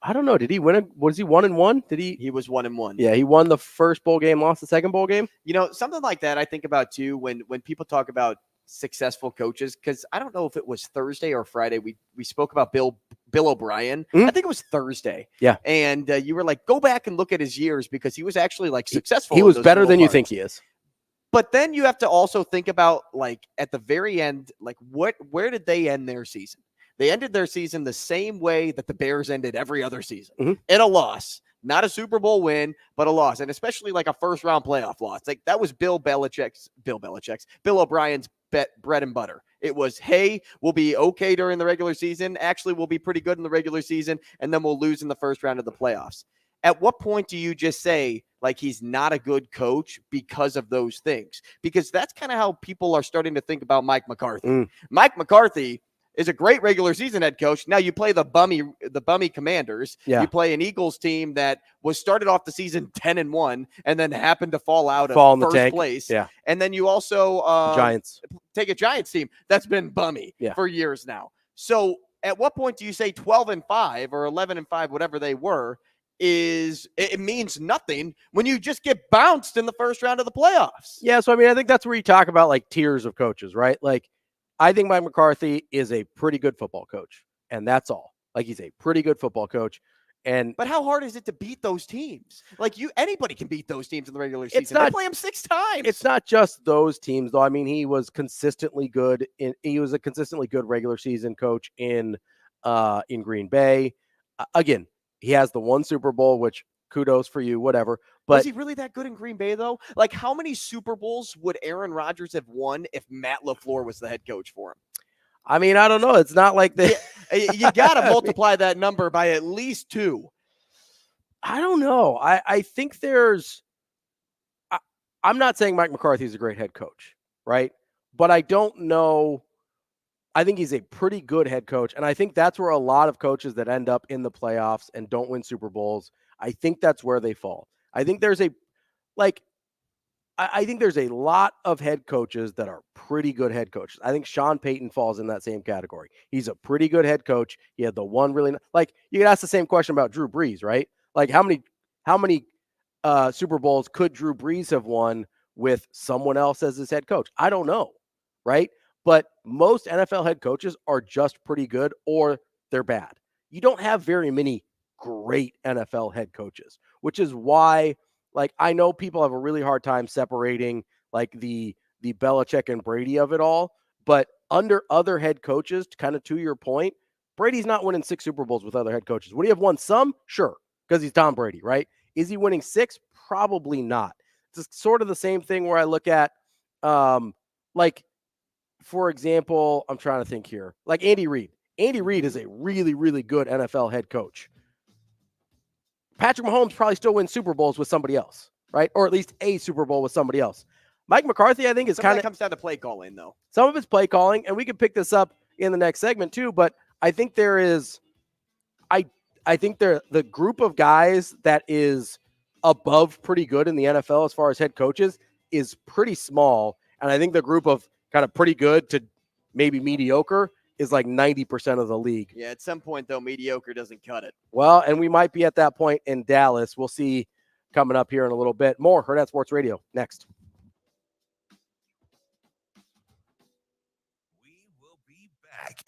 I don't know. Did he win it? Was he 1-1? Did he? He was 1-1. Yeah, he won the first bowl game, lost the second bowl game. You know, something like that I think about too when people talk about successful coaches, because I don't know if it was Thursday or Friday. We spoke about Bill O'Brien. I think it was Thursday. Yeah. And you were like, go back and look at his years because he was actually like successful. He was better than you think he is. But then you have to also think about, like, at the very end, like, where did they end their season? They ended their season the same way that the Bears ended every other season, in a loss. Not a Super Bowl win, but a loss, and especially like a first-round playoff loss. Like, that was Bill O'Brien's bread and butter. It was, hey, we'll be okay during the regular season. Actually, we'll be pretty good in the regular season, and then we'll lose in the first round of the playoffs. At what point do you just say, like, he's not a good coach because of those things? Because that's kind of how people are starting to think about Mike McCarthy. Mike McCarthy is a great regular season head coach. Now you play the bummy Commanders. Yeah. You play an Eagles team that was started off the season 10-1 and then happened to fall out of first place. Yeah. And then you also Giants. Take a Giants team that's been bummy for years now. So at what point do you say 12-5 or 11-5, whatever they were, it means nothing when you just get bounced in the first round of the playoffs? Yeah, so I mean, I think that's where you talk about like tiers of coaches, right? Like, I think Mike McCarthy is a pretty good football coach, and that's all. Like, he's a pretty good football coach. But how hard is it to beat those teams? Like, anybody can beat those teams in the regular season. They play them 6 times. It's not just those teams, though. I mean, he was consistently good. He was a consistently good regular season coach in Green Bay. Again, he has the one Super Bowl, which kudos for you, whatever. But was he really that good in Green Bay, though? Like, how many Super Bowls would Aaron Rodgers have won if Matt LaFleur was the head coach for him? I mean, I don't know. It's not like they. You got to multiply that number by at least 2. I don't know. I think there's. I'm not saying Mike McCarthy is a great head coach, right? But I don't know. I think he's a pretty good head coach, and I think that's where a lot of coaches that end up in the playoffs and don't win Super Bowls, I think that's where they fall. I think there's a lot of head coaches that are pretty good head coaches. I think Sean Payton falls in that same category. He's a pretty good head coach. He had the one really like you could ask the same question about Drew Brees, right? Like how many Super Bowls could Drew Brees have won with someone else as his head coach? I don't know, right? But most NFL head coaches are just pretty good or they're bad. You don't have very many great NFL head coaches, which is why, like, I know people have a really hard time separating like the Belichick and Brady of it all, but under other head coaches, kind of to your point, Brady's not winning 6 Super Bowls with other head coaches. Would he have won some? Sure, because he's Tom Brady, right? Is he winning 6? Probably not. It's sort of the same thing where I look at, like, for example, I'm trying to think here, like Andy Reid. Andy Reid is a really, really good NFL head coach. Patrick Mahomes probably still wins Super Bowls with somebody else, right? Or at least a Super Bowl with somebody else. Mike McCarthy, I think, is kind of comes down to play calling, though. Some of it's play calling, and we can pick this up in the next segment too. But I think there is, I think the group of guys that is above pretty good in the NFL as far as head coaches is pretty small, and I think the group of kind of pretty good to maybe mediocre is like 90% of the league. Yeah, at some point, though, mediocre doesn't cut it. Well, and we might be at that point in Dallas. We'll see coming up here in a little bit. More Hurrdat Sports Radio next. We will be back.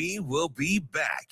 We will be back.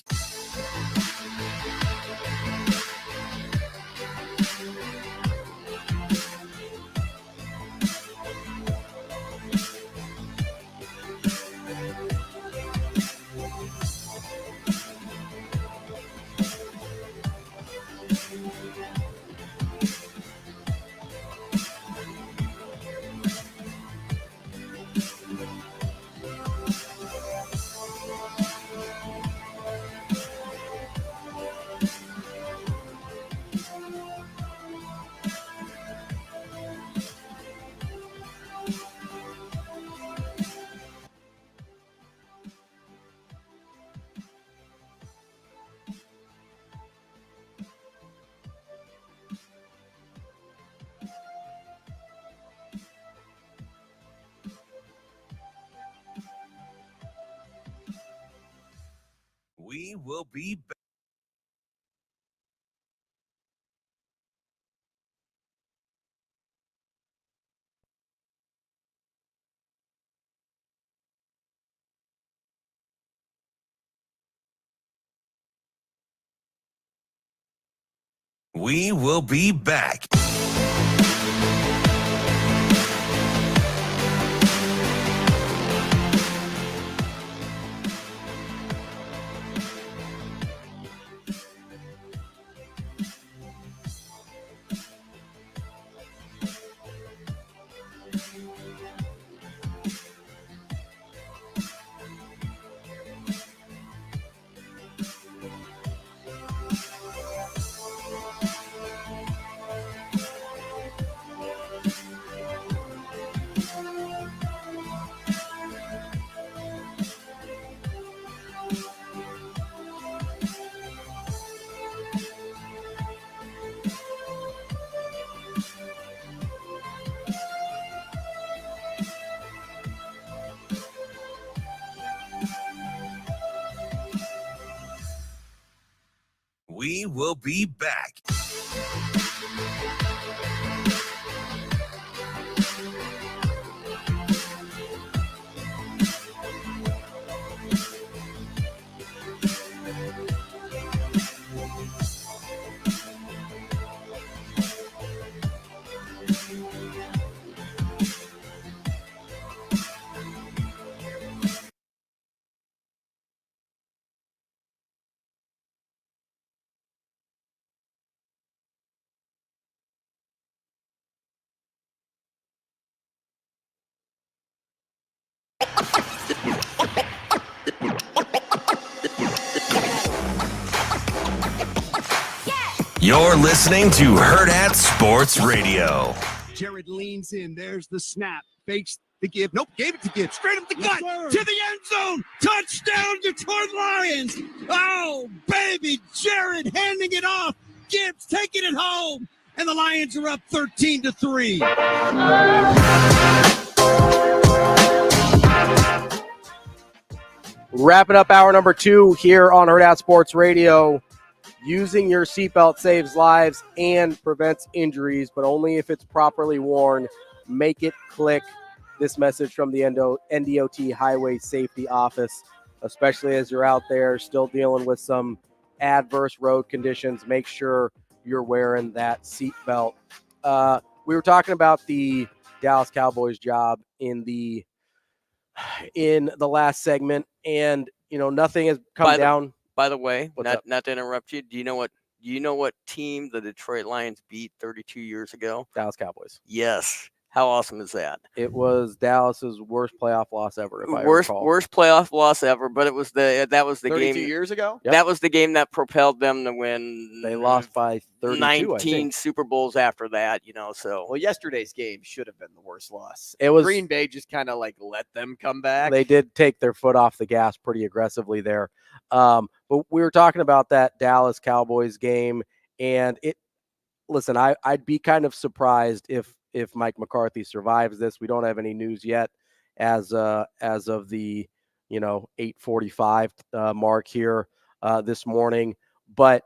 We will be back. We will be back. We will be back. You're listening to Hurrdat Sports Radio. Jared leans in. There's the snap. Fakes the give. Nope, gave it to Gibbs. Straight up the gut. To the end zone. Touchdown, Detroit Lions. Oh, baby. Jared handing it off. Gibbs taking it home. And the Lions are up 13-3. Wrapping up hour number 2 here on Hurrdat Sports Radio. Using your seatbelt saves lives and prevents injuries, but only if it's properly worn. Make it click. This message from the NDOT Highway Safety Office, especially as you're out there still dealing with some adverse road conditions. Make sure you're wearing that seatbelt. We were talking about the Dallas Cowboys job in the last segment, and nothing has come down. By the way, not to interrupt you, do you know what team the Detroit Lions beat 32 years ago? Dallas Cowboys. Yes. How awesome is that? It was Dallas's worst playoff loss ever. Worst playoff loss ever, but that was the 32 game years ago. Yep. That was the game that propelled them to win. They lost by 32. 19 Super Bowls after that. So well, yesterday's game should have been the worst loss. It was Green Bay just kind of let them come back. They did take their foot off the gas pretty aggressively there. But we were talking about that Dallas Cowboys game, and listen, I'd be kind of surprised if Mike McCarthy survives this. We don't have any news yet as of the 8:45 mark here this morning. But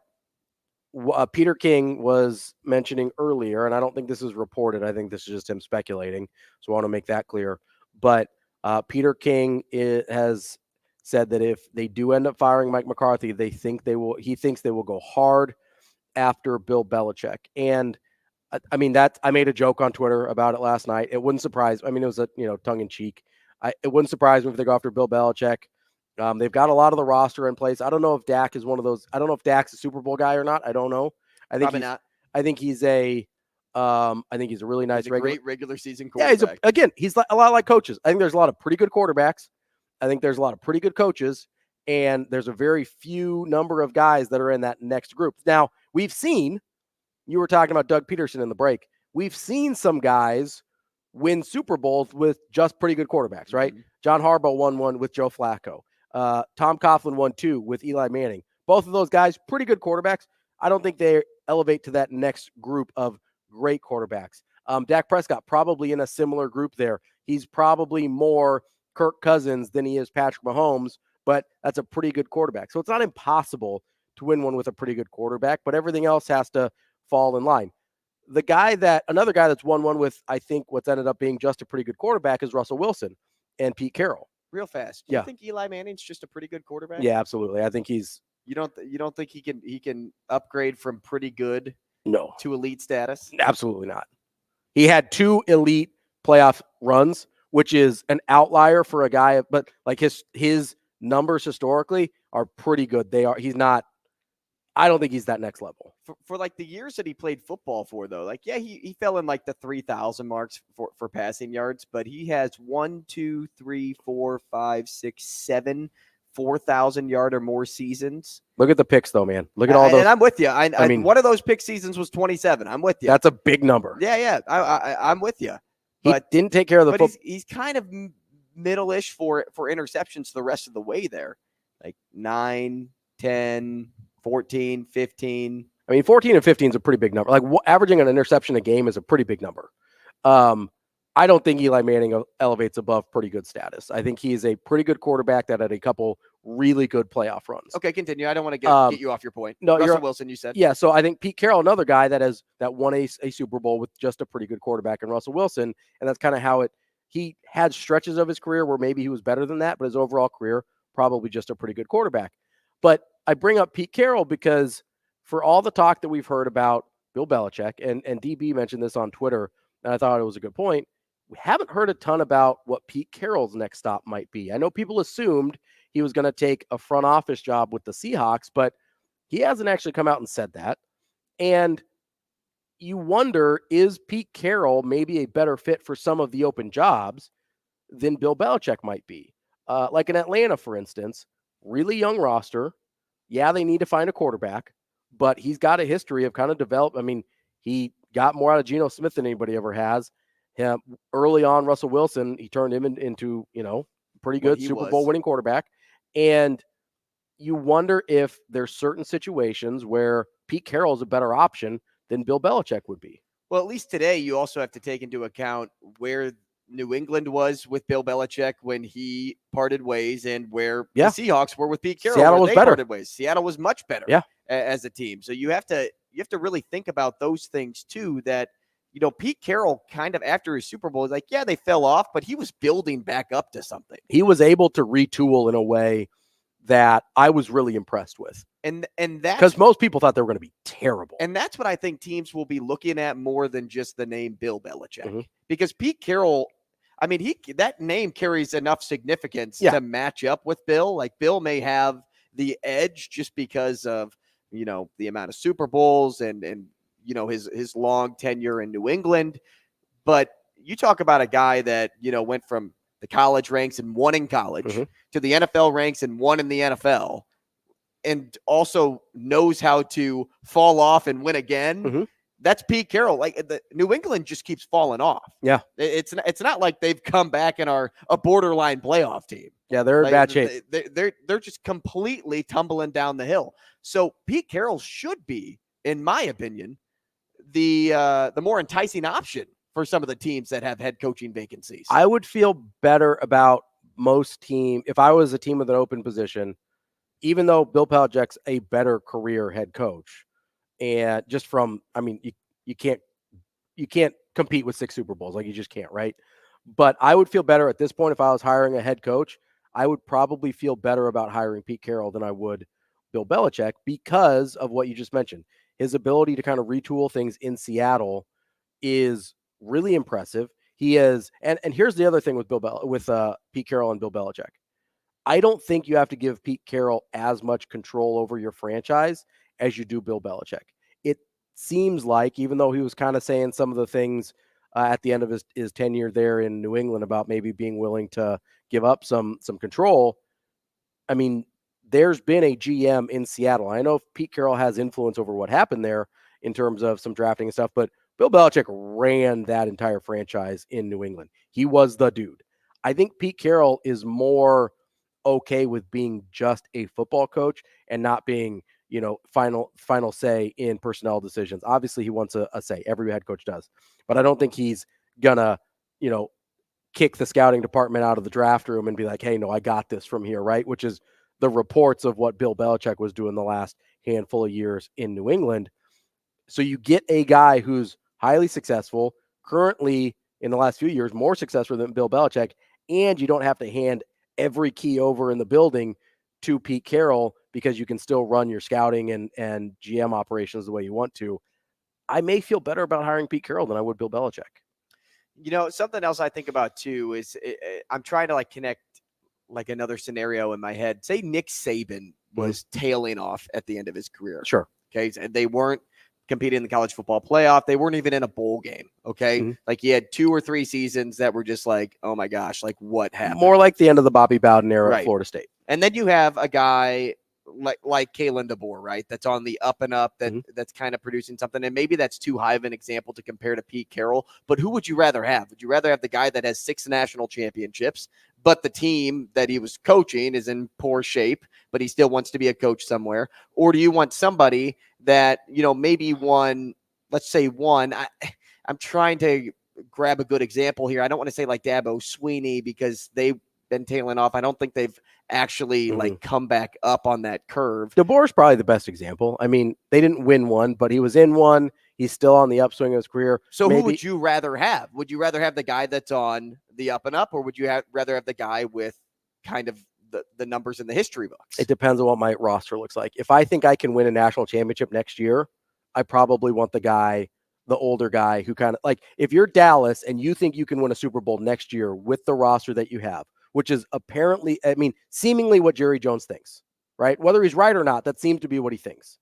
Peter King was mentioning earlier, and I don't think this is reported. I think this is just him speculating. So I want to make that clear. But Peter King has said that if they do end up firing Mike McCarthy, he thinks they will go hard after Bill Belichick. And I mean, I made a joke on Twitter about it last night. It wouldn't surprise. I mean, it was tongue in cheek. It wouldn't surprise me if they go after Bill Belichick. They've got a lot of the roster in place. I don't know if Dak is one of those. I don't know if Dak's a Super Bowl guy or not. I don't know. Probably not. I think he's a really nice, great regular season quarterback. Yeah, he's a lot like coaches. I think there's a lot of pretty good quarterbacks. I think there's a lot of pretty good coaches, and there's a very few number of guys that are in that next group. Now, we've seen, you were talking about Doug Peterson in the break. We've seen some guys win Super Bowls with just pretty good quarterbacks, right? Mm-hmm. John Harbaugh won one with Joe Flacco. Tom Coughlin won 2 with Eli Manning. Both of those guys, pretty good quarterbacks. I don't think they elevate to that next group of great quarterbacks. Dak Prescott probably in a similar group there. He's probably more Kirk Cousins than he is Patrick Mahomes, but that's a pretty good quarterback. So it's not impossible to win one with a pretty good quarterback, but everything else has to fall in line. Another guy that's won one with, I think, what's ended up being just a pretty good quarterback is Russell Wilson and Pete Carroll. Real fast. Do you think Eli Manning's just a pretty good quarterback? Yeah, absolutely. I think he's. You don't think he can upgrade from pretty good to elite status? Absolutely not. He had 2 elite playoff runs, which is an outlier for a guy, but like his numbers historically are pretty good. He's not. I don't think he's that next level. For like the years that he played football for, though, like, yeah, he fell in like the 3,000 marks for passing yards, but he has 1, 2, 3, 4, 5, 6, 7 4,000-yard or more seasons. Look at the picks, though, man. Look at all those. And I'm with you. I mean, one of those pick seasons was 27. I'm with you. That's a big number. Yeah. I'm with you. But he didn't take care of the football. He's kind of middle-ish for interceptions the rest of the way there. Like 9, 10, 14, 15. I mean, 14 and 15 is a pretty big number. Like averaging an interception a game is a pretty big number. I don't think Eli Manning elevates above pretty good status. I think he is a pretty good quarterback that had a couple really good playoff runs. Okay, continue. I don't want to get you off your point. No, Russell Wilson, you said. Yeah, so I think Pete Carroll, another guy that won a Super Bowl with just a pretty good quarterback in Russell Wilson, and that's kind of how he had stretches of his career where maybe he was better than that, but his overall career, probably just a pretty good quarterback. But I bring up Pete Carroll because for all the talk that we've heard about Bill Belichick, and DB mentioned this on Twitter, and I thought it was a good point, we haven't heard a ton about what Pete Carroll's next stop might be. I know people assumed he was going to take a front office job with the Seahawks, but he hasn't actually come out and said that. And you wonder, is Pete Carroll maybe a better fit for some of the open jobs than Bill Belichick might be? Like in Atlanta, for instance, really young roster. Yeah, they need to find a quarterback, but he's got a history of kind of develop. I mean, he got more out of Geno Smith than anybody ever has. Early on, Russell Wilson, he turned him into, pretty good Super Bowl winning quarterback. And you wonder if there's certain situations where Pete Carroll is a better option than Bill Belichick would be. Well, at least today, you also have to take into account where New England was with Bill Belichick when he parted ways and where the Seahawks were with Pete Carroll. Seattle was better. Parted ways. Seattle was much better as a team. So you have to really think about those things too, that Pete Carroll kind of after his Super Bowl is like, yeah, they fell off, but he was building back up to something. He was able to retool in a way that I was really impressed with. And that's because most people thought they were going to be terrible. And that's what I think teams will be looking at more than just the name Bill Belichick. Because Pete Carroll, I mean, that name carries enough significance to match up with Bill. Like Bill may have the edge just because of, the amount of Super Bowls and his long tenure in New England. But you talk about a guy that, went from the college ranks and won in college to the NFL ranks and won in the NFL, and also knows how to fall off and win again. That's Pete Carroll. Like the New England just keeps falling off. Yeah. It's not like they've come back and are a borderline playoff team. Yeah, they're in bad shape. They're just completely tumbling down the hill. So Pete Carroll should be, in my opinion, the more enticing option for some of the teams that have head coaching vacancies. I would feel better about most team if I was a team with an open position, even though Bill Belichick's a better career head coach. And just from, I mean, you can't compete with 6 Super Bowls. Like you just can't, right? But I would feel better at this point if I was hiring a head coach. I would probably feel better about hiring Pete Carroll than I would Bill Belichick because of what you just mentioned. His ability to kind of retool things in Seattle is really impressive. He is, and here's the other thing with Pete Carroll and Bill Belichick. I don't think you have to give Pete Carroll as much control over your franchise as you do Bill Belichick. It seems like, even though he was kind of saying some of the things at the end of his tenure there in New England about maybe being willing to give up some control, I mean, there's been a GM in Seattle. I know Pete Carroll has influence over what happened there in terms of some drafting and stuff, but Bill Belichick ran that entire franchise in New England. He was the dude. I think Pete Carroll is more okay with being just a football coach and not being, final say in personnel decisions. Obviously, he wants a say. Every head coach does. But I don't think he's gonna, kick the scouting department out of the draft room and be like, hey, no, I got this from here, right? Which is the reports of what Bill Belichick was doing the last handful of years in New England. So you get a guy who's highly successful, currently in the last few years, more successful than Bill Belichick, and you don't have to hand every key over in the building to Pete Carroll because you can still run your scouting and GM operations the way you want to. I may feel better about hiring Pete Carroll than I would Bill Belichick. Something else I think about too is I'm trying to connect another scenario in my head. Say Nick Saban was tailing off at the end of his career. Sure. Okay. They weren't competing in the college football playoff. They weren't even in a bowl game. Okay. Mm-hmm. He had 2 or 3 seasons that were just oh my gosh, what happened? More like the end of the Bobby Bowden era at Florida State. And then you have a guy like Kalen DeBoer, right? That's on the up and up, that's kind of producing something. And maybe that's too high of an example to compare to Pete Carroll, but who would you rather have? Would you rather have the guy that has 6 national championships, but the team that he was coaching is in poor shape, but he still wants to be a coach somewhere? Or do you want somebody that, maybe won, let's say one, I'm trying to grab a good example here. I don't want to say like Dabo Sweeney because they've been tailing off. I don't think they've actually come back up on that curve. DeBoer's probably the best example. I mean, they didn't win one, but he was in one. He's still on the upswing of his career. So who would you rather have? Would you rather have the guy that's on the up and up, or would you rather have the guy with kind of the numbers in the history books? It depends on what my roster looks like. If I think I can win a national championship next year, I probably want the older guy who kind of if you're Dallas and you think you can win a Super Bowl next year with the roster that you have, which is apparently, seemingly what Jerry Jones thinks, right? Whether he's right or not, that seems to be what he thinks.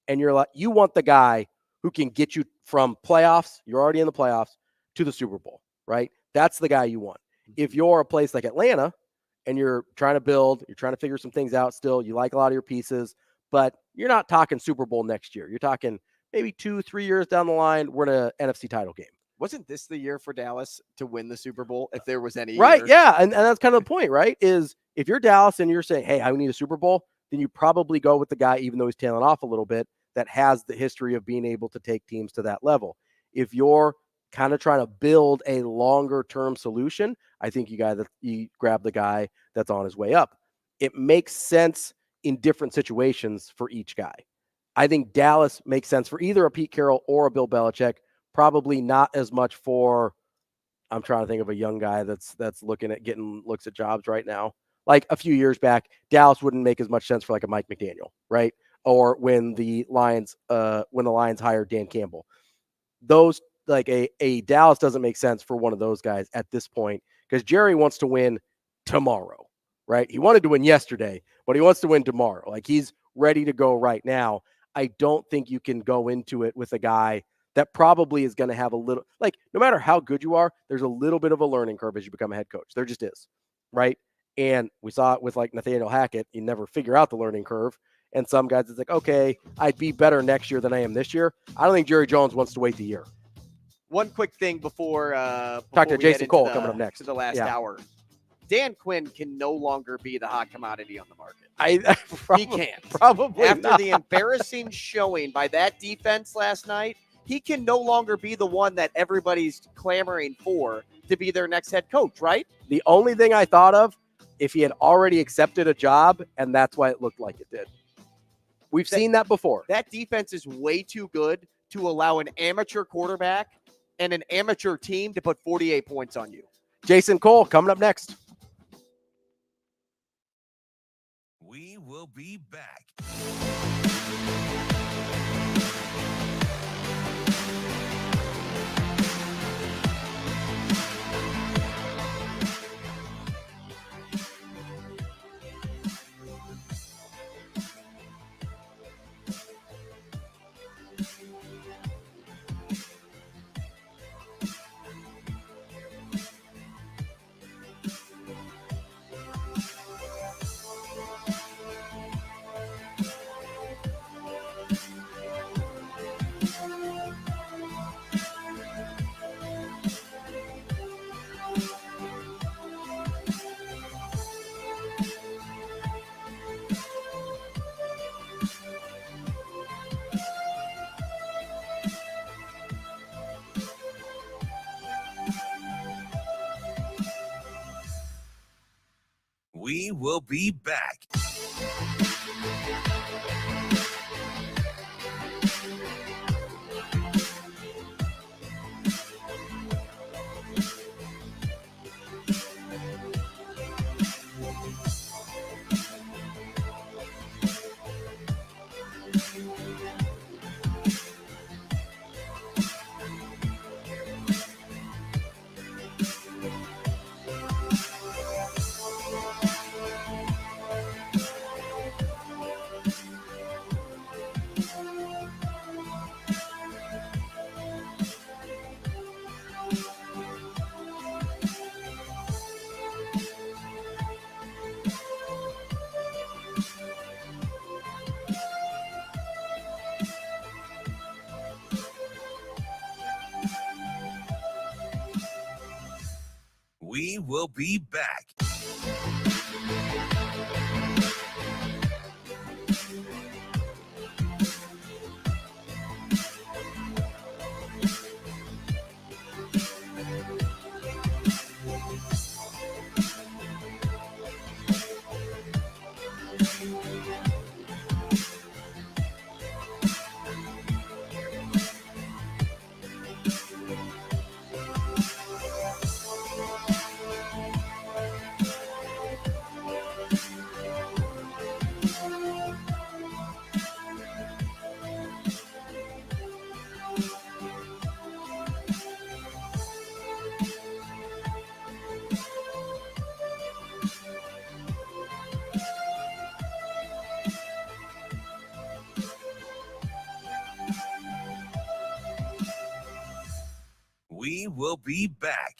And you want the guy who can get you from playoffs, you're already in the playoffs, to the Super Bowl, right? That's the guy you want. If you're a place like Atlanta and you're trying to build, you're trying to figure some things out still, you like a lot of your pieces, but you're not talking Super Bowl next year. You're talking maybe 2-3 years down the line, we're in an NFC title game. Wasn't this the year for Dallas to win the Super Bowl, if there was any right, year? Yeah, and that's kind of the point, right? Is if you're Dallas and you're saying, hey, I need a Super Bowl, then you probably go with the guy, even though he's tailing off a little bit, that has the history of being able to take teams to that level. If you're kind of trying to build a longer-term solution, I think you grab the guy that's on his way up. It makes sense in different situations for each guy. I think Dallas makes sense for either a Pete Carroll or a Bill Belichick. Probably not as much for, I'm trying to think of a young guy that's looking at getting looks at jobs right now. Like a few years back, Dallas wouldn't make as much sense for a Mike McDaniel, right? Or when the Lions hired Dan Campbell. Those a Dallas doesn't make sense for one of those guys at this point because Jerry wants to win tomorrow, right? He wanted to win yesterday, but he wants to win tomorrow. He's ready to go right now. I don't think you can go into it with a guy that probably is going to have a little, no matter how good you are, there's a little bit of a learning curve as you become a head coach. There just is, right? And we saw it with Nathaniel Hackett. You never figure out the learning curve. And some guys, it's okay, I'd be better next year than I am this year. I don't think Jerry Jones wants to wait the year. One quick thing before talk to Jason Cole coming up next. To the last hour. Dan Quinn can no longer be the hot commodity on the market. He can't. Probably after not. the embarrassing showing by that defense last night. He can no longer be the one that everybody's clamoring for to be their next head coach, right? The only thing I thought of, if he had already accepted a job, and that's why it looked like it did. We've seen that before. That defense is way too good to allow an amateur quarterback and an amateur team to put 48 points on you. Jason Cole coming up next. We will be back. We will be back. We will be back. We will be back.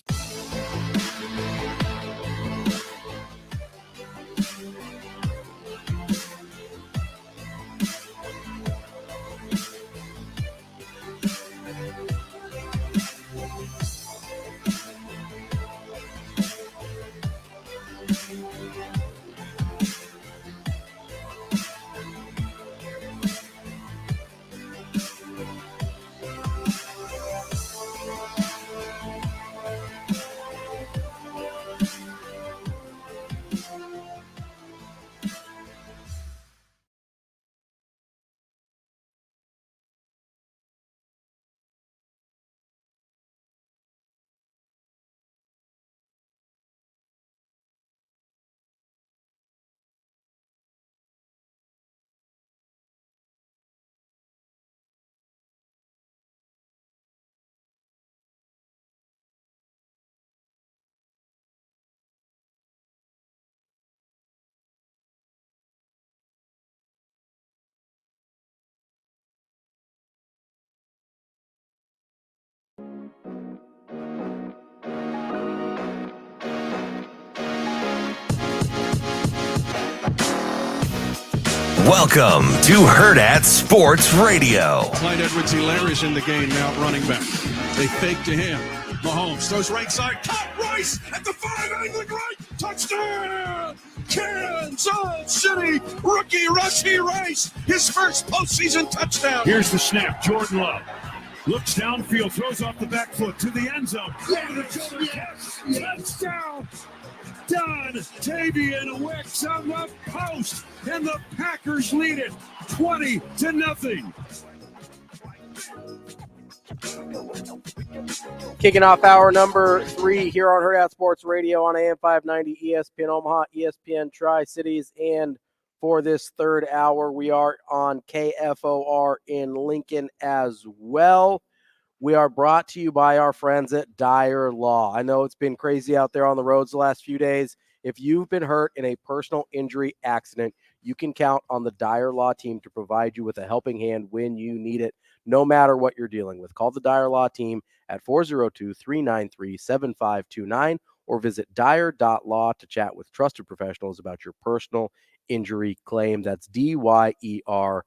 Welcome to Hurrdat Sports Radio. Clyde Edwards-Helaire is in the game now, running back. They fake to him. Mahomes throws right side. Caught Rice at the 5, angling right. Touchdown! Kansas City rookie Rashi Rice, his first postseason touchdown. Here's the snap. Jordan Love looks downfield, throws off the back foot to the end zone. Yes. Touchdown! Don Tavian Wicks on the post, and the Packers lead it 20-0. Kicking off hour number 3 here on Hurrdat Sports Radio on AM 590, ESPN Omaha, ESPN Tri-Cities, and for this third hour. We are on KFOR in Lincoln as well. We are brought to you by our friends at Dyer Law. I know it's been crazy out there on the roads the last few days. If you've been hurt in a personal injury accident, you can count on the Dyer Law team to provide you with a helping hand when you need it, no matter what you're dealing with. Call the Dyer Law team at 402-393-7529 or visit dyer.law to chat with trusted professionals about your personal injury claim. That's DYER.law.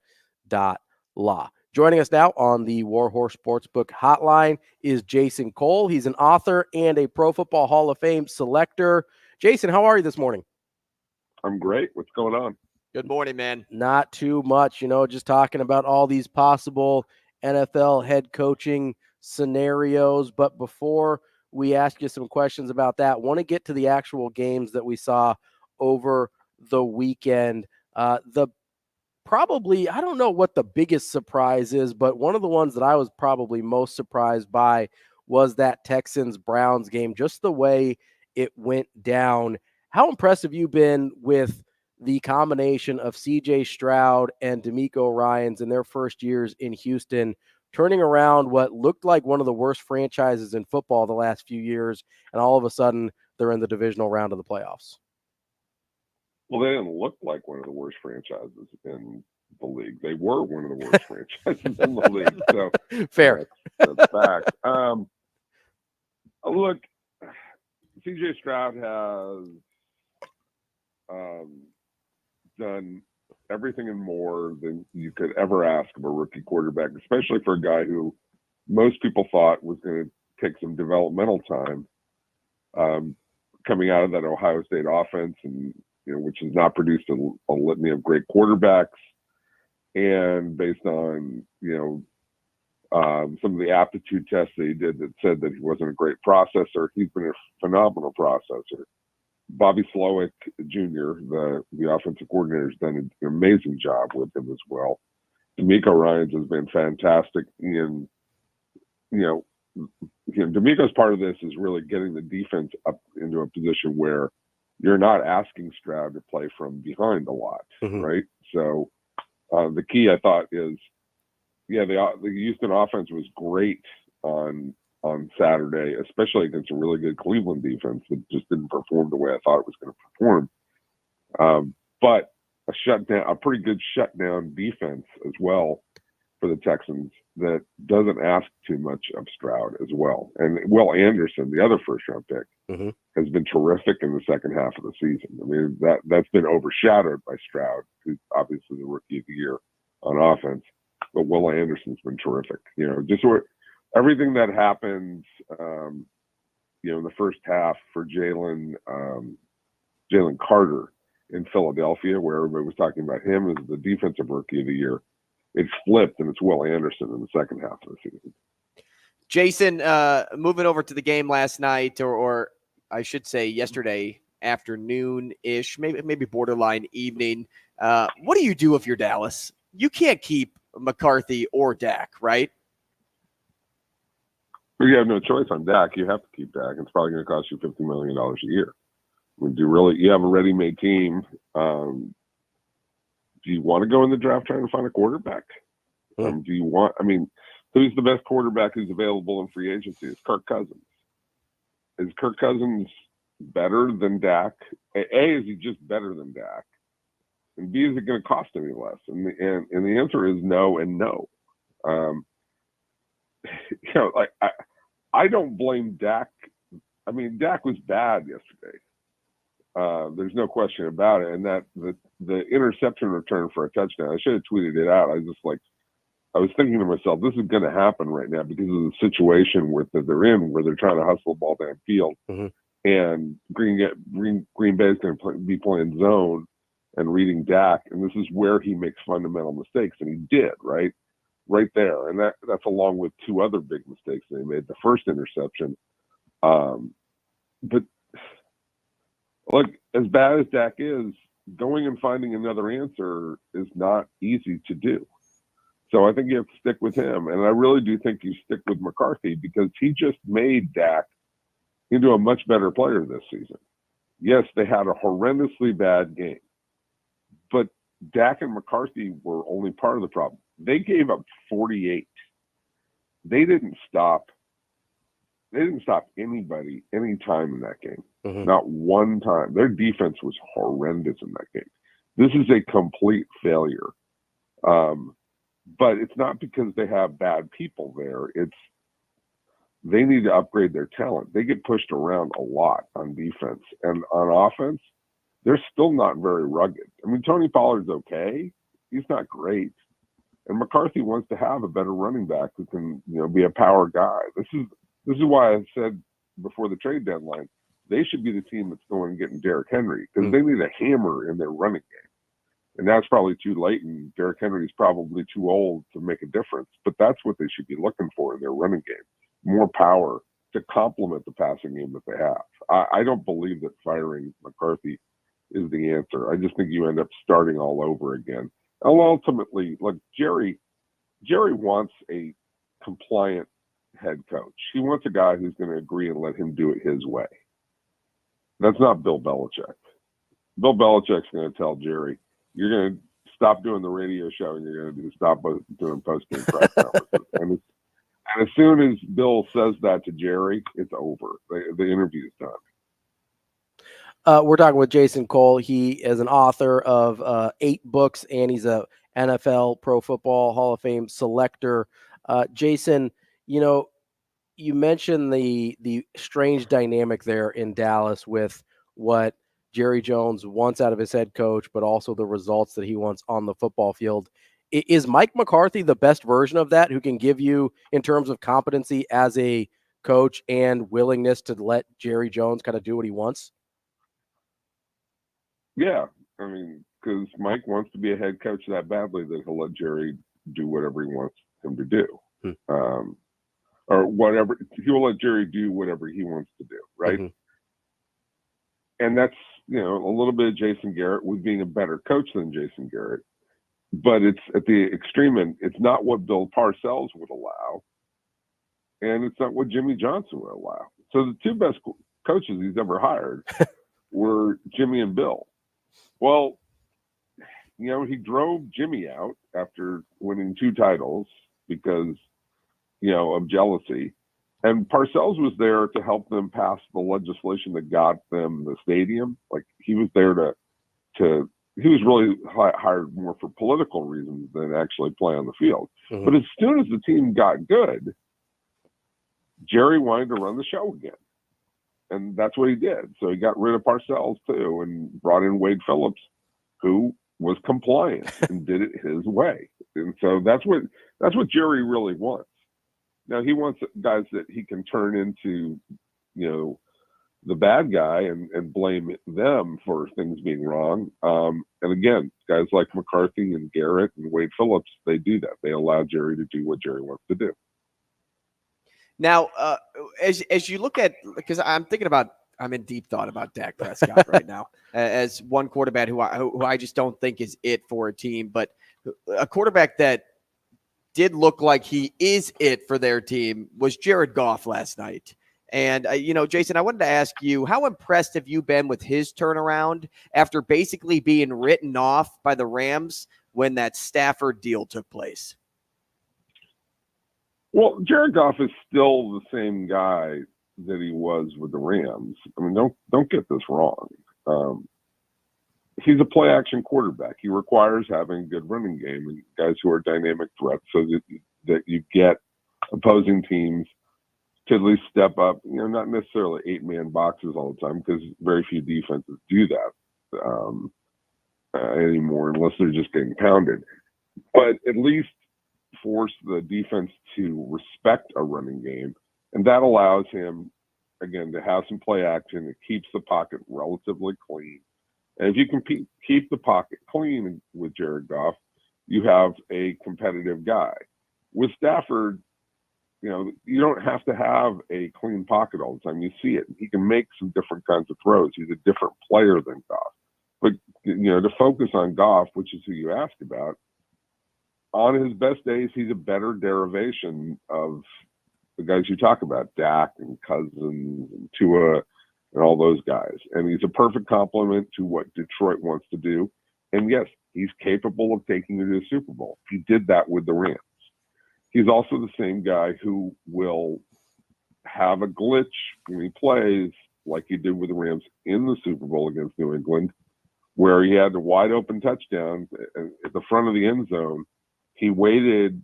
Joining us now on the Warhorse Sportsbook hotline is Jason Cole. He's an author and a Pro Football Hall of Fame selector. Jason, how are you this morning? I'm great. What's going on? Good morning, man. Not too much, just talking about all these possible NFL head coaching scenarios. But before we ask you some questions about that, want to get to the actual games that we saw over the weekend. Probably, I don't know what the biggest surprise is, but one of the ones that I was probably most surprised by was that Texans-Browns game, just the way it went down. How impressive you been with the combination of C.J. Stroud and DeMeco Ryans in their first years in Houston, turning around what looked like one of the worst franchises in football the last few years, and all of a sudden they're in the divisional round of the playoffs? Well, they didn't look like one of the worst franchises in the league. They were one of the worst franchises in the league. So fair. That's fact. Look, C.J. Stroud has done everything and more than you could ever ask of a rookie quarterback, especially for a guy who most people thought was going to take some developmental time coming out of that Ohio State offense, and which has not produced a litany of great quarterbacks, and based on some of the aptitude tests that he did that said that he wasn't a great processor, he's been a phenomenal processor. Bobby Slowick Jr., the offensive coordinator, has done an amazing job with him as well. DeMeco Ryans has been fantastic. DeMeco's part of this is really getting the defense up into a position where you're not asking Stroud to play from behind a lot, right? So the key, I thought, is, the Houston offense was great on Saturday, especially against a really good Cleveland defense that just didn't perform the way I thought it was going to perform. But a pretty good shutdown defense as well for the Texans that doesn't ask too much of Stroud as well. And Will Anderson, the other first-round pick, has been terrific in the second half of the season. I mean, that's been overshadowed by Stroud, who's obviously the rookie of the year on offense. But Will Anderson's been terrific. Everything that happens, in the first half for Jalen Carter in Philadelphia, where everybody was talking about him as the defensive rookie of the year, it's flipped, and it's Will Anderson in the second half of the season. Jason, moving over to the game last night, or I should say yesterday afternoon-ish, maybe borderline evening. What do you do if you're Dallas? You can't keep McCarthy or Dak, right? Well, you have no choice on Dak. You have to keep Dak. It's probably going to cost you $50 million a year. I mean, you have a ready-made team. Do you want to go in the draft trying to find a quarterback? Who's the best quarterback who's available in free agency? It's Kirk Cousins. Is Kirk Cousins better than Dak? A, is he just better than Dak? And B, is it going to cost any less? And the answer is no and no. I don't blame Dak. I mean, Dak was bad yesterday. There's no question about it. And that the interception return for a touchdown, I should have tweeted it out. I was thinking to myself, this is going to happen right now because of the situation that they're in, where they're trying to hustle the ball downfield. And Green Bay is going to be playing zone and reading Dak, and this is where he makes fundamental mistakes, and he did, right there. And that's along with two other big mistakes they made. The first interception, but look, as bad as Dak is, going and finding another answer is not easy to do. So I think you have to stick with him, and I really do think you stick with McCarthy because he just made Dak into a much better player this season. Yes, they had a horrendously bad game, but Dak and McCarthy were only part of the problem. They gave up 48. They didn't stop anybody any time in that game. Mm-hmm. Not one time. Their defense was horrendous in that game. This is a complete failure. But it's not because they have bad people there. They need to upgrade their talent. They get pushed around a lot on defense. And on offense, they're still not very rugged. I mean, Tony Pollard's okay. He's not great. And McCarthy wants to have a better running back who can, be a power guy. This is why I said before the trade deadline, they should be the team that's going and getting Derrick Henry, because they need a hammer in their running game. And that's probably too late, and Derrick Henry is probably too old to make a difference. But that's what they should be looking for in their running game. More power to complement the passing game that they have. I don't believe that firing McCarthy is the answer. I just think you end up starting all over again. And ultimately, look, Jerry wants a compliant head coach. He wants a guy who's going to agree and let him do it his way. That's not Bill Belichick. Bill Belichick's going to tell Jerry, you're going to stop doing the radio show and you're going to stop doing post-game press conferences. And as soon as Bill says that to Jerry, it's over. The interview's done. We're talking with Jason Cole. He is an author of 8 books, and he's a NFL Pro Football Hall of Fame selector. Jason, you mentioned the strange dynamic there in Dallas with what Jerry Jones wants out of his head coach, but also the results that he wants on the football field. Is Mike McCarthy the best version of that, who can give you, in terms of competency as a coach and willingness to let Jerry Jones kind of do what he wants? Yeah, I mean, because Mike wants to be a head coach that badly that he'll let Jerry do whatever he wants him to do. Or whatever, he will let Jerry do whatever he wants to do, right? Mm-hmm. And that's, a little bit of Jason Garrett with being a better coach than Jason Garrett. But it's at the extreme end. It's not what Bill Parcells would allow, and it's not what Jimmy Johnson would allow. So the two best coaches he's ever hired were Jimmy and Bill. Well, he drove Jimmy out after winning 2 titles because, of jealousy. And Parcells was there to help them pass the legislation that got them the stadium. Like, he was there to he was really hired more for political reasons than actually play on the field. Mm-hmm. But as soon as the team got good, Jerry wanted to run the show again. And that's what he did. So he got rid of Parcells too and brought in Wade Phillips, who was compliant and did it his way. And so that's what Jerry really wants. Now he wants guys that he can turn into, the bad guy and blame them for things being wrong. And again, guys like McCarthy and Garrett and Wade Phillips, they do that. They allow Jerry to do what Jerry wants to do. Now, as you look at, because I'm in deep thought about Dak Prescott right now as one quarterback who I just don't think is it for a team, but a quarterback that did look like he is it for their team was Jared Goff last night. And, Jason, I wanted to ask you, how impressed have you been with his turnaround after basically being written off by the Rams when that Stafford deal took place? Well, Jared Goff is still the same guy that he was with the Rams. I mean, don't get this wrong. He's a play-action quarterback. He requires having a good running game and guys who are dynamic threats so that you get opposing teams to at least step up, not necessarily 8-man boxes all the time, because very few defenses do that anymore unless they're just getting pounded. But at least force the defense to respect a running game, and that allows him, again, to have some play action. It keeps the pocket relatively clean. And if you can keep the pocket clean with Jared Goff, you have a competitive guy. With Stafford, you don't have to have a clean pocket all the time. You see it. He can make some different kinds of throws. He's a different player than Goff. But, to focus on Goff, which is who you asked about, on his best days, he's a better derivation of the guys you talk about, Dak and Cousins and Tua and all those guys. And he's a perfect complement to what Detroit wants to do. And yes, He's capable of taking you to the Super Bowl. He did that with the Rams. He's also the same guy who will have a glitch when he plays, like he did with the Rams in the Super Bowl against New England, where he had a wide open touchdown at the front of the end zone. He waited,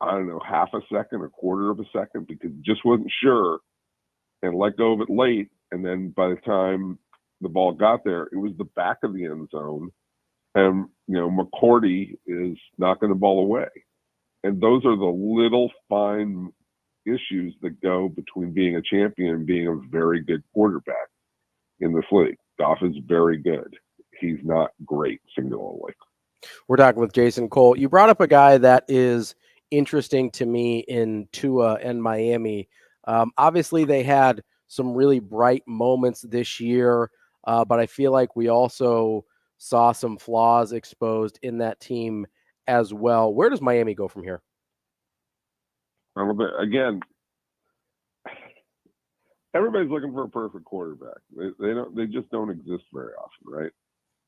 I don't know, half a second, a quarter of a second, because he just wasn't sure, and let go of it late. And then by the time the ball got there, it was the back of the end zone. And, McCourty is knocking the ball away. And those are the little fine issues that go between being a champion and being a very good quarterback in this league. Goff is very good. He's not great singularly. We're talking with Jason Cole. You brought up a guy that is interesting to me in Tua and Miami. Obviously, they had some really bright moments this year, but I feel like we also saw some flaws exposed in that team as well. Where does Miami go from here? Again, everybody's looking for a perfect quarterback. They just don't exist very often, right?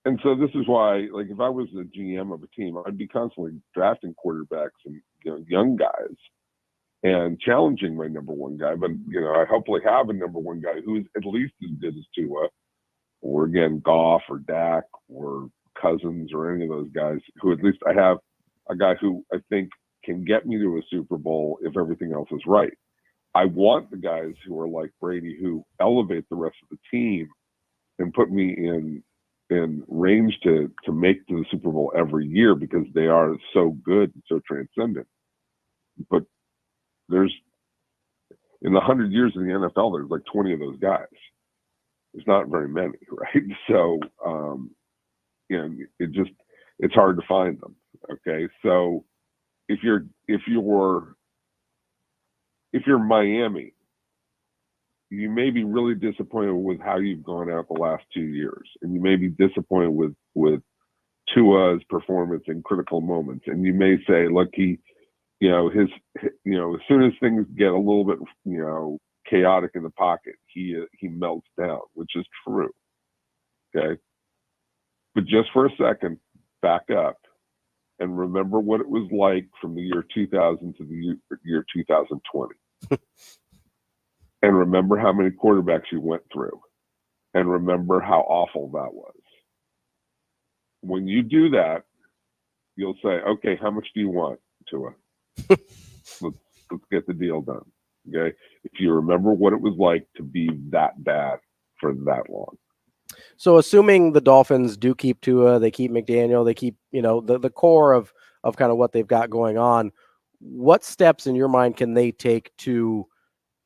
And so this is why, like, if I was the GM of a team, I'd be constantly drafting quarterbacks and young guys and challenging my number one guy. But I hopefully have a number one guy who is at least as good as Tua, or again Goff or Dak or Cousins or any of those guys. Who at least I have a guy who I think can get me to a Super Bowl if everything else is right. I want the guys who are like Brady, who elevate the rest of the team and put me in range to make to the Super Bowl every year, because they are so good and so transcendent. But there's, in the 100 years in the NFL, there's like 20 of those guys. There's not very many, right? So, it's hard to find them. Okay, so if you're Miami, you may be really disappointed with how you've gone out the last 2 years, and you may be disappointed with Tua's performance in critical moments, and you may say, look, as soon as things get a little bit chaotic in the pocket, he melts down, which is true. Okay, but just for a second, back up and remember what it was like from the year 2000 to the year 2020. And remember how many quarterbacks you went through. And remember how awful that was. When you do that, you'll say, okay, how much do you want, Tua? Let's get the deal done. Okay? If you remember what it was like to be that bad for that long. So assuming the Dolphins do keep Tua, they keep McDaniel, they keep, the core of kind of what they've got going on, what steps in your mind can they take to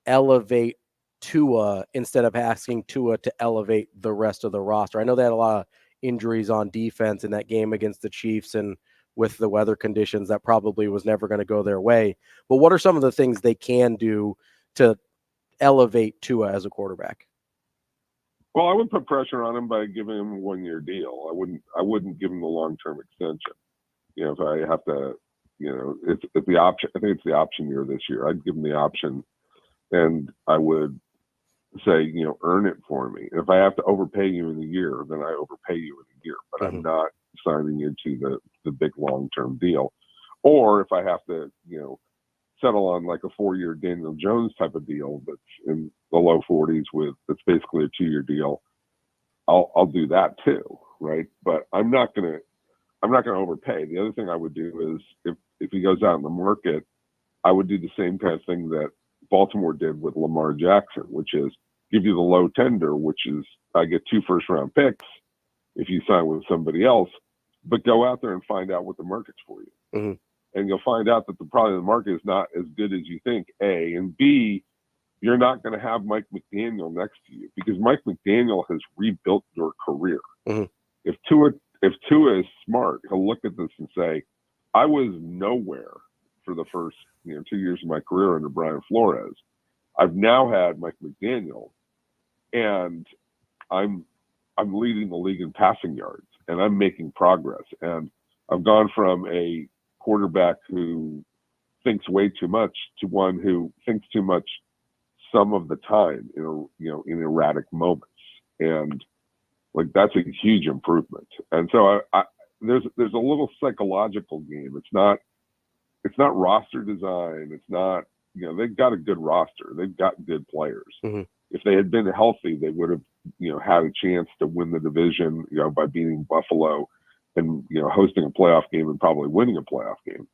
elevate Tua instead of asking Tua to elevate the rest of the roster? I know they had a lot of injuries on defense in that game against the Chiefs, and with the weather conditions, that probably was never going to go their way. But what are some of the things they can do to elevate Tua as a quarterback? Well, I would put pressure on him by giving him a 1-year deal. I wouldn't give him the long-term extension. If I have to, it's the option. I think it's the option year this year. I'd give him the option, and I would say, earn it for me. If I have to overpay you in a year, then I overpay you in a year. But I'm not signing into the big long-term deal. Or if I have to, settle on like a 4-year Daniel Jones type of deal that's in the low 40s that's basically a 2-year deal, I'll do that too, right? But I'm not gonna overpay. The other thing I would do is if he goes out in the market, I would do the same kind of thing that Baltimore did with Lamar Jackson, which is give you the low tender, which is I get 2 first-round picks if you sign with somebody else, but go out there and find out what the market's for you. Mm-hmm. And you'll find out that probably the market is not as good as you think, A. And B, you're not going to have Mike McDaniel next to you, because Mike McDaniel has rebuilt your career. Mm-hmm. If Tua is smart, he'll look at this and say, I was nowhere for the first 2 years of my career under Brian Flores. I've now had Mike McDaniel, and I'm leading the league in passing yards, and I'm making progress. And I've gone from a quarterback who thinks way too much to one who thinks too much some of the time in erratic moments. And like, that's a huge improvement. And so there's a little psychological game. It's not roster design. It's not, they've got a good roster. They've got good players. Mm-hmm. If they had been healthy, they would have, had a chance to win the division, by beating Buffalo and, hosting a playoff game and probably winning a playoff game.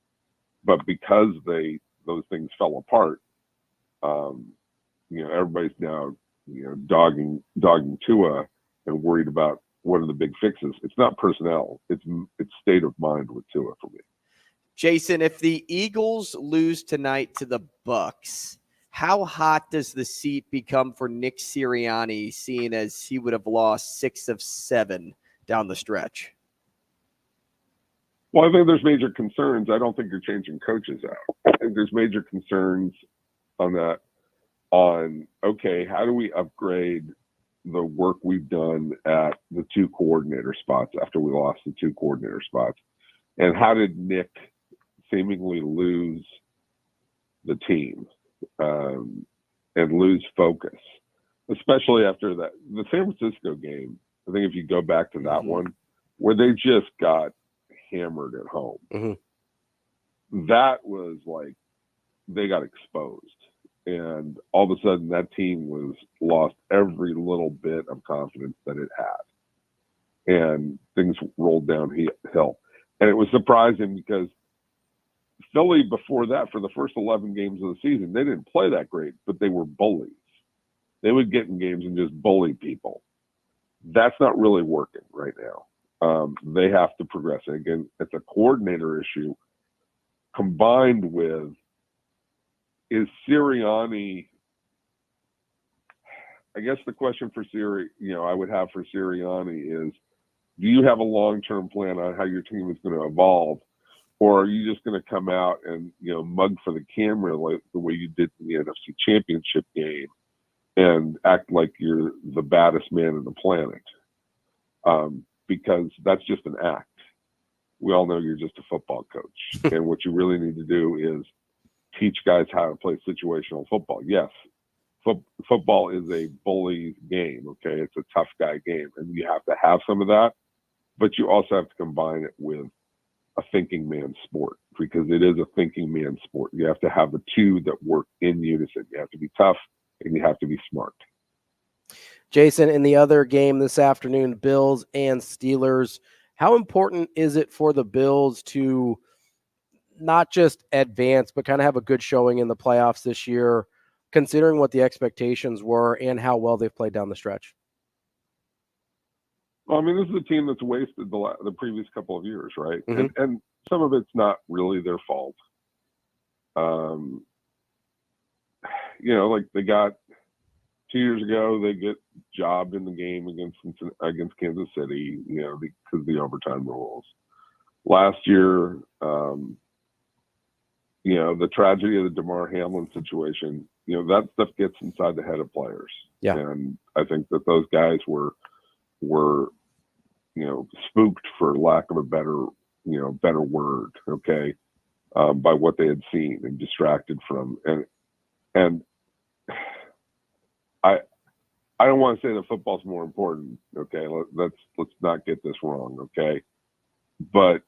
But because those things fell apart, everybody's now, dogging Tua and worried about what are the big fixes. It's not personnel. It's state of mind with Tua for me. Jason, if the Eagles lose tonight to the Bucks, how hot does the seat become for Nick Sirianni, seeing as he would have lost 6 of 7 down the stretch? Well, I think there's major concerns. I don't think you're changing coaches out. I think there's major concerns on that. Okay, how do we upgrade the work we've done at the 2 coordinator spots after we lost the 2 coordinator spots? And how did Nick seemingly lose the team and lose focus, especially after the San Francisco game? I think if you go back to that one where they just got hammered at home, that was like they got exposed. And all of a sudden, that team lost every little bit of confidence that it had, and things rolled downhill. And it was surprising because Philly, before that, for the first 11 games of the season, they didn't play that great, but they were bullies. They would get in games and just bully people. That's not really working right now. They have to progress. And again, it's a coordinator issue combined with, is Sirianni, I guess the question for I would have for Sirianni is, do you have a long-term plan on how your team is going to evolve? Or are you just going to come out and, mug for the camera like the way you did in the NFC Championship game and act like you're the baddest man on the planet? Because that's just an act. We all know you're just a football coach. And what you really need to do is teach guys how to play situational football. Yes, football is a bully game, okay? It's a tough guy game, and you have to have some of that, but you also have to combine it with a thinking man's sport, because it is a thinking man's sport. You have to have the two that work in unison. You have to be tough, and you have to be smart. Jason, in the other game this afternoon, Bills and Steelers, how important is it for the Bills to not just advance, but kind of have a good showing in the playoffs this year, considering what the expectations were and how well they've played down the stretch? Well, I mean, this is a team that's wasted the previous couple of years, right? Mm-hmm. And some of it's not really their fault. Like they got 2 years ago, they get jobbed in the game against Kansas City, because of the overtime rules. Last year, the tragedy of the DeMar Hamlin situation, that stuff gets inside the head of players. Yeah. And I think that those guys were spooked, for lack of a better word, okay, by what they had seen and distracted from. And I don't want to say that football's more important, okay? Let's not get this wrong, okay? But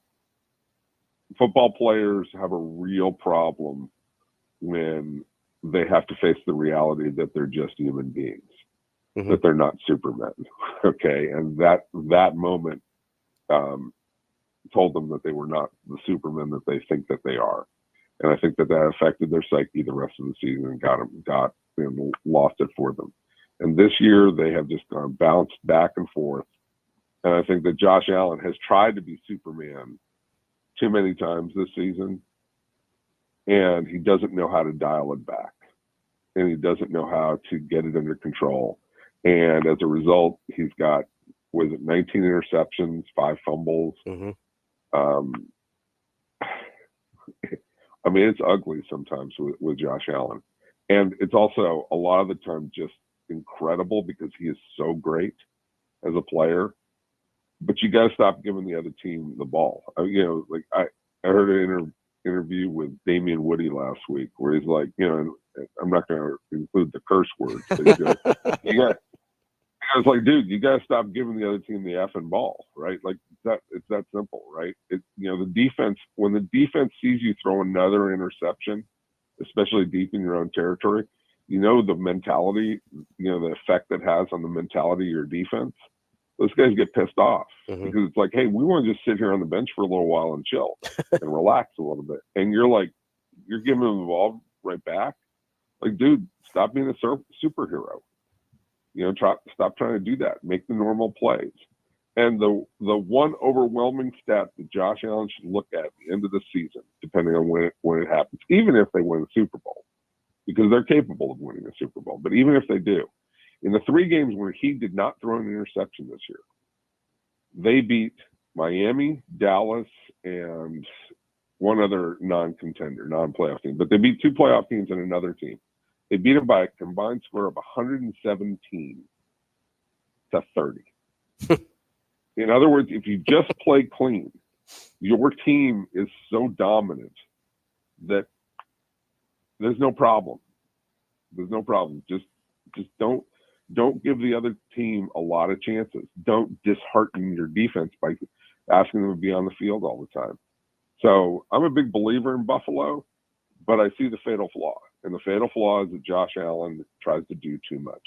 football players have a real problem when they have to face the reality that they're just human beings, that they're not supermen, okay? And that moment told them that they were not the supermen that they think that they are. And I think that affected their psyche the rest of the season and lost it for them. And this year they have just bounced back and forth. And I think that Josh Allen has tried to be Superman too many times this season, and he doesn't know how to dial it back, and he doesn't know how to get it under control. And as a result, he's got, 19 interceptions, 5 fumbles. I mean, it's ugly sometimes with Josh Allen. And it's also a lot of the time just incredible because he is so great as a player. But you got to stop giving the other team the ball. I heard an interview with Damian Woody last week where he's like, I'm not going to include the curse words. But he goes, I was like, dude, you got to stop giving the other team the effing ball, right? Like it's that simple, right? The defense, when the defense sees you throw another interception, especially deep in your own territory, the mentality, the effect that has on the mentality of your defense. Those guys get pissed off because it's like, hey, we want to just sit here on the bench for a little while and chill and relax a little bit. And you're giving them the ball right back. Like, dude, stop being a superhero. Stop trying to do that. Make the normal plays. And the one overwhelming stat that Josh Allen should look at the end of the season, depending on when it happens, even if they win the Super Bowl, because they're capable of winning the Super Bowl, but even if they do, in the 3 games where he did not throw an interception this year, they beat Miami, Dallas, and one other non-playoff team. But they beat 2 playoff teams and another team. They beat them by a combined score of 117 to 30. In other words, if you just play clean, your team is so dominant that there's no problem. There's no problem. Just don't give the other team a lot of chances. Don't dishearten your defense by asking them to be on the field all the time. So I'm a big believer in Buffalo, but I see the fatal flaw. And the fatal flaw is that Josh Allen tries to do too much.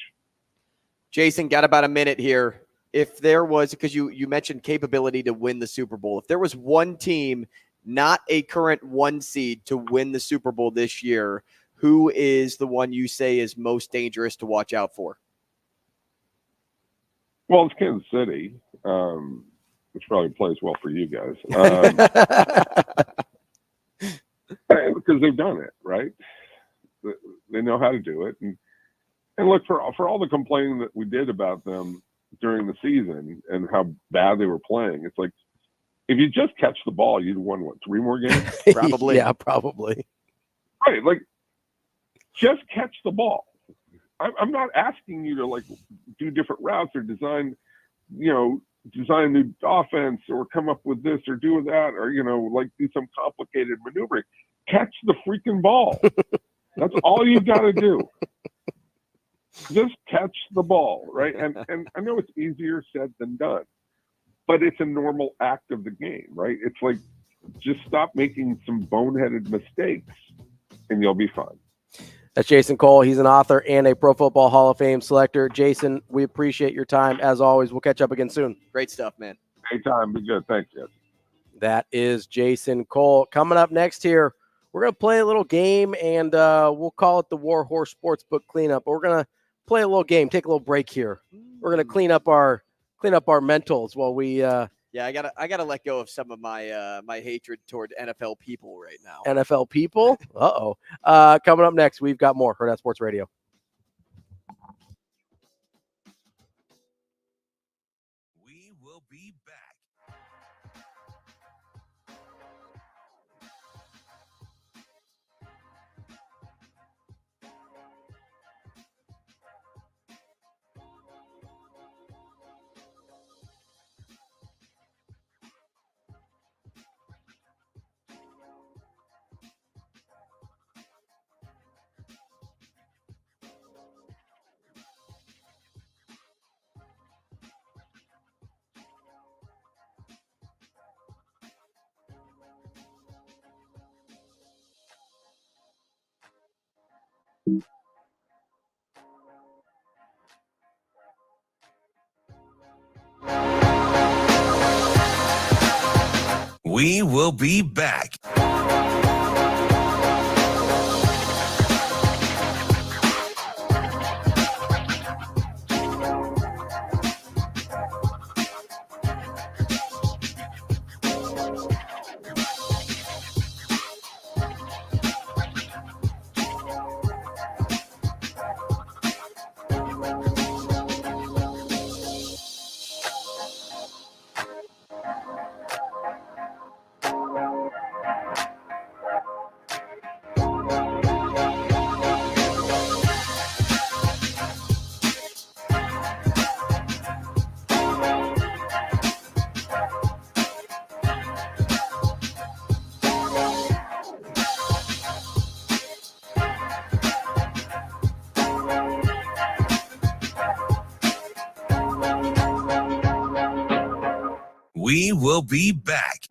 Jason, got about a minute here. If there was, because you mentioned capability to win the Super Bowl, if there was one team, not a current 1 seed, to win the Super Bowl this year, who is the one you say is most dangerous to watch out for? Well, it's Kansas City, which probably plays well for you guys. Because they've done it, right? They know how to do it. And look, for all the complaining that we did about them during the season and how bad they were playing, it's like, if you just catch the ball, you'd won, 3 more games? Probably. Yeah, probably. Right, like, just catch the ball. I'm not asking you to, do different routes or design a new offense or come up with this or do that or, do some complicated maneuvering. Catch the freaking ball. That's all you got to do. Just catch the ball, right? And I know it's easier said than done, but it's a normal act of the game, right? It's like, just stop making some boneheaded mistakes and you'll be fine. That's Jason Cole. He's an author and a Pro Football Hall of Fame selector. Jason, we appreciate your time as always. We'll catch up again soon. Great stuff, man. Anytime. Be good. Thanks, Jesse. That is Jason Cole. Coming up next here, we're going to play a little game, and we'll call it the War Horse Sportsbook Cleanup. But we're going to play a little game, take a little break here. We're going to clean up our mentals while we I gotta let go of some of my my hatred toward NFL people right now. NFL people? Coming up next, we've got more Hurrdat Sports Radio. We will be back. We will be back. We will be back.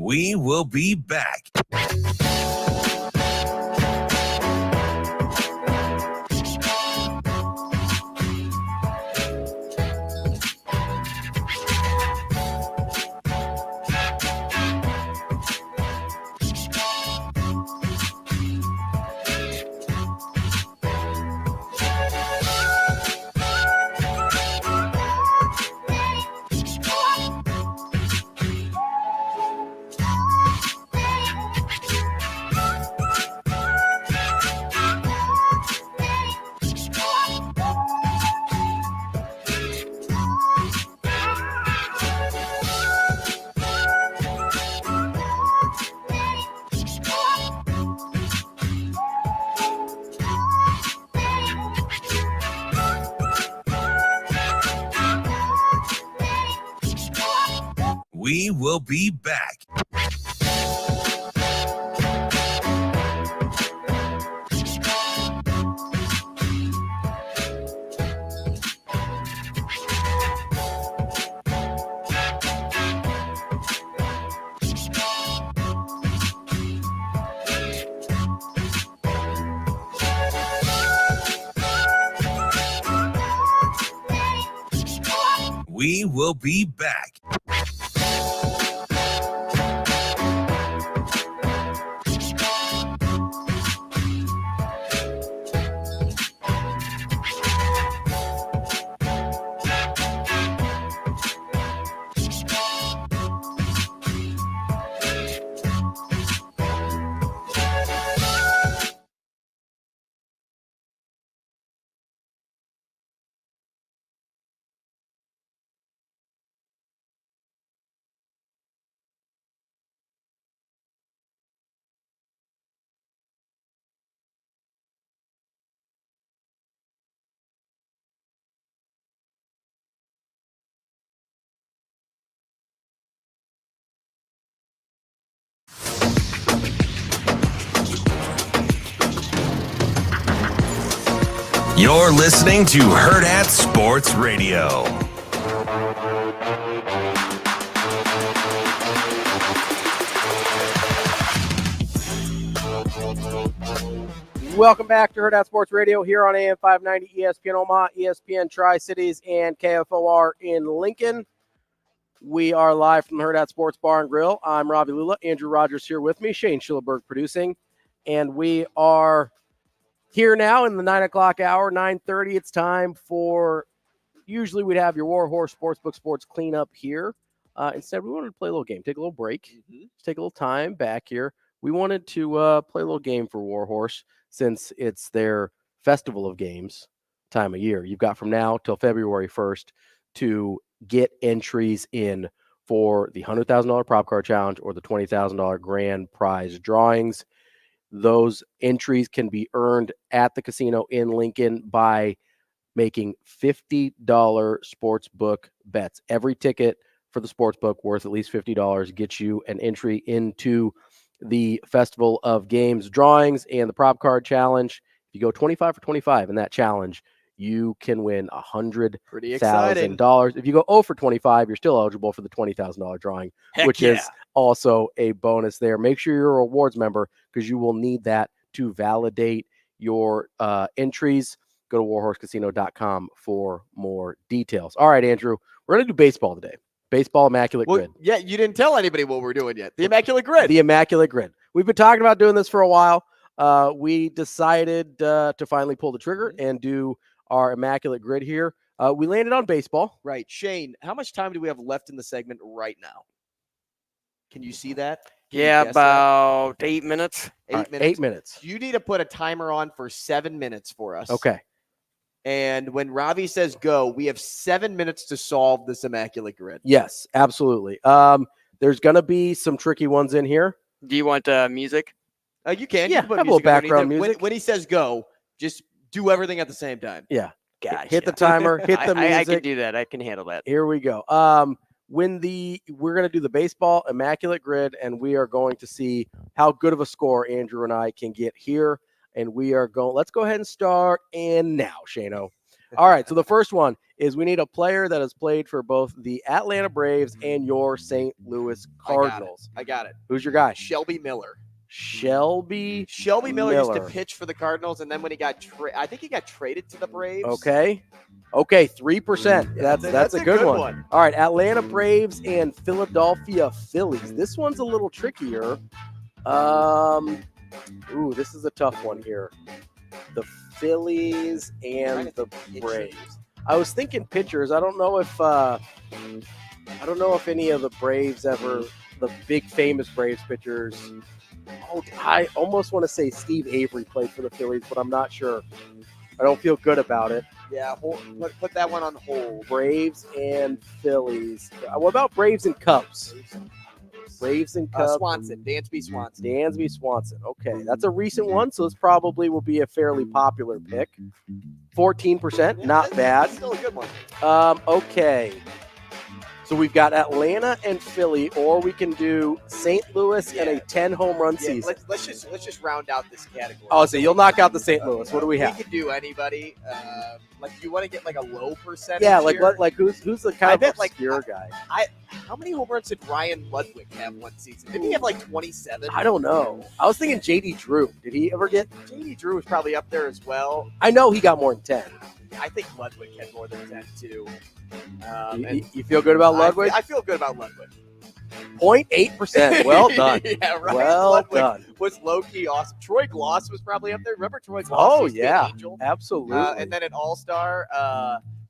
We will be back. We will be back. We will be back. You're listening to Hurrdat Sports Radio. Welcome back to Hurrdat Sports Radio here on AM 590, ESPN Omaha, ESPN Tri-Cities, and KFOR in Lincoln. We are live from the Hurrdat Sports Bar and Grill. I'm Ravi Lulla. Andrew Rogers here with me. Shane Schillerberg producing. And we are here now in the 9 o'clock hour, 9:30. It's time for, usually we'd have your Warhorse Sportsbook Sports cleanup here. Instead, we wanted to play a little game, take a little break, take a little time back here. We wanted to play a little game for Warhorse since it's their festival of games time of year. You've got from now till February 1st to get entries in for the $100,000 prop card challenge or the $20,000 grand prize drawings. Those entries can be earned at the casino in Lincoln by making $50 sportsbook bets. Every ticket for the sportsbook worth at least $50 gets you an entry into the Festival of Games drawings and the prop card challenge. If you go 25 for 25 in that challenge, you can win $100,000. If you go 0 for 25, you're still eligible for the $20,000 drawing, which is also a bonus there. Make sure you're a rewards member because you will need that to validate your entries. Go to warhorsecasino.com for more details. All right, Andrew, we're going to do baseball today. Baseball Immaculate Grid. Yeah, you didn't tell anybody what we're doing yet. The Immaculate Grid. The Immaculate Grid. We've been talking about doing this for a while. we decided to finally pull the trigger and do our immaculate grid here. We landed on baseball. Right. Shane, how much time do we have left in the segment right now? Can you see that? Yeah, about 8 minutes. 8 minutes. 8 minutes. You need to put a timer on for 7 minutes for us. Okay. And when Ravi says go, we have 7 minutes to solve this immaculate grid. Yes, absolutely. There's going to be some tricky ones in here. Do you want music? You can. Yeah, you can put have a little music underneath background it. music. When he says go, just do everything at the same time. Yeah. Gotcha. Hit the timer, hit the music. I can do that. I can handle that. Here we go. We're going to do the baseball immaculate grid, and we are going to see how good of a score Andrew and I can get here. And we are going, let's go ahead and start. And now, Shano. All right. So the first one is we need a player that has played for both the Atlanta Braves and your St. Louis Cardinals. I got it. Who's your guy? Shelby Miller. Shelby Miller used to pitch for the Cardinals, and then when he got I think he got traded to the Braves. Okay, 3%. That's a good one. All right, Atlanta Braves and Philadelphia Phillies. This one's a little trickier. This is a tough one here. The Phillies and the Braves. I was thinking pitchers. I don't know if any of the Braves ever, the big famous Braves pitchers. Oh, I almost want to say Steve Avery played for the Phillies, but I'm not sure. I don't feel good about it. Yeah, put that one on hold. Braves and Phillies. What about Braves and Cubs? Braves and Cubs. Swanson. Dansby Swanson. Dansby Swanson. Okay, that's a recent one, so this probably will be a fairly popular pick. 14%, not bad. Still a good one. Okay. So we've got Atlanta and Philly, or we can do St. Louis and a 10 home run season. Let's just round out this category. Oh, so you'll knock out the St. Louis. What do we have? We could do anybody. Like, you want to get like a low percentage? Yeah, here? who's the kind of obscure guy? How many home runs did Ryan Ludwig have one season? Didn't he have like 27? I don't know. I was thinking J.D. Drew. Did he ever get? J.D. Drew was probably up there as well. I know he got more than 10. I think Ludwig had more than 10 too. You feel good about Ludwig? I feel good about Ludwig. 0.8%. Well done. Yeah, right. Well Ludwig done. was low-key awesome. Troy Gloss was probably up there. Remember Troy Gloss? Oh, yeah. Absolutely. And then an all-star.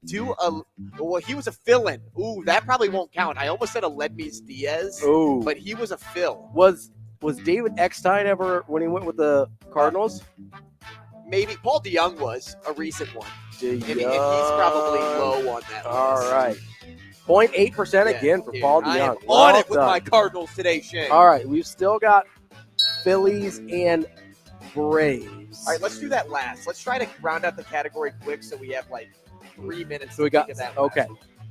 He was a fill-in. Ooh, that probably won't count. I almost said a Ledmees Diaz. Ooh. But he was a fill. Was David Eckstein ever, when he went with the Cardinals? Maybe. Paul DeYoung was a recent one. And he's probably low on that list. All right. 0.8% again for Paul DeYoung. I am on it with my Cardinals today, Shane. All right. We've still got Phillies and Braves. All right, let's do that last. Let's try to round out the category quick so we have like 3 minutes So we got that. okay.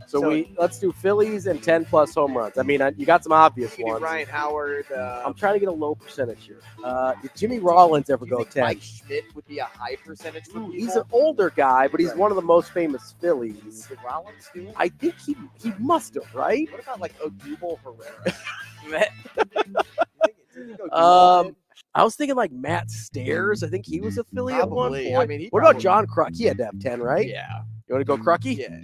So let's do Phillies and 10 plus home runs. I mean, you got some obvious ones. Ryan Howard. I'm trying to get a low percentage here. Did Jimmy Rollins ever go 10? Mike Schmidt would be a high percentage for people? He's an older guy, but he's one of the most famous Phillies. Did Rollins do it? I think he must have, right? What about like Odubel Herrera? I was thinking like Matt Stairs. I think he was a Philly at one point. I mean, what about John Kruk? He had to have 10, right? Yeah. You want to go Krucky? Yeah.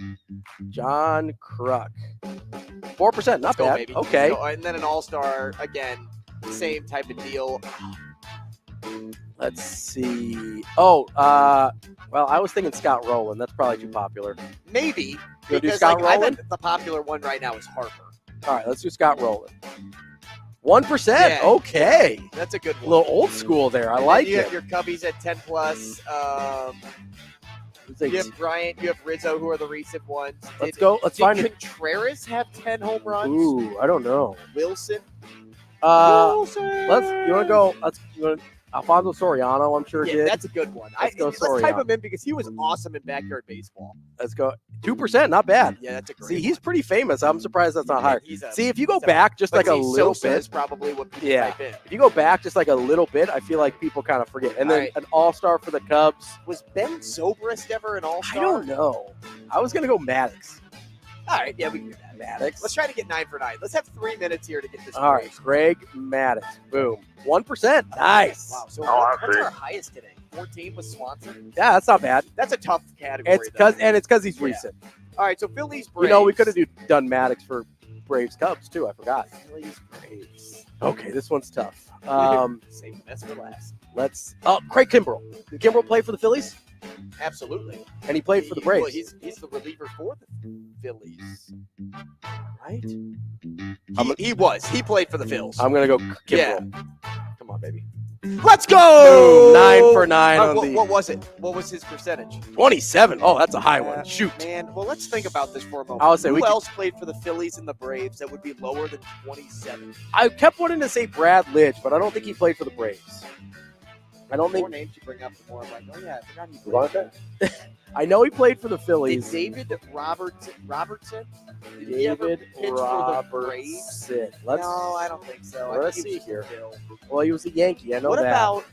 John Kruk. 4%, not bad. Baby. Okay. And then an all-star, again, same type of deal. Let's see. Oh, well, I was thinking Scott Rowland. That's probably too popular. Maybe. You want to do Because Scott I Rowland? bet the popular one right now is Harper. All right, let's do Scott Rowland. 1%. Yeah. Okay. That's a good one. A little old school there. I like you it. have your Cubbies at 10 plus. You have Bryant, you have Rizzo, who are the recent ones. Let's go. Let's find it. Did Contreras have 10 home runs? Ooh, I don't know. Wilson. You want to go? Alfonso Soriano, I'm sure did. That's a good one. Let's Let's type him in because he was awesome in backyard baseball. Let's go. 2%, not bad. Yeah, that's a great See, he's pretty famous. I'm surprised that's not higher. He's See, if you go back just like a little bit. Is probably what people type in. If you go back just like a little bit, I feel like people kind of forget. And then an all-star for the Cubs. Was Ben Zobrist ever an all-star? I don't know. I was going to go Maddox. All right, yeah, we can do that. Maddox. Let's try to get 9 for 9. Let's have 3 minutes here to get this. All right, Greg Maddox. Boom. 1%. Nice. Wow. So what's our highest today? 14 with Swanson. Yeah, that's not bad. That's a tough category. It's because he's recent. All right, so Phillies Braves. You know, we could have done Maddox for Braves Cubs too. I forgot. Phillies Braves. Okay, this one's tough. Save the best for last. Craig Kimbrell. Did Kimbrell play for the Phillies? Absolutely. And he played for the Braves. Well, he's the reliever for the Phillies. Right? He was. He played for the Phils. I'm going to go Kimbrell. Yeah. Come on, baby. Let's go! Boom, 9 for 9 what was it? What was his percentage? 27. Oh, that's a high one. Shoot. Man, well, let's think about this for a moment. I would say Who else played for the Phillies and the Braves that would be lower than 27? I kept wanting to say Brad Lidge, but I don't think he played for the Braves. I don't The more think. names you bring up, the more I'm like, oh, yeah, I forgot he played. I know he played for the Phillies. Did David Robertson? Did he ever pitch for the Braves? No, I don't think so. Let's see here. Well, he was a Yankee. I know that.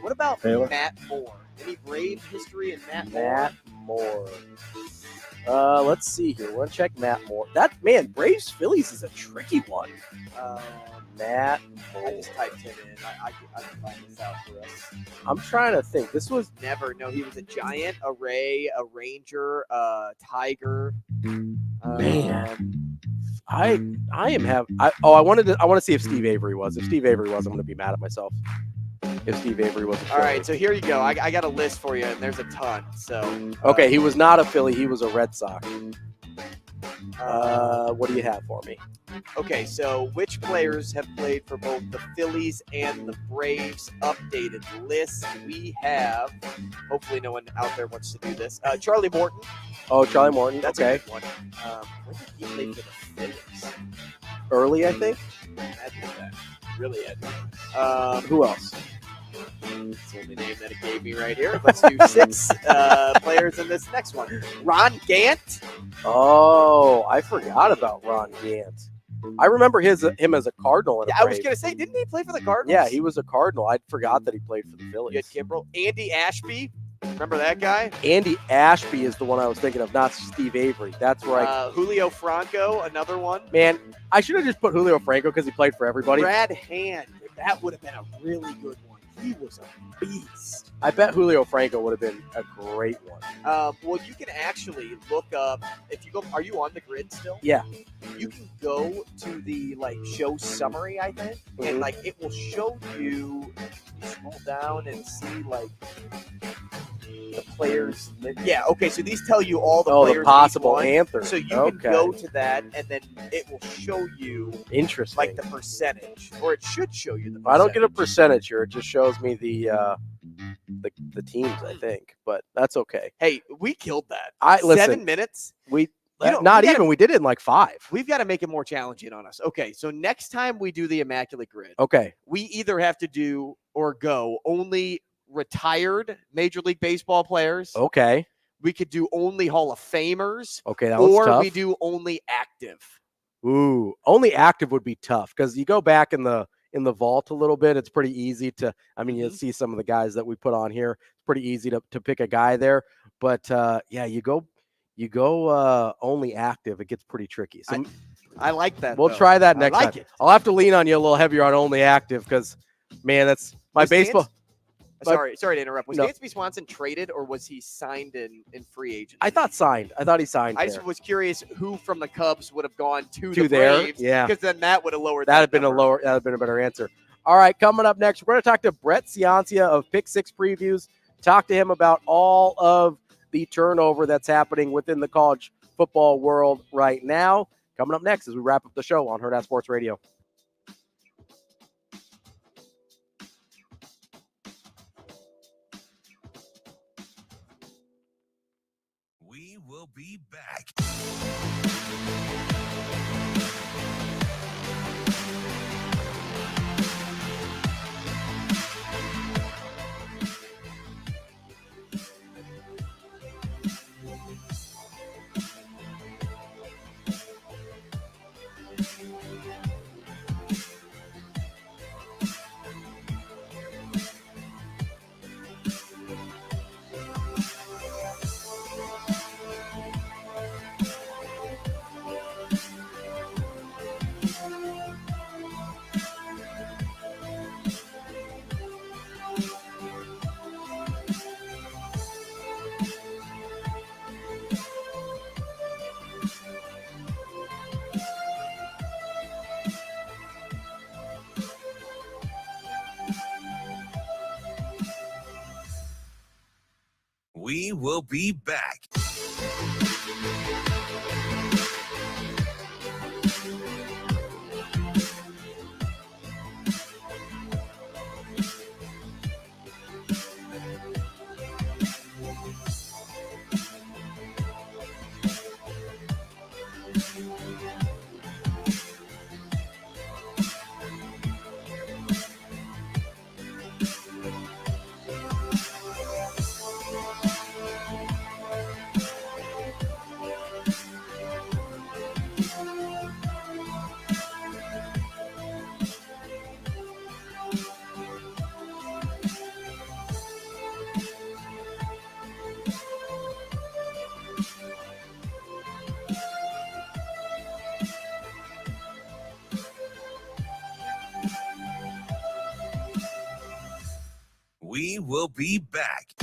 What about Taylor? Matt Moore? Any Brave history in Matt Moore? Matt Moore. Let's see here. We're going to check Matt Moore. Braves Phillies is a tricky one. Matt Moore. I just typed him in. I can find this out for us. I'm trying to think. This was No, he was a Giant, a Ray, a Ranger, a Tiger. Man. I want to see if Steve Avery was. If Steve Avery was, I'm going to be mad at myself. If Steve Avery was a Philly. All right, so here you go. I got a list for you, and there's a ton. So okay, he was not a Philly. He was a Red Sox. What do you have for me? Okay, so which players have played for both the Phillies and the Braves? Updated list. We have, hopefully no one out there wants to do this, Charlie Morton. Oh, Charlie Morton. That's okay. a good one. When did he play for the Phillies? Early, I think. Really had Who else? It's the only name that it gave me right here. Let's do 6 players in this next one. Ron Gant. Oh, I forgot about Ron Gant. I remember him as a Cardinal. Yeah, I was going to say, didn't he play for the Cardinals? Yeah, he was a Cardinal. I forgot that he played for the Phillies. You had Kimbrell. Andy Ashby. Remember that guy? Andy Ashby is the one I was thinking of, not Steve Avery. That's right. Julio Franco, another one. Man, I should have just put Julio Franco because he played for everybody. Brad Hand. That would have been a really good one. He was a beast. I bet Julio Franco would have been a great one. Well, you can actually look up, if you go, are you on the grid still? Yeah. You can go to the show summary, I think, and it will show you scroll down and see the players. Yeah, okay, so these tell you all the players. The possible answers. So you can go to that, and then it will show you interesting the percentage, or it should show you the percentage. I don't get a percentage here. It just shows me the teams, I think, but that's okay. Hey, we killed that. 7 minutes. We did it in 5. We've got to make it more challenging on us. Okay, so next time we do the Immaculate Grid, okay, we either have to do or go only retired Major League Baseball players. Okay. We could do only Hall of Famers. Okay, that was tough. Or we do only active. Ooh, only active would be tough because you go back in the vault a little bit. It's pretty easy to. I mean, you'll see some of the guys that we put on here. It's pretty easy to pick a guy there. But you go only active. It gets pretty tricky. So I like that. We'll try that next time. I'll have to lean on you a little heavier on only active because, man, that's my baseball. Sorry to interrupt. Was Dansby Swanson traded or was he signed in free agency? I thought signed. I thought he signed. I just was curious who from the Cubs would have gone to the there. Braves. Yeah, because then that would have lowered. That'd have been a better answer. All right, coming up next, we're going to talk to Brett Ciancia of Pick 6 Previews. Talk to him about all of the turnover that's happening within the college football world right now. Coming up next as we wrap up the show on Hurrdat Sports Radio. We will be back. We will be back. We will be back.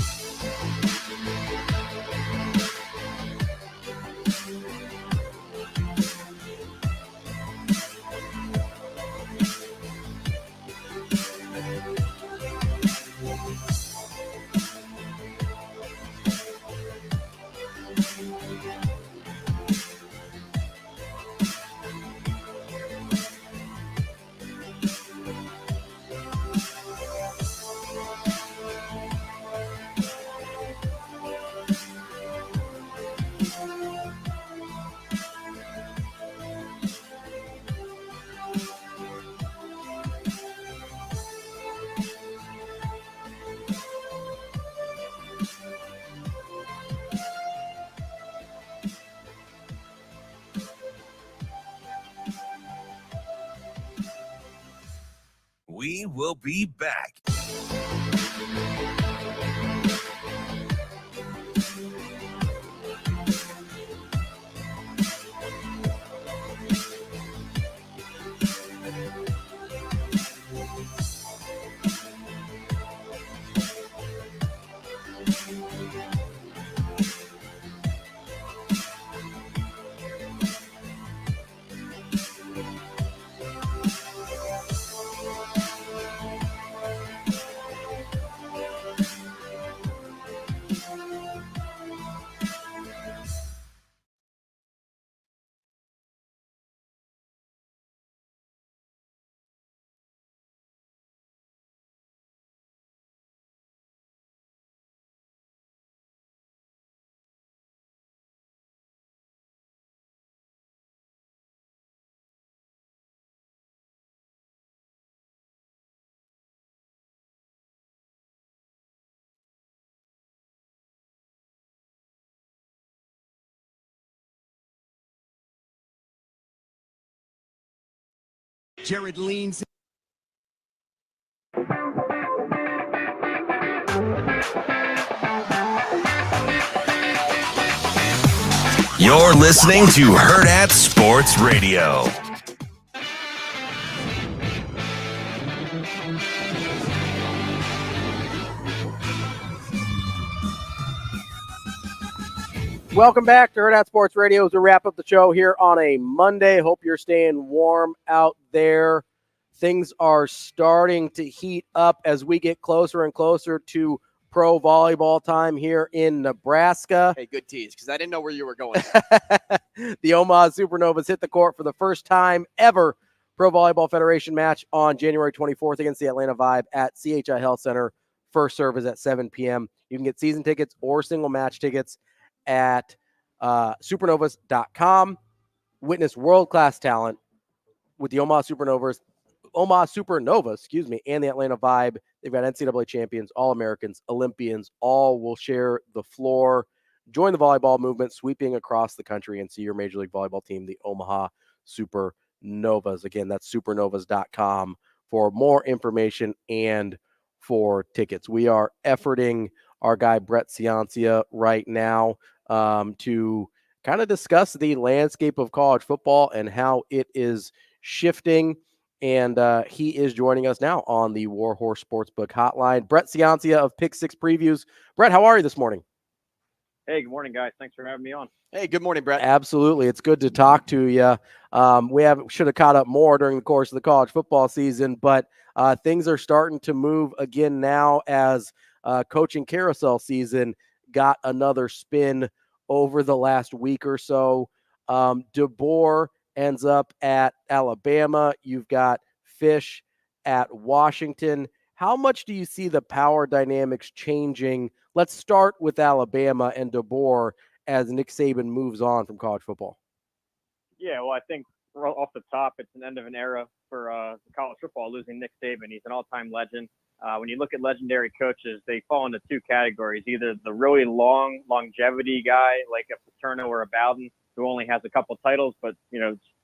We will be back. Jared leans. You're listening to Hurrdat Sports Radio. Welcome back to Hurrdat Sports Radio as we wrap up the show here on a Monday. Hope you're staying warm out there. Things are starting to heat up as we get closer and closer to pro volleyball time here in Nebraska. Hey, good tease, because I didn't know where you were going. The Omaha Supernovas hit the court for the first time ever Pro Volleyball Federation match on January 24th against the Atlanta Vibe at CHI Health Center. First serve is at 7 p.m. You can get season tickets or single match tickets at supernovas.com. Witness world-class talent with the Omaha Supernovas, and the Atlanta Vibe. They've got NCAA champions, All-Americans, Olympians, all will share the floor. Join the volleyball movement sweeping across the country and see your Major League Volleyball team, the Omaha Supernovas. Again, that's supernovas.com for more information and for tickets. We are efforting our guy Brett Ciancia right now to kind of discuss the landscape of college football and how it is shifting. And he is joining us now on the Warhorse Sportsbook Hotline. Brett Ciancia of Pick Six Previews. Brett, how are you this morning? Hey, good morning, guys. Thanks for having me on. Hey, good morning, Brett. Absolutely. It's good to talk to you. We should have caught up more during the course of the college football season, but things are starting to move again now as coaching carousel season got another spin over the last week or so. DeBoer ends up at Alabama. You've got Fish at Washington. How much do you see the power dynamics changing? Let's start with Alabama and DeBoer as Nick Saban moves on from college football. Yeah, well, I think off the top, it's an end of an era for college football, losing Nick Saban. He's an all-time legend. When you look at legendary coaches, they fall into two categories: either the really long longevity guy like a Paterno or a Bowden, who only has a couple titles but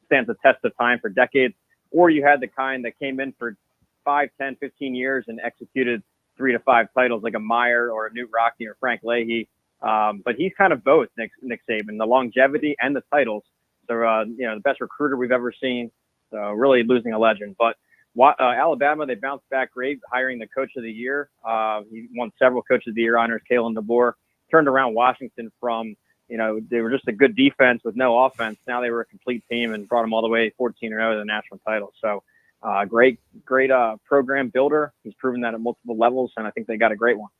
stands the test of time for decades, or you had the kind that came in for 5, 10, 15 years and executed 3 to 5 titles like a Meyer or a Newt Rockne or Frank Leahy. But he's kind of both, Nick Saban, the longevity and the titles. So, the best recruiter we've ever seen. So really losing a legend. But Alabama, they bounced back great, hiring the coach of the year. He won several coach of the year honors, Kalen DeBoer. Turned around Washington from, they were just a good defense with no offense. Now they were a complete team and brought them all the way 14-0 to the national title. So great program builder. He's proven that at multiple levels, and I think they got a great one.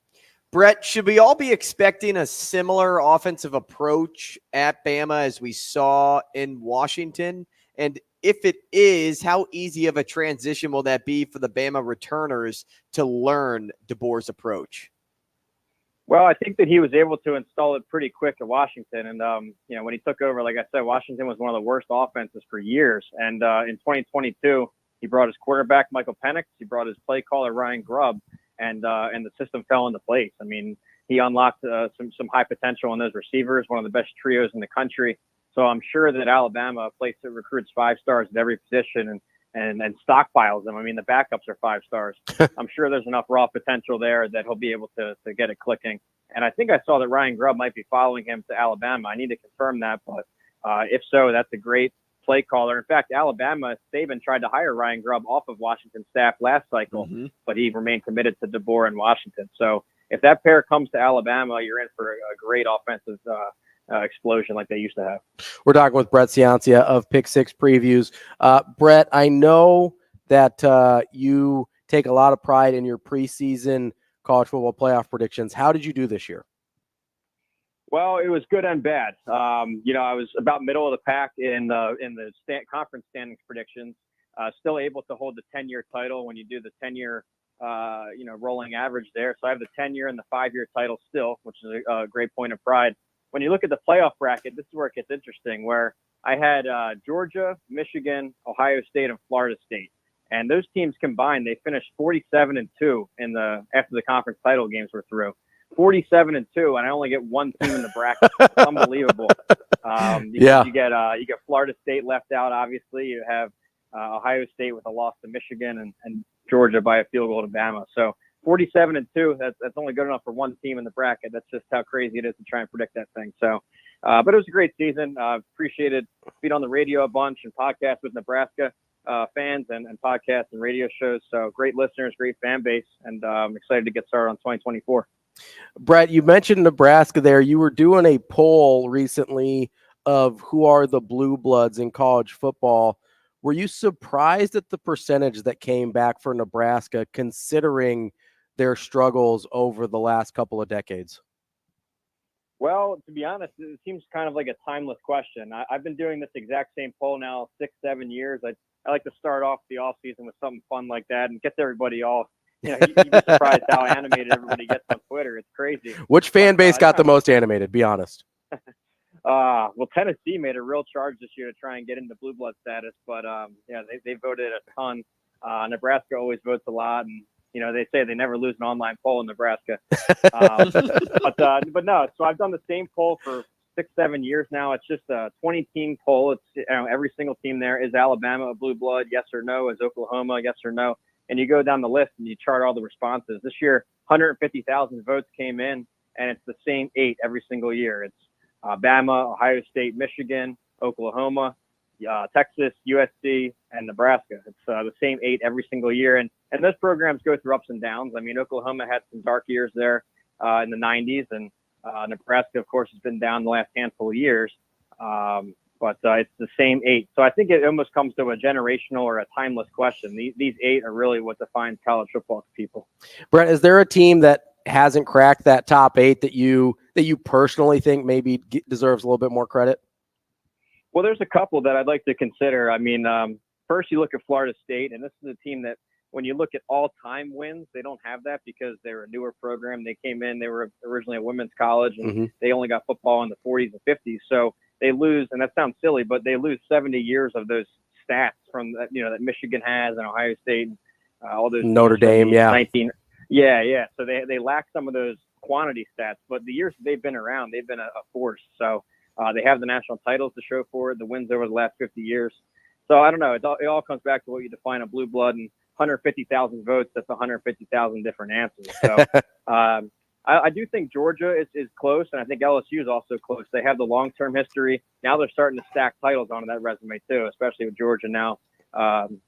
Brett, should we all be expecting a similar offensive approach at Bama as we saw in Washington? And if it is, how easy of a transition will that be for the Bama returners to learn DeBoer's approach? Well, I think that he was able to install it pretty quick at Washington. And, when he took over, like I said, Washington was one of the worst offenses for years. And in 2022, he brought his quarterback, Michael Penix. He brought his play caller, Ryan Grubb. And the system fell into place. I mean, he unlocked some high potential in those receivers, one of the best trios in the country. So I'm sure that Alabama, a place that recruits 5 stars at every position and stockpiles them. I mean, the backups are 5 stars. I'm sure there's enough raw potential there that he'll be able to get it clicking. And I think I saw that Ryan Grubb might be following him to Alabama. I need to confirm that, but if so, that's a great play caller. In fact, Alabama, Saban tried to hire Ryan Grubb off of Washington's staff last cycle, but he remained committed to DeBoer in Washington. So if that pair comes to Alabama, you're in for a great offensive explosion like they used to have. We're talking with Brett Ciancia of Pick Six Previews. Brett, I know that you take a lot of pride in your preseason college football playoff predictions. How did you do this year? Well, it was good and bad. I was about middle of the pack in the conference standings predictions. Still able to hold the 10-year title when you do the 10-year, rolling average there. So I have the 10-year and the 5-year title still, which is a great point of pride. When you look at the playoff bracket, this is where it gets interesting. Where I had Georgia, Michigan, Ohio State, and Florida State, and those teams combined, they finished 47-2 after the conference title games were through. 47-2, and I only get one team in the bracket. It's unbelievable. You get Florida State left out. Obviously, you have Ohio State with a loss to Michigan, and Georgia by a field goal to Bama. So 47-2. That's only good enough for one team in the bracket. That's just how crazy it is to try and predict that thing. So, but it was a great season. Appreciated being on the radio a bunch and podcasts with Nebraska fans and podcasts and radio shows. So great listeners, great fan base, and I'm excited to get started on 2024. Brett, you mentioned Nebraska there. You were doing a poll recently of who are the blue bloods in college football. Were you surprised at the percentage that came back for Nebraska, considering their struggles over the last couple of decades? Well, to be honest, it seems kind of like a timeless question. I've been doing this exact same poll now 6-7 years. I like to start off the off season with something fun like that and gets everybody all. You'd be surprised how animated everybody gets on Twitter. It's crazy. Which fan base got the most animated? Be honest. Well, Tennessee made a real charge this year to try and get into blue blood status, but they voted a ton. Nebraska always votes a lot, and they say they never lose an online poll in Nebraska. But no. So I've done the same poll for 6-7 years now. It's just a 20-team poll. It's every single team there. Is Alabama a blue blood? Yes or no? Is Oklahoma? Yes or no? And you go down the list and you chart all the responses. This year, 150,000 votes came in, and it's the same 8 every single year. It's Bama, Ohio State, Michigan, Oklahoma, Texas, USC, and Nebraska. It's the same 8 every single year. And those programs go through ups and downs. I mean, Oklahoma had some dark years there in the 90s, and Nebraska, of course, has been down the last handful of years. But it's the same 8. So I think it almost comes to a generational or a timeless question. These 8 are really what defines college football to people. Brett, is there a team that hasn't cracked that top 8 that you personally think maybe deserves a little bit more credit? Well, there's a couple that I'd like to consider. I mean, first you look at Florida State, and this is a team that when you look at all-time wins, they don't have that because they're a newer program. They came in, they were originally a women's college, and they only got football in the 40s and 50s. So they lose, and that sounds silly, but they lose 70 years of those stats from that, that Michigan has and Ohio State, all those Notre Dame, yeah. So they lack some of those quantity stats, but the years that they've been around, they've been a force. So they have the national titles to show for it, the wins over the last 50 years. So I don't know. It all comes back to what you define a blue blood, and 150,000 votes. That's 150,000 different answers. So I do think Georgia is close, and I think LSU is also close. They have the long-term history. Now they're starting to stack titles onto that resume too, especially with Georgia now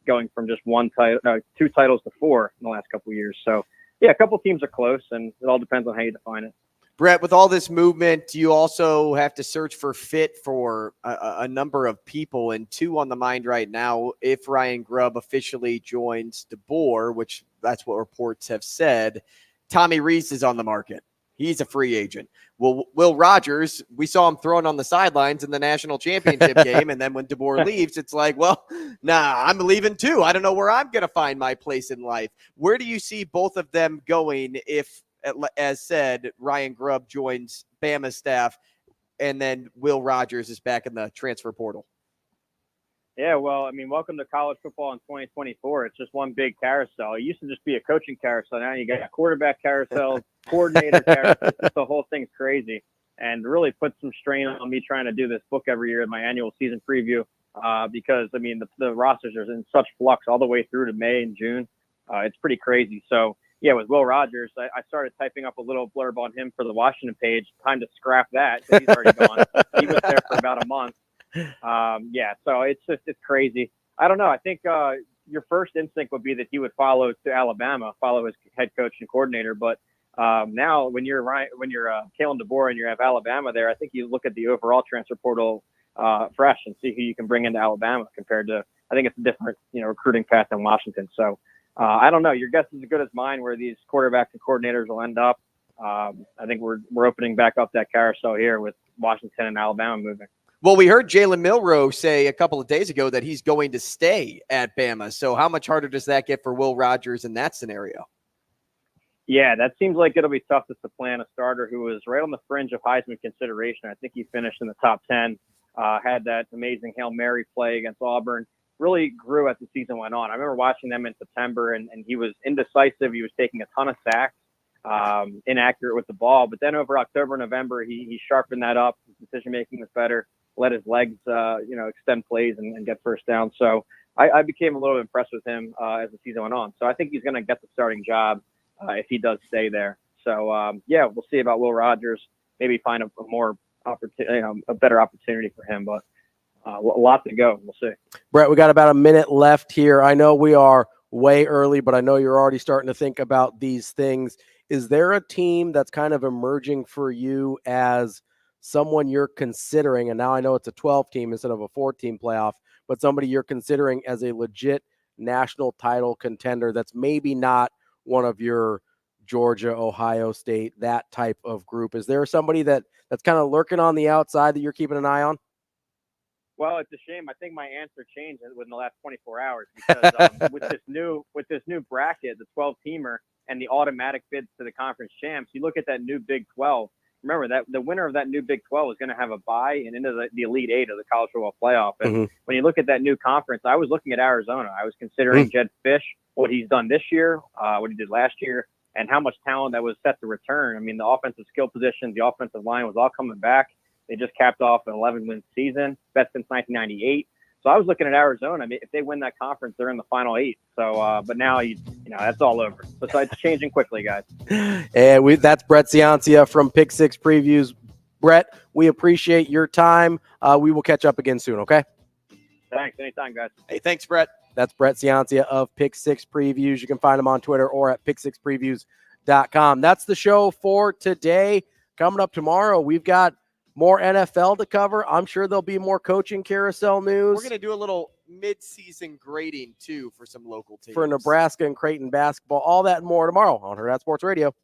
going from just 2 titles to 4 in the last couple of years. So yeah, a couple teams are close, and it all depends on how you define it. Brett, with all this movement, you also have to search for fit for a number of people, and 2 on the mind right now. If Ryan Grubb officially joins DeBoer, which that's what reports have said, Tommy Rees is on the market. He's a free agent. Well, Will Rogers, we saw him thrown on the sidelines in the national championship game, and then when DeBoer leaves, it's like, well, I'm leaving too. I don't know where I'm going to find my place in life. Where do you see both of them going if, as said, Ryan Grubb joins Bama staff, and then Will Rogers is back in the transfer portal? Yeah, well, I mean, welcome to college football in 2024. It's just one big carousel. It used to just be a coaching carousel. Now you got a quarterback carousel, coordinator carousel. The whole thing's crazy, and really put some strain on me trying to do this book every year in my annual season preview because, I mean, the rosters are in such flux all the way through to May and June. It's pretty crazy. So, yeah, with Will Rogers, I started typing up a little blurb on him for the Washington page. Time to scrap that because he's already gone. He was there for about a month. So it's crazy. I don't know. I think your first instinct would be that he would follow to Alabama, follow his head coach and coordinator. But now when you're Kalen DeBoer and you have Alabama there, I think you look at the overall transfer portal fresh and see who you can bring into Alabama compared to, I think it's a different recruiting path than Washington. So I don't know. Your guess is as good as mine where these quarterbacks and coordinators will end up. I think we're opening back up that carousel here with Washington and Alabama moving. Well, we heard Jalen Milroe say a couple of days ago that he's going to stay at Bama. So how much harder does that get for Will Rogers in that scenario? Yeah, that seems like it'll be tough to supplant a starter who was right on the fringe of Heisman consideration. I think he finished in the top 10, had that amazing Hail Mary play against Auburn, really grew as the season went on. I remember watching them in September, and he was indecisive. He was taking a ton of sacks, inaccurate with the ball. But then over October, November, he sharpened that up. His decision-making was better. Let his legs, extend plays and get first down. So I became a little impressed with him as the season went on. So I think he's going to get the starting job if he does stay there. So we'll see about Will Rogers. Maybe find a more opportunity, a better opportunity for him. But a lot to go. We'll see. Brett, we got about a minute left here. I know we are way early, but I know you're already starting to think about these things. Is there a team that's kind of emerging for you as someone you're considering, and now I know it's a 12-team instead of a 4-team playoff, but somebody you're considering as a legit national title contender that's maybe not one of your Georgia, Ohio State, that type of group? Is there somebody that's kind of lurking on the outside that you're keeping an eye on? Well, it's a shame. I think my answer changed within the last 24 hours because with this new bracket, the 12-teamer, and the automatic bids to the conference champs, you look at that new Big 12. Remember that the winner of that new Big 12 is going to have a bye and into the Elite Eight of the college football playoff. And when you look at that new conference, I was looking at Arizona. I was considering Jed Fish, what he's done this year, what he did last year, and how much talent that was set to return. I mean, the offensive skill positions, the offensive line was all coming back. They just capped off an 11-win season, best since 1998. So I was looking at Arizona. I mean, if they win that conference, they're in the final 8. So, but now that's all over. So it's changing quickly, guys. And that's Brett Ciancia from Pick Six Previews. Brett, we appreciate your time. We will catch up again soon. Okay. Thanks. Anytime, guys. Hey, thanks, Brett. That's Brett Ciancia of Pick Six Previews. You can find him on Twitter or at pick6previews.com. That's the show for today. Coming up tomorrow, we've got more NFL to cover. I'm sure there'll be more coaching carousel news. We're going to do a little mid-season grading, too, for some local teams. For Nebraska and Creighton basketball. All that and more tomorrow on Hurrdat Sports Radio.